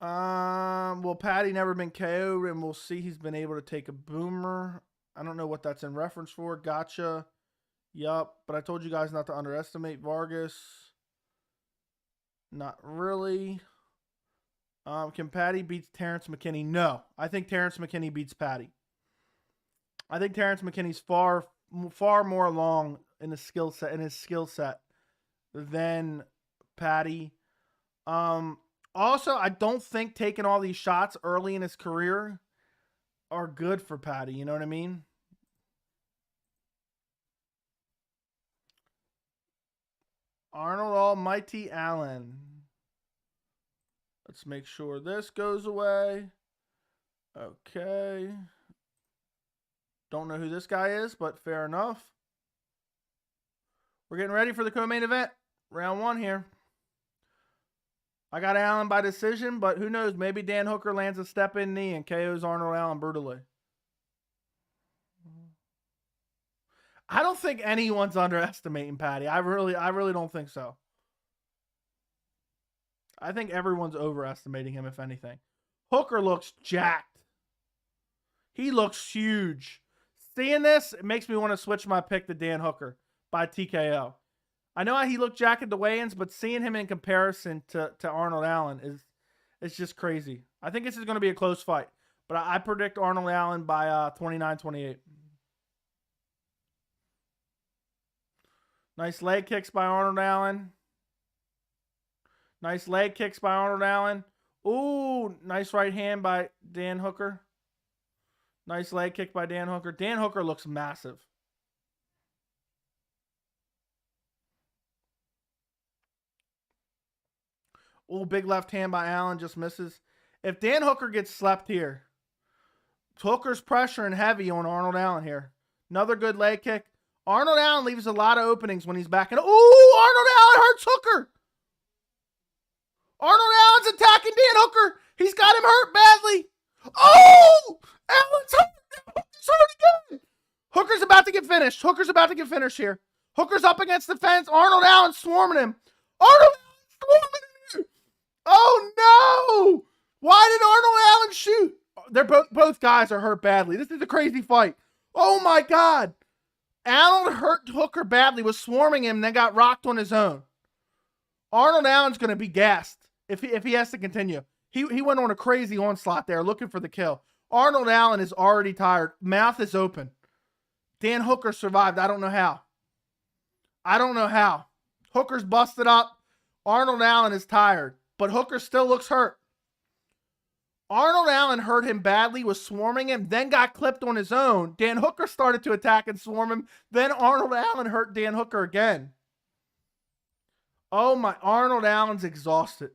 Speaker 1: Well, Paddy never been KO'd, and we'll see he's been able to take a boomer. I don't know what that's in reference for. Gotcha. Yup. But I told you guys not to underestimate Vargas. Not really. Can Paddy beat Terrence McKinney? No. I think Terrence McKinney beats Paddy. I think Terrence McKinney's far more along in his skill set than Paddy. Also, I don't think taking all these shots early in his career are good for Paddy. You know what I mean? Arnold Almighty Allen. Let's make sure this goes away. Okay. Don't know who this guy is, but fair enough. We're getting ready for the co-main event. Round 1 here. I got Allen by decision, but who knows? Maybe Dan Hooker lands a step-in knee and KOs Arnold Allen brutally. I don't think anyone's underestimating Paddy. I really don't think so. I think everyone's overestimating him, if anything. Hooker looks jacked. He looks huge. Seeing this, it makes me want to switch my pick to Dan Hooker by TKO. I know he looked jacked at the weigh-ins, but seeing him in comparison to Arnold Allen is just crazy. I think this is going to be a close fight, but I predict Arnold Allen by 29-28. Nice leg kicks by Arnold Allen. Nice leg kicks by Arnold Allen. Ooh, nice right hand by Dan Hooker. Nice leg kick by Dan Hooker. Dan Hooker looks massive. Ooh, big left hand by Allen, just misses. If Dan Hooker gets slept here, Hooker's pressuring heavy on Arnold Allen here. Another good leg kick. Arnold Allen leaves a lot of openings when he's back. And ooh, Arnold Allen hurts Hooker. Arnold Allen's attacking Dan Hooker. He's got him hurt badly. Oh, Allen's hurt. Hooker's hurt again. Hooker's about to get finished. Hooker's about to get finished here. Hooker's up against the fence. Arnold Allen swarming him. Arnold Allen swarming him. Oh no! Why did Arnold Allen shoot? They're both guys are hurt badly. This is a crazy fight. Oh my God! Allen hurt Hooker badly, was swarming him, then got rocked on his own. Arnold Allen's going to be gassed if he has to continue. He went on a crazy onslaught there, looking for the kill. Arnold Allen is already tired. Mouth is open. Dan Hooker survived. I don't know how. Hooker's busted up. Arnold Allen is tired. But Hooker still looks hurt. Arnold Allen hurt him badly, was swarming him, then got clipped on his own. Dan Hooker started to attack and swarm him. Then Arnold Allen hurt Dan Hooker again. Oh my, Arnold Allen's exhausted,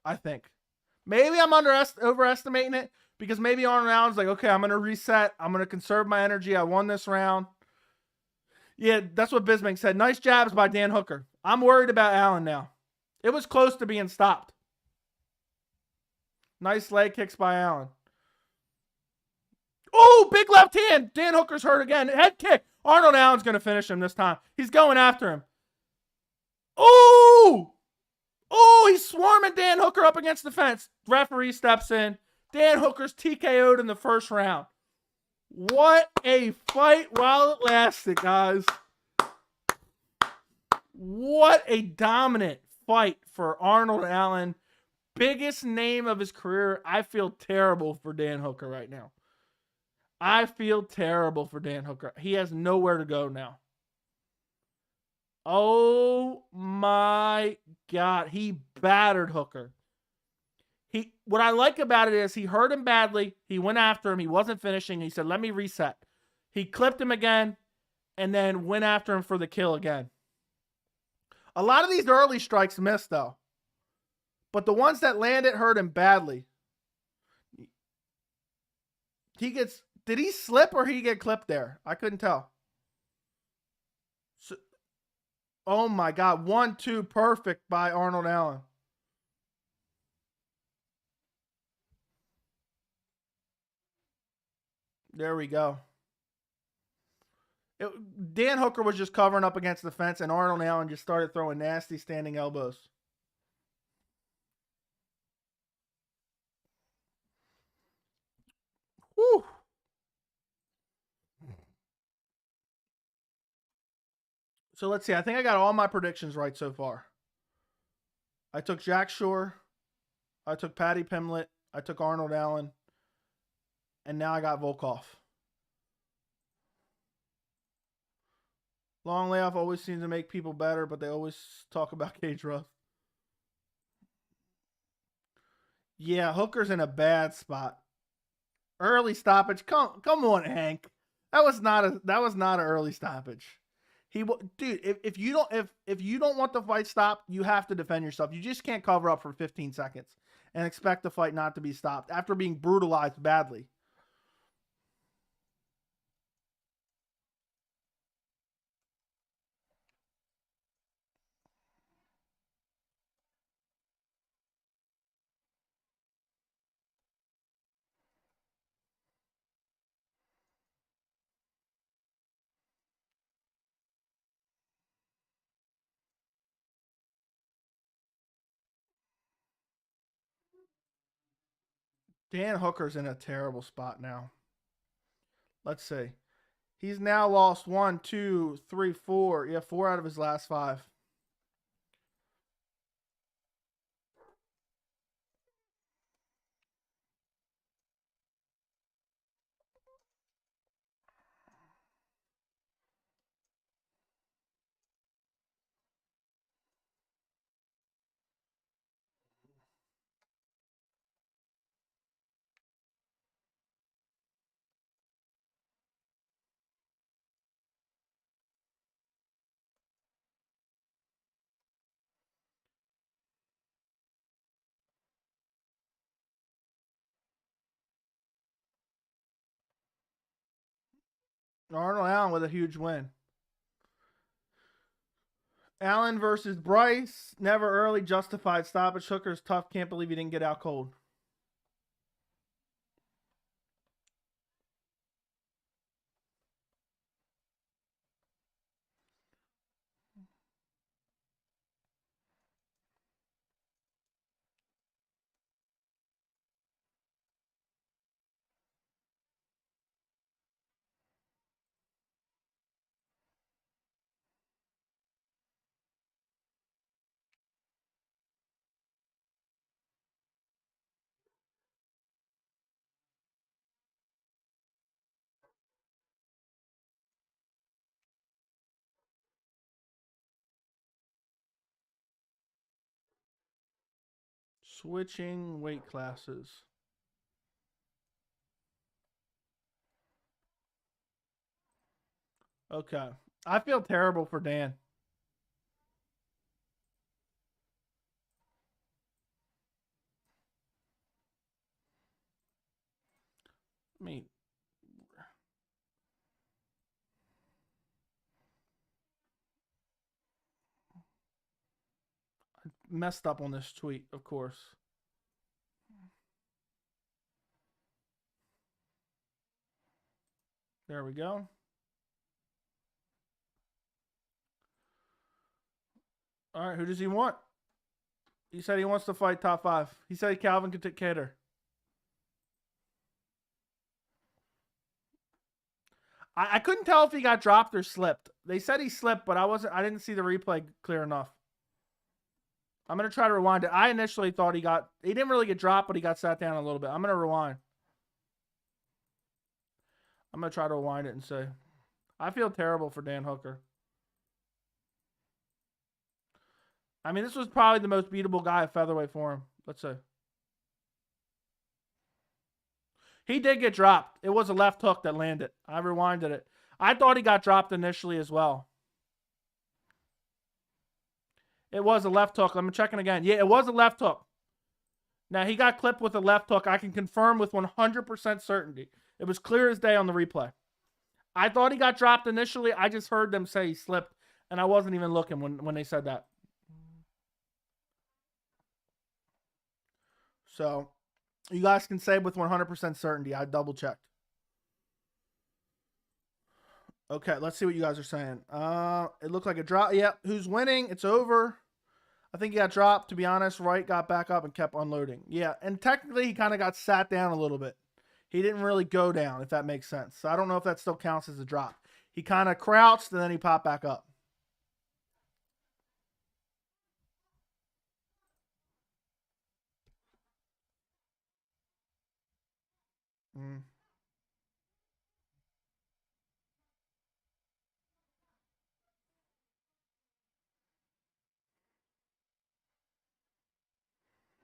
Speaker 1: I think. Maybe I'm overestimating it because maybe Arnold Allen's like, okay, I'm going to reset. I'm going to conserve my energy. I won this round. Yeah, that's what Bismarck said. Nice jabs by Dan Hooker. I'm worried about Allen now. It was close to being stopped. Nice leg kicks by Allen. Oh, big left hand. Dan Hooker's hurt again. Head kick. Arnold Allen's going to finish him this time. He's going after him. Oh! Oh, he's swarming Dan Hooker up against the fence. Referee steps in. Dan Hooker's TKO'd in the first round. What a fight while it lasted, guys. What a dominant fight for Arnold Allen. Biggest name of his career. I feel terrible for Dan Hooker right now. I feel terrible for Dan Hooker. He has nowhere to go now. Oh my God. He battered Hooker. What I like about it is he hurt him badly. He went after him. He wasn't finishing. He said, let me reset. He clipped him again and then went after him for the kill again. A lot of these early strikes missed, though. But the ones that landed hurt him badly. Did he slip or he get clipped there? I couldn't tell. So, oh my God. 1-2 perfect by Arnold Allen. There we go. Dan Hooker was just covering up against the fence, and Arnold Allen just started throwing nasty standing elbows. Whew. So let's see. I think I got all my predictions right so far. I took Jack Shore. I took Paddy Pimblett. I took Arnold Allen. And now I got Volkov. Long layoff always seems to make people better, but they always talk about cage rust. Yeah, Hooker's in a bad spot. Early stoppage. Come on, Hank. That was not an early stoppage. Dude, if you don't want the fight stopped, you have to defend yourself. You just can't cover up for 15 seconds and expect the fight not to be stopped after being brutalized badly. Dan Hooker's in a terrible spot now. Let's see. He's now lost 1, 2, 3, 4. Yeah, 4 out of his last 5. Arnold Allen with a huge win. Allen versus Bryce. Never early justified stoppage. Hooker's tough. Can't believe he didn't get out cold. Switching weight classes. Okay. I feel terrible for Dan. I mean, messed up on this tweet, of course. There we go. All right, who does he want? He said he wants to fight top 5. He said Calvin could take Kattar. I couldn't tell if he got dropped or slipped. They said he slipped, but I didn't see the replay clear enough. I'm going to try to rewind it. I initially thought he didn't really get dropped, but he got sat down a little bit. I'm going to rewind. I'm going to try to rewind it and say, I feel terrible for Dan Hooker. I mean, this was probably the most beatable guy at featherweight for him. Let's see. He did get dropped. It was a left hook that landed. I rewinded it. I thought he got dropped initially as well. It was a left hook. I'm checking again. Yeah, it was a left hook. Now, he got clipped with a left hook. I can confirm with 100% certainty. It was clear as day on the replay. I thought he got dropped initially. I just heard them say he slipped, and I wasn't even looking when they said that. So, you guys can say with 100% certainty. I double-checked. Okay, let's see what you guys are saying. It looked like a drop. Yep, who's winning? It's over. I think he got dropped, to be honest. Wright got back up and kept unloading. Yeah, and technically he kind of got sat down a little bit. He didn't really go down, if that makes sense. So I don't know if that still counts as a drop. He kind of crouched, and then he popped back up.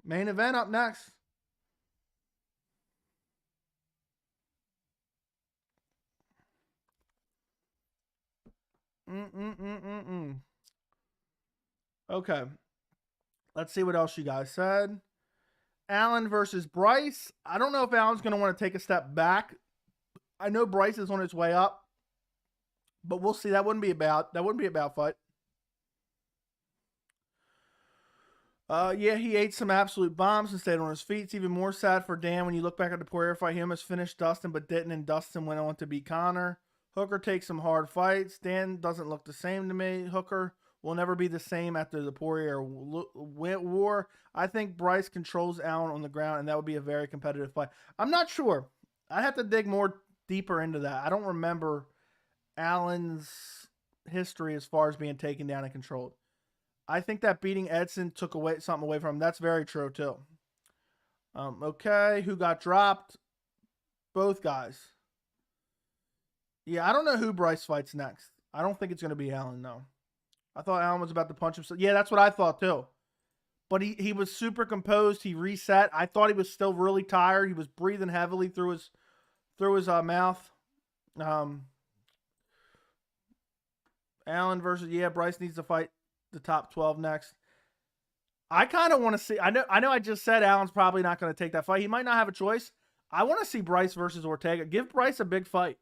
Speaker 1: Main event up next. Okay. Let's see what else you guys said. Allen versus Bryce. I don't know if Allen's going to want to take a step back. I know Bryce is on his way up, but we'll see. That wouldn't be a bad fight. Yeah, he ate some absolute bombs and stayed on his feet. It's even more sad for Dan when you look back at the Topuria fight. He almost finished Dustin, but didn't, and Dustin went on to beat Connor. Hooker takes some hard fights. Dan doesn't look the same to me. Hooker will never be the same after the Topuria war. I think Bryce controls Allen on the ground, and that would be a very competitive fight. I'm not sure. I have to dig more deeper into that. I don't remember Allen's history as far as being taken down and controlled. I think that beating Edson took something away from him. That's very true, too. Okay, who got dropped? Both guys. Yeah, I don't know who Bryce fights next. I don't think it's going to be Allen, no. I thought Allen was about to punch himself. Yeah, that's what I thought, too. But he was super composed. He reset. I thought he was still really tired. He was breathing heavily through his mouth. Allen versus, yeah, Bryce needs to fight the top 12 next. I kind of want to see. I know I just said Allen's probably not going to take that fight. He might not have a choice. I want to see Bryce versus Ortega. Give Bryce a big fight.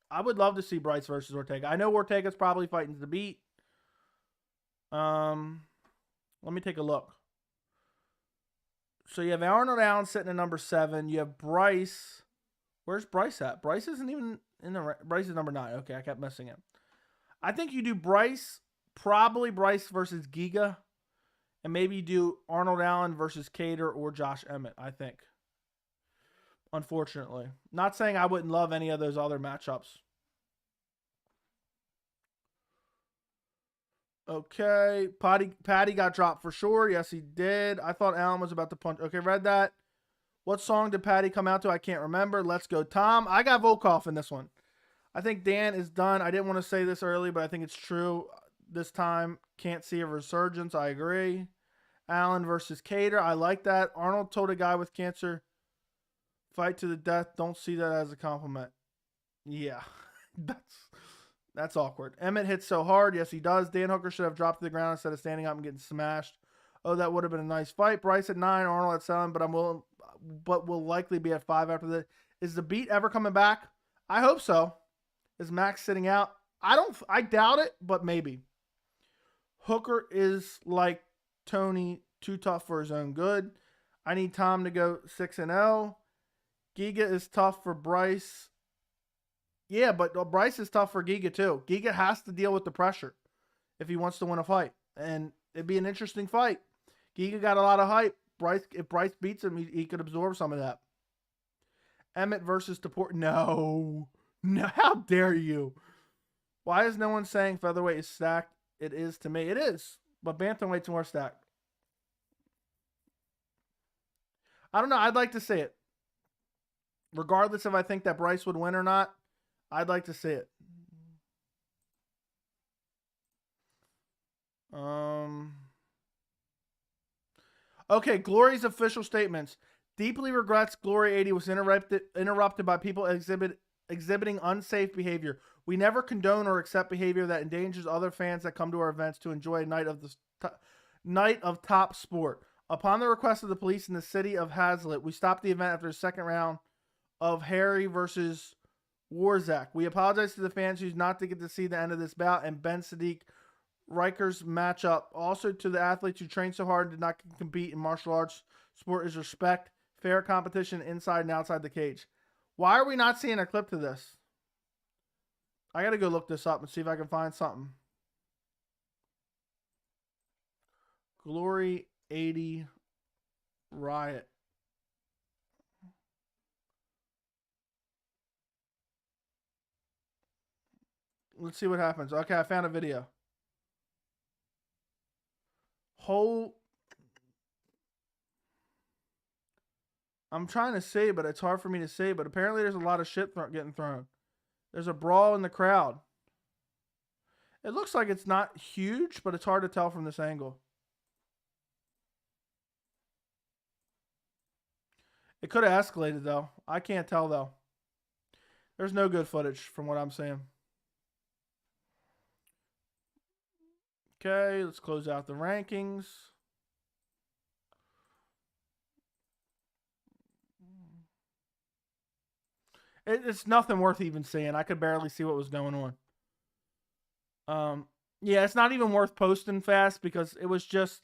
Speaker 1: I would love to see Bryce versus Ortega. I know Ortega's probably fighting to beat. Let me take a look. So you have Arnold Allen sitting at number 7. You have Bryce. Where's Bryce at? Bryce isn't even in the. Bryce is number 9. Okay, I kept missing him. I think you do Bryce. Probably Bryce versus Giga. And maybe you do Arnold Allen versus Kattar or Josh Emmett, I think. Unfortunately. Not saying I wouldn't love any of those other matchups. Okay. Paddy got dropped for sure. Yes, he did. I thought Allen was about to punch. Okay, read that. What song did Paddy come out to? I can't remember. Let's go, Tom. I got Volkov in this one. I think Dan is done. I didn't want to say this early, but I think it's true. This time, can't see a resurgence. I agree. Allen versus Kattar. I like that. Arnold told a guy with cancer, fight to the death. Don't see that as a compliment. Yeah, that's awkward. Emmett hits so hard. Yes, he does. Dan Hooker should have dropped to the ground instead of standing up and getting smashed. Oh, that would have been a nice fight. Bryce at 9, Arnold at 7, but will likely be at 5 after that. Is the beat ever coming back? I hope so. Is Max sitting out? I doubt it, but maybe. Hooker is like Tony too tough for his own good. I need Tom to go 6-0. Giga is tough for Bryce. Yeah, but Bryce is tough for Giga too. Giga has to deal with the pressure if he wants to win a fight. And it'd be an interesting fight. Giga got a lot of hype. If Bryce beats him, he could absorb some of that. Emmett versus Topuria. No. No, how dare you? Why is no one saying featherweight is stacked? It is to me. It is. But bantamweight's more stacked. I don't know. I'd like to see it. Regardless if I think that Bryce would win or not, I'd like to see it. Okay, Glory's official statements. Deeply regrets Glory 80 was interrupted by people exhibiting unsafe behavior. We never condone or accept behavior that endangers other fans that come to our events to enjoy a night of top sport. Upon the request of the police in the city of Hazlitt, we stopped the event after the second round of Harry versus Warzak. We apologize to the fans who's not to get to see the end of this bout and Ben Sadiq Riker's matchup. Also to the athletes who trained so hard and did not compete in martial arts sport is respect, fair competition inside and outside the cage. Why are we not seeing a clip to this? I got to go look this up and see if I can find something. Glory 80 Riot. Let's see what happens. Okay, I found a video. I'm trying to say, but it's hard for me to say, but apparently there's a lot of shit getting thrown. There's a brawl in the crowd. It looks like it's not huge, but it's hard to tell from this angle. It could have escalated, though. I can't tell, though. There's no good footage from what I'm seeing. Okay, let's close out the rankings. It's nothing worth even seeing. I could barely see what was going on. Yeah, it's not even worth posting fast because it was just...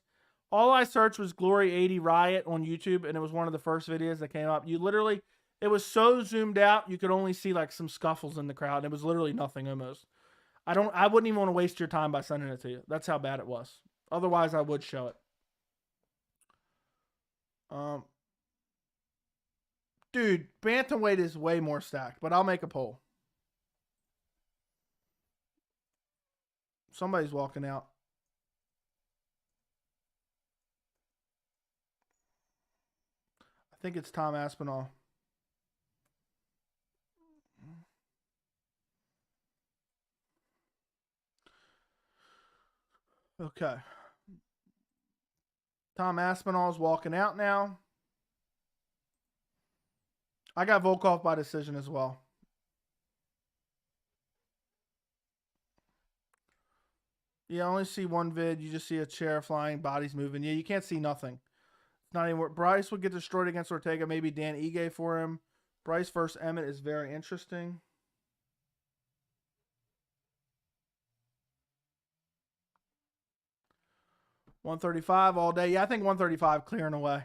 Speaker 1: All I searched was Glory 80 Riot on YouTube, and it was one of the first videos that came up. You literally... It was so zoomed out, you could only see like some scuffles in the crowd. It was literally nothing almost. I wouldn't even want to waste your time by sending it to you. That's how bad it was. Otherwise, I would show it. Dude, bantamweight is way more stacked, but I'll make a poll. Somebody's walking out. I think it's Tom Aspinall. Okay. Tom Aspinall's walking out now. I got Volkov by decision as well. Yeah, I only see one vid. You just see a chair flying, bodies moving. Yeah, you can't see nothing. It's not even. Bryce would get destroyed against Ortega. Maybe Dan Ige for him. Bryce versus Emmett is very interesting. $135 all day. Yeah, I think 135 clearing away.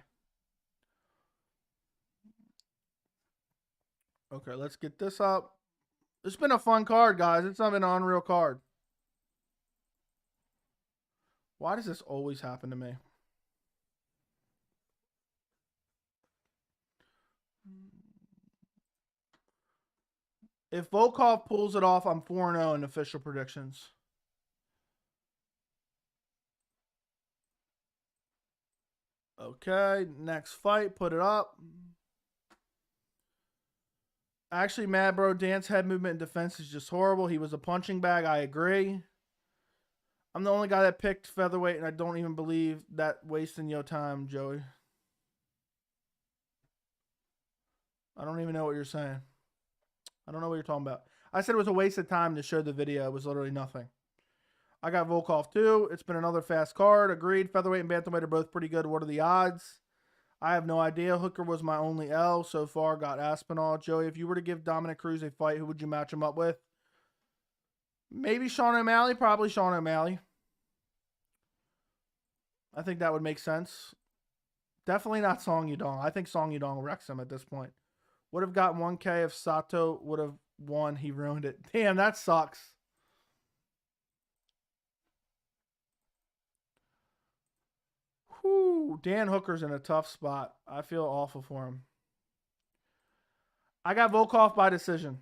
Speaker 1: Okay, let's get this up. It's been a fun card, guys. It's not been an unreal card. Why does this always happen to me? If Volkov pulls it off, I'm 4-0 in official predictions. Okay, next fight. Put it up. Actually, mad bro, Dan's head movement and defense is just horrible. He was a punching bag. I agree. I'm the only guy that picked featherweight, and I don't even believe that wasting your time, Joey. I don't even know what you're saying. I don't know what you're talking about. I said it was a waste of time to show the video. It was literally nothing. I got Volkov too. It's been another fast card. Agreed. Featherweight and bantamweight are both pretty good. What are the odds? I have no idea. Hooker was my only L so far. Got Aspinall. Joey, if you were to give Dominic Cruz a fight, who would you match him up with? Maybe Sean O'Malley. Probably Sean O'Malley. I think that would make sense. Definitely not Song Yudong. I think Song Yudong wrecks him at this point. Would have gotten 1K if Sato would have won. He ruined it. Damn, that sucks. Whew. Dan Hooker's in a tough spot. I feel awful for him. I got Volkov by decision.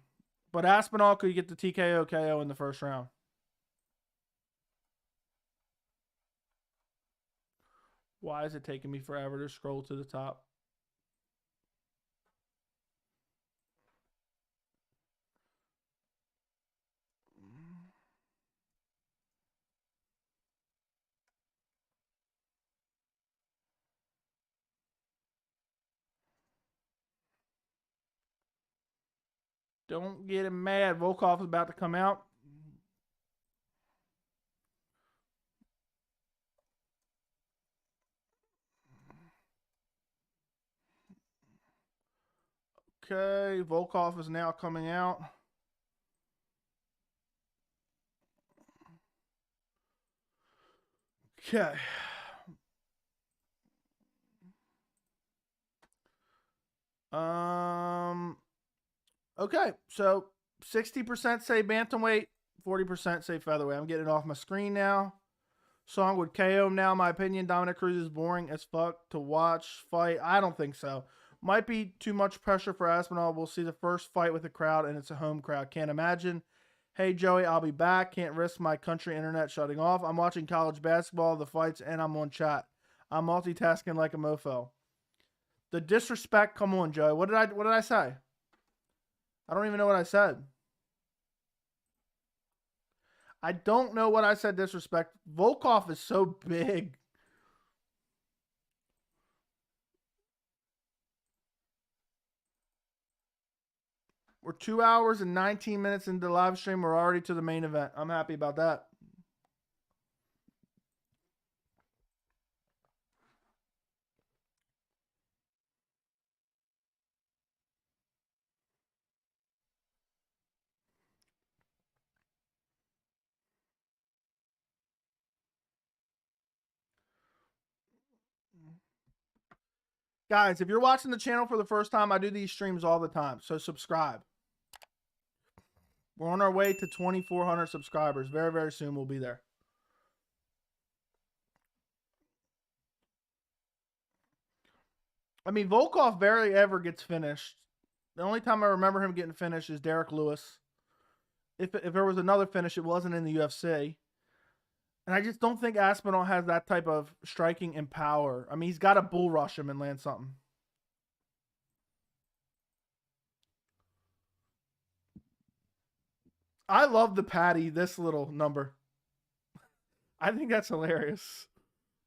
Speaker 1: But Aspinall could get the TKO KO in the first round. Why is it taking me forever to scroll to the top? Don't get him mad. Volkov is about to come out. Okay, Volkov is now coming out. Okay. Okay, so 60% say bantamweight, 40% say featherweight. I'm getting it off my screen now. Song would KO him now. My opinion, Dominic Cruz is boring as fuck to watch fight. I don't think so. Might be too much pressure for Aspinall. We'll see the first fight with a crowd, and it's a home crowd. Can't imagine. Hey, Joey, I'll be back. Can't risk my country internet shutting off. I'm watching college basketball, the fights, and I'm on chat. I'm multitasking like a mofo. The disrespect, come on, Joey. What did I say? I don't even know what I said. I don't know what I said disrespect. Volkov is so big. We're 2 hours and 19 minutes into the live stream. We're already to the main event. I'm happy about that. Guys, if you're watching the channel for the first time, I do these streams all the time. So subscribe. We're on our way to 2,400 subscribers. Very, very soon we'll be there. I mean, Volkov barely ever gets finished. The only time I remember him getting finished is Derek Lewis. If there was another finish, it wasn't in the UFC. And I just don't think Aspinall has that type of striking and power. I mean, he's got to bull rush him and land something. I love the Paddy, this little number. I think that's hilarious.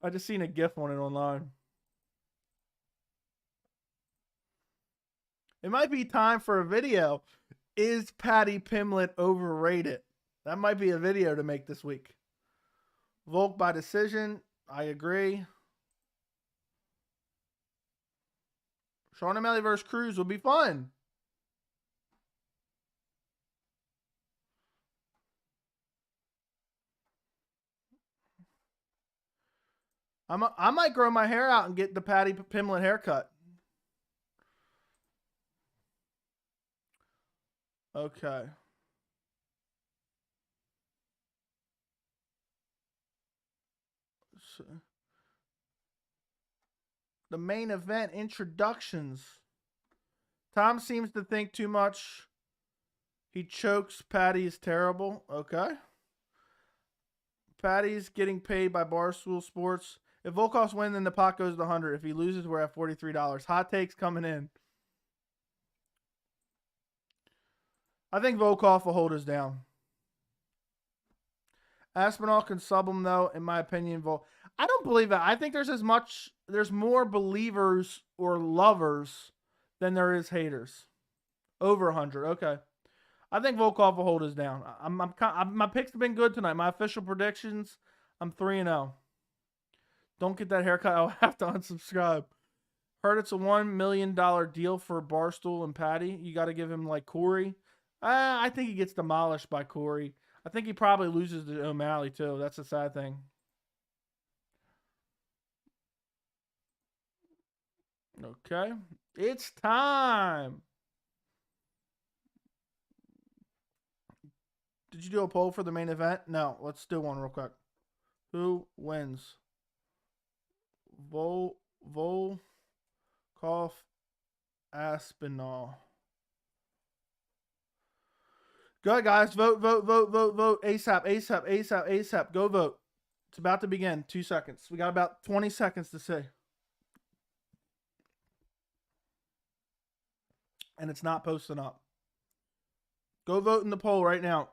Speaker 1: I just seen a GIF on it online. It might be time for a video. Is Paddy Pimblett overrated? That might be a video to make this week. Volk by decision. I agree. Sean O'Malley versus Cruz will be fun. I might grow my hair out and get the Paddy Pimblett haircut. Okay. So, the main event introductions. Tom seems to think too much. He chokes. Paddy is terrible. Okay. Paddy's getting paid by Barstool Sports. If Volkov's win, then the pot goes to 100. If he loses, we're at $43. Hot takes coming in. I think Volkov will hold us down. Aspinall can sub him, though, in my opinion. I don't believe that. I think there's more believers or lovers than there is haters. Over 100. Okay. I think Volkov will hold us down. My picks have been good tonight. My official predictions, I'm 3-0. Don't get that haircut. I'll have to unsubscribe. Heard it's a $1 million deal for Barstool and Paddy. You got to give him like Cory. I think he gets demolished by Cory. I think he probably loses to O'Malley too. That's the sad thing. Okay. It's time. Did you do a poll for the main event? No. Let's do one real quick. Who wins? Volkov, Aspinall. Go ahead, guys. Vote. ASAP, ASAP, ASAP, ASAP. Go vote. It's about to begin. 2 seconds. We got about 20 seconds to see. And it's not posting up. Go vote in the poll right now.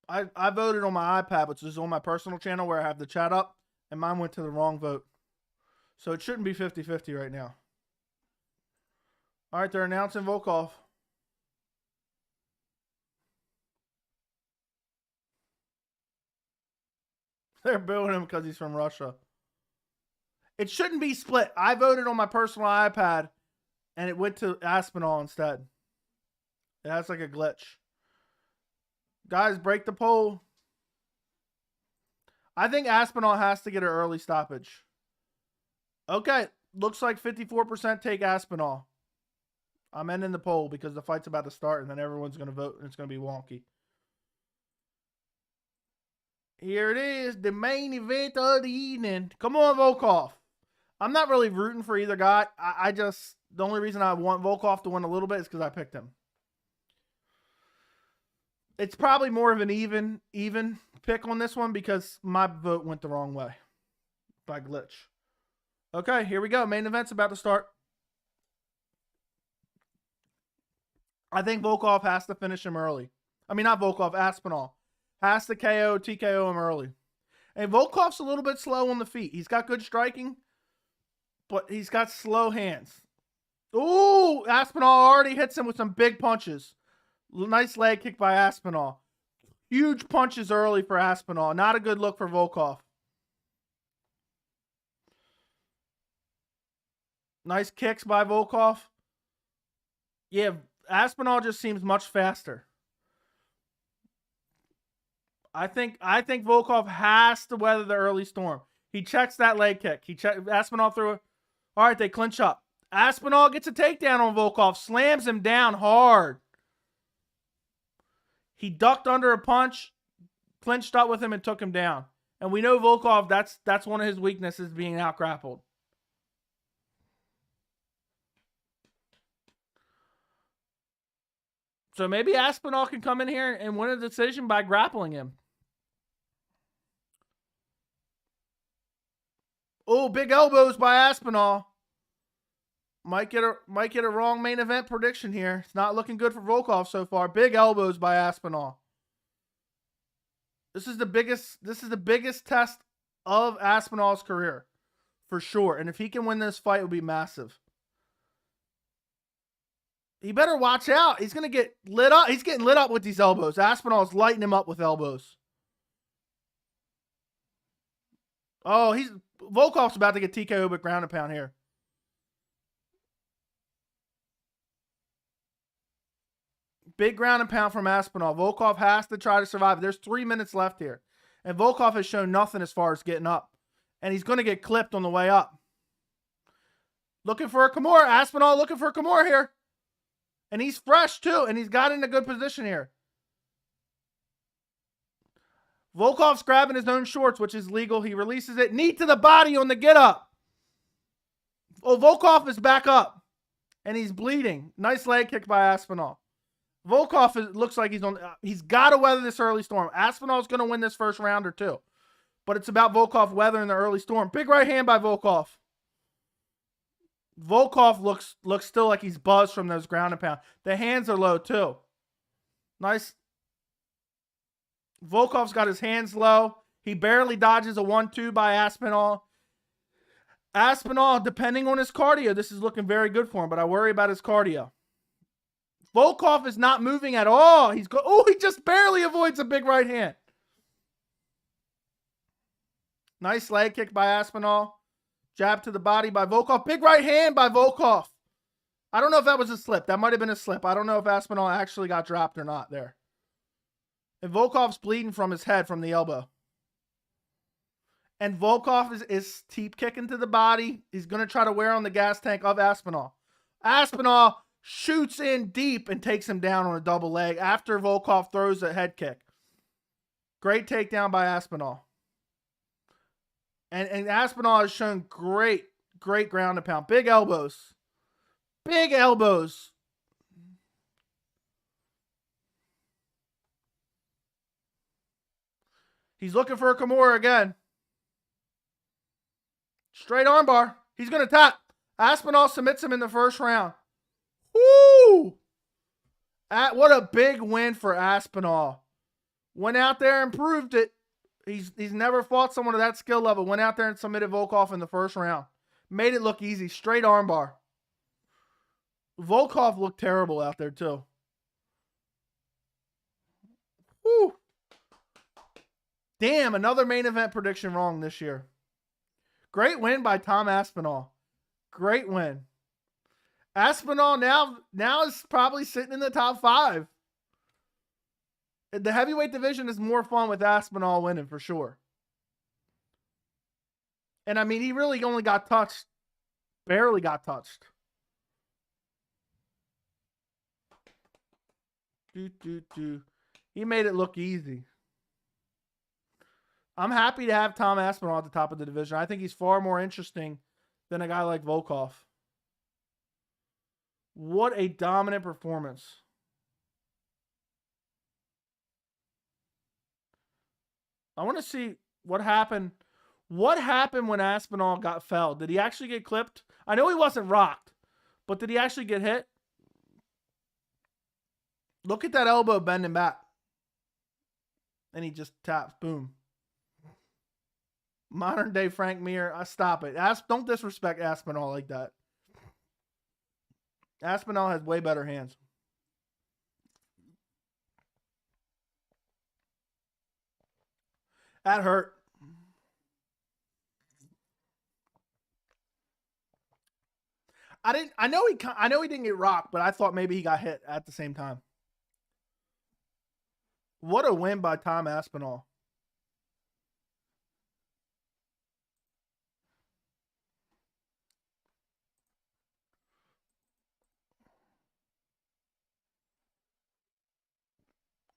Speaker 1: I voted on my iPad, which is on my personal channel where I have the chat up, and mine went to the wrong vote. So it shouldn't be 50-50 right now. All right, they're announcing Volkov. They're booing him because he's from Russia. It shouldn't be split. I voted on my personal iPad, and it went to Aspinall instead. It has like a glitch. Guys, break the poll. I think Aspinall has to get an early stoppage. Okay, looks like 54% take Aspinall. I'm ending the poll because the fight's about to start, and then everyone's going to vote, and it's going to be wonky. Here it is, the main event of the evening. Come on, Volkov. I'm not really rooting for either guy. I just, the only reason I want Volkov to win a little bit is because I picked him. It's probably more of an even pick on this one because my vote went the wrong way by glitch. Okay, here we go. Main event's about to start. I think Volkov has to finish him early. I mean, not Volkov, Aspinall. Has to TKO him early. And Volkov's a little bit slow on the feet. He's got good striking, but he's got slow hands. Ooh, Aspinall already hits him with some big punches. Nice leg kick by Aspinall. Huge punches early for Aspinall. Not a good look for Volkov. Nice kicks by Volkov. Yeah, Aspinall just seems much faster. I think Volkov has to weather the early storm. He checks that leg kick. Aspinall threw it. All right, they clinch up. Aspinall gets a takedown on Volkov. Slams him down hard. He ducked under a punch, clinched up with him, and took him down. And we know Volkov, that's one of his weaknesses, being out-grappled. So maybe Aspinall can come in here and win a decision by grappling him. Oh, big elbows by Aspinall. Might get a wrong main event prediction here. It's not looking good for Volkov so far. Big elbows by Aspinall. This is the biggest test of Aspinall's career, for sure. And if he can win this fight, it will be massive. He better watch out. He's gonna get lit up. He's getting lit up with these elbows. Aspinall's lighting him up with elbows. Oh, Volkov's about to get TKO with ground and pound here. Big ground and pound from Aspinall. Volkov has to try to survive. There's 3 minutes left here. And Volkov has shown nothing as far as getting up. And he's going to get clipped on the way up. Looking for a Kimura. Aspinall looking for a Kimura here. And he's fresh too. And he's got in a good position here. Volkov's grabbing his own shorts, which is legal. He releases it. Knee to the body on the get up. Oh, Volkov is back up. And he's bleeding. Nice leg kick by Aspinall. Volkov looks like he's got to weather this early storm. Aspinall's going to win this first round or two. But it's about Volkov weathering the early storm. Big right hand by Volkov. Volkov looks still like he's buzzed from those ground and pound. The hands are low too. Nice. Volkov's got his hands low. He barely dodges a 1-2 by Aspinall. Aspinall, depending on his cardio, this is looking very good for him, but I worry about his cardio. Volkov is not moving at all. He just barely avoids a big right hand. Nice leg kick by Aspinall. Jab to the body by Volkov. Big right hand by Volkov. I don't know if that was a slip. That might have been a slip. I don't know if Aspinall actually got dropped or not there. And Volkov's bleeding from his head from the elbow. And Volkov is teep kicking to the body. He's going to try to wear on the gas tank of Aspinall. Aspinall shoots in deep and takes him down on a double leg after Volkov throws a head kick. Great takedown by Aspinall. And Aspinall has shown great ground and pound. Big elbows. Big elbows. He's looking for a Kimura again. Straight armbar. He's going to tap. Aspinall submits him in the first round. Woo! What a big win for Aspinall. Went out there and proved it. He's never fought someone of that skill level. Went out there and submitted Volkov in the first round. Made it look easy. Straight armbar. Volkov looked terrible out there too. Woo! Damn, another main event prediction wrong this year. Great win by Tom Aspinall. Great win. Aspinall now is probably sitting in the top 5. The heavyweight division is more fun with Aspinall winning for sure. And I mean, he really only got touched. Barely got touched. He made it look easy. I'm happy to have Tom Aspinall at the top of the division. I think he's far more interesting than a guy like Volkov. What a dominant performance. I want to see what happened. What happened when Aspinall got felled? Did he actually get clipped? I know he wasn't rocked, but did he actually get hit? Look at that elbow bending back. And he just taps. Boom. Modern day Frank Mir. Stop it. Don't disrespect Aspinall like that. Aspinall has way better hands. That hurt. I know he didn't get rocked, but I thought maybe he got hit at the same time. What a win by Tom Aspinall.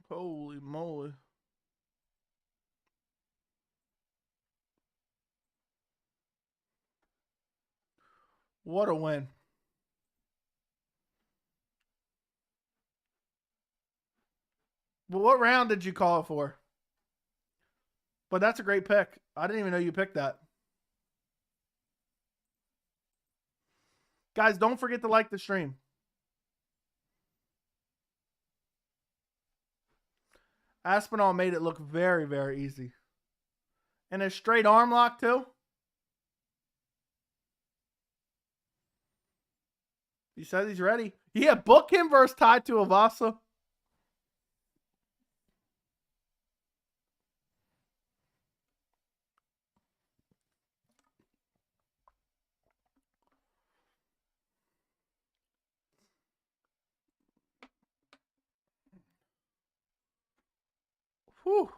Speaker 1: Holy moly. What a win. Well, what round did you call it for? But that's a great pick. I didn't even know you picked that. Guys, don't forget to like the stream. Aspinall made it look very, very easy. And a straight arm lock too. He says he's ready. Yeah, book him versus Tai Tuivasa. Whew.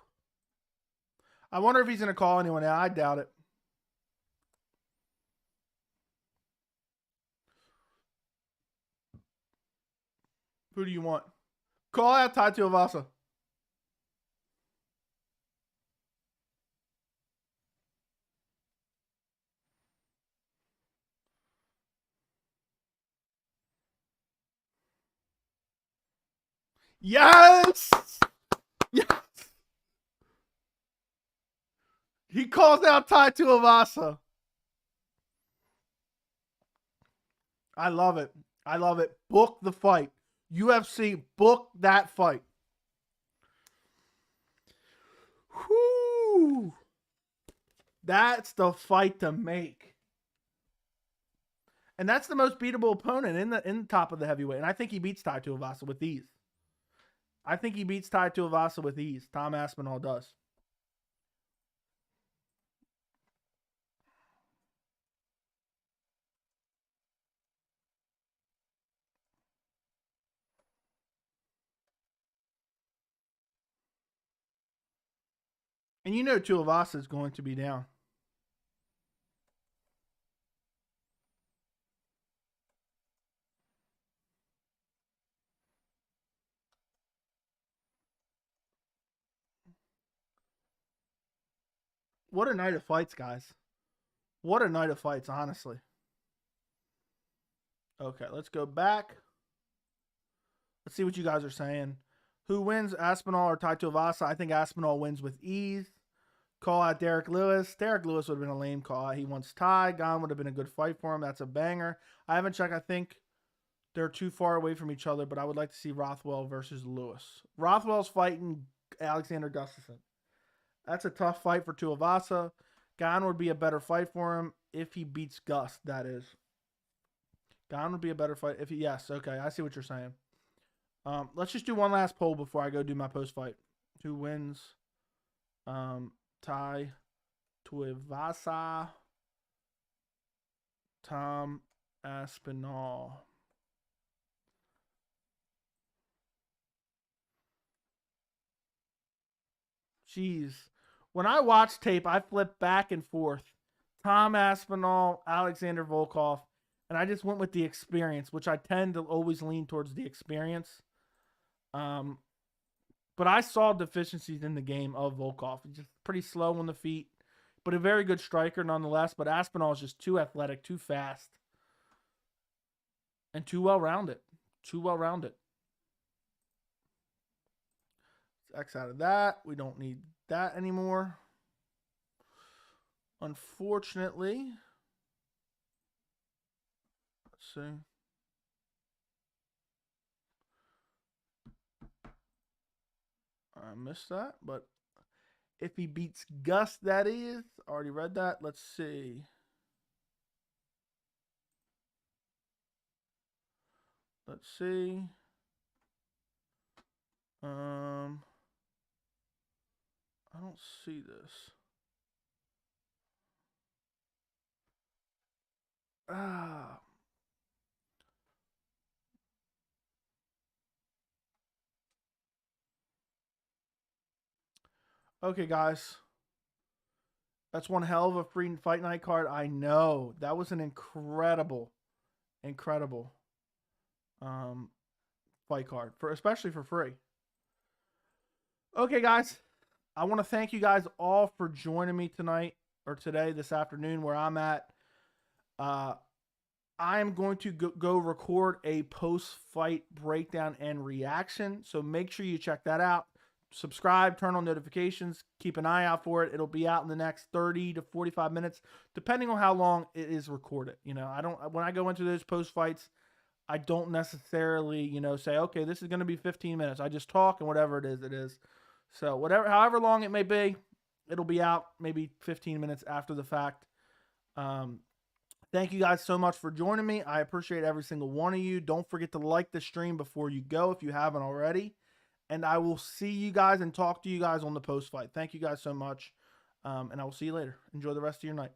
Speaker 1: I wonder if he's going to call anyone out. I doubt it. Who do you want? Call out Tai Tuivasa. Yes! Yes! He calls out Tai Tuivasa. I love it. I love it. Book the fight. UFC, book that fight. Whoo! That's the fight to make. And that's the most beatable opponent in the top of the heavyweight. And I think he beats Tai Tuivasa with ease. I think he beats Tai Tuivasa with ease. Tom Aspinall does. And you know Tuivasa is going to be down. What a night of fights, guys. What a night of fights, honestly. Okay, let's go back. Let's see what you guys are saying. Who wins, Aspinall or Tai Tuivasa? I think Aspinall wins with ease. Call out Derek Lewis. Derek Lewis would have been a lame call out. He wants Ty. Gon would have been a good fight for him. That's a banger. I haven't checked. I think they're too far away from each other, but I would like to see Rothwell versus Lewis. Rothwell's fighting Alexander Gustafsson. That's a tough fight for Tuivasa. Gon would be a better fight for him if he beats Gus, that is. Gon would be a better fight if he... Yes, okay. I see what you're saying. Let's just do one last poll before I go do my post-fight. Who wins? Tai Tuivasa, Tom Aspinall. Jeez. When I watch tape, I flip back and forth. Tom Aspinall, Alexander Volkov, and I just went with the experience, which I tend to always lean towards the experience. But I saw deficiencies in the game of Volkov. He's just pretty slow on the feet, but a very good striker nonetheless. But Aspinall is just too athletic, too fast, and too well-rounded. Too well-rounded. X out of that. We don't need that anymore. Unfortunately. Let's see. I missed that, but if he beats Gus, that is. Already read that. Let's see. Let's see. I don't see this. Okay, guys. That's one hell of a free fight night card. I know. That was an incredible fight card, especially for free. Okay, guys. I want to thank you guys all for joining me tonight or today, this afternoon, where I'm at. I am going to go record a post-fight breakdown and reaction, so make sure you check that out. Subscribe, turn on notifications, keep an eye out for it. It'll be out in the next 30 to 45 minutes, depending on how long it is recorded. You know, when I go into those post-fights, I don't necessarily, say, okay, this is going to be 15 minutes. I just talk, and whatever it is. So however long it may be, it'll be out maybe 15 minutes after the fact. Thank you guys so much for joining me. I appreciate every single one of you. Don't forget to like the stream before you go if you haven't already. And I will see you guys and talk to you guys on the post-fight. Thank you guys so much. And I will see you later. Enjoy the rest of your night.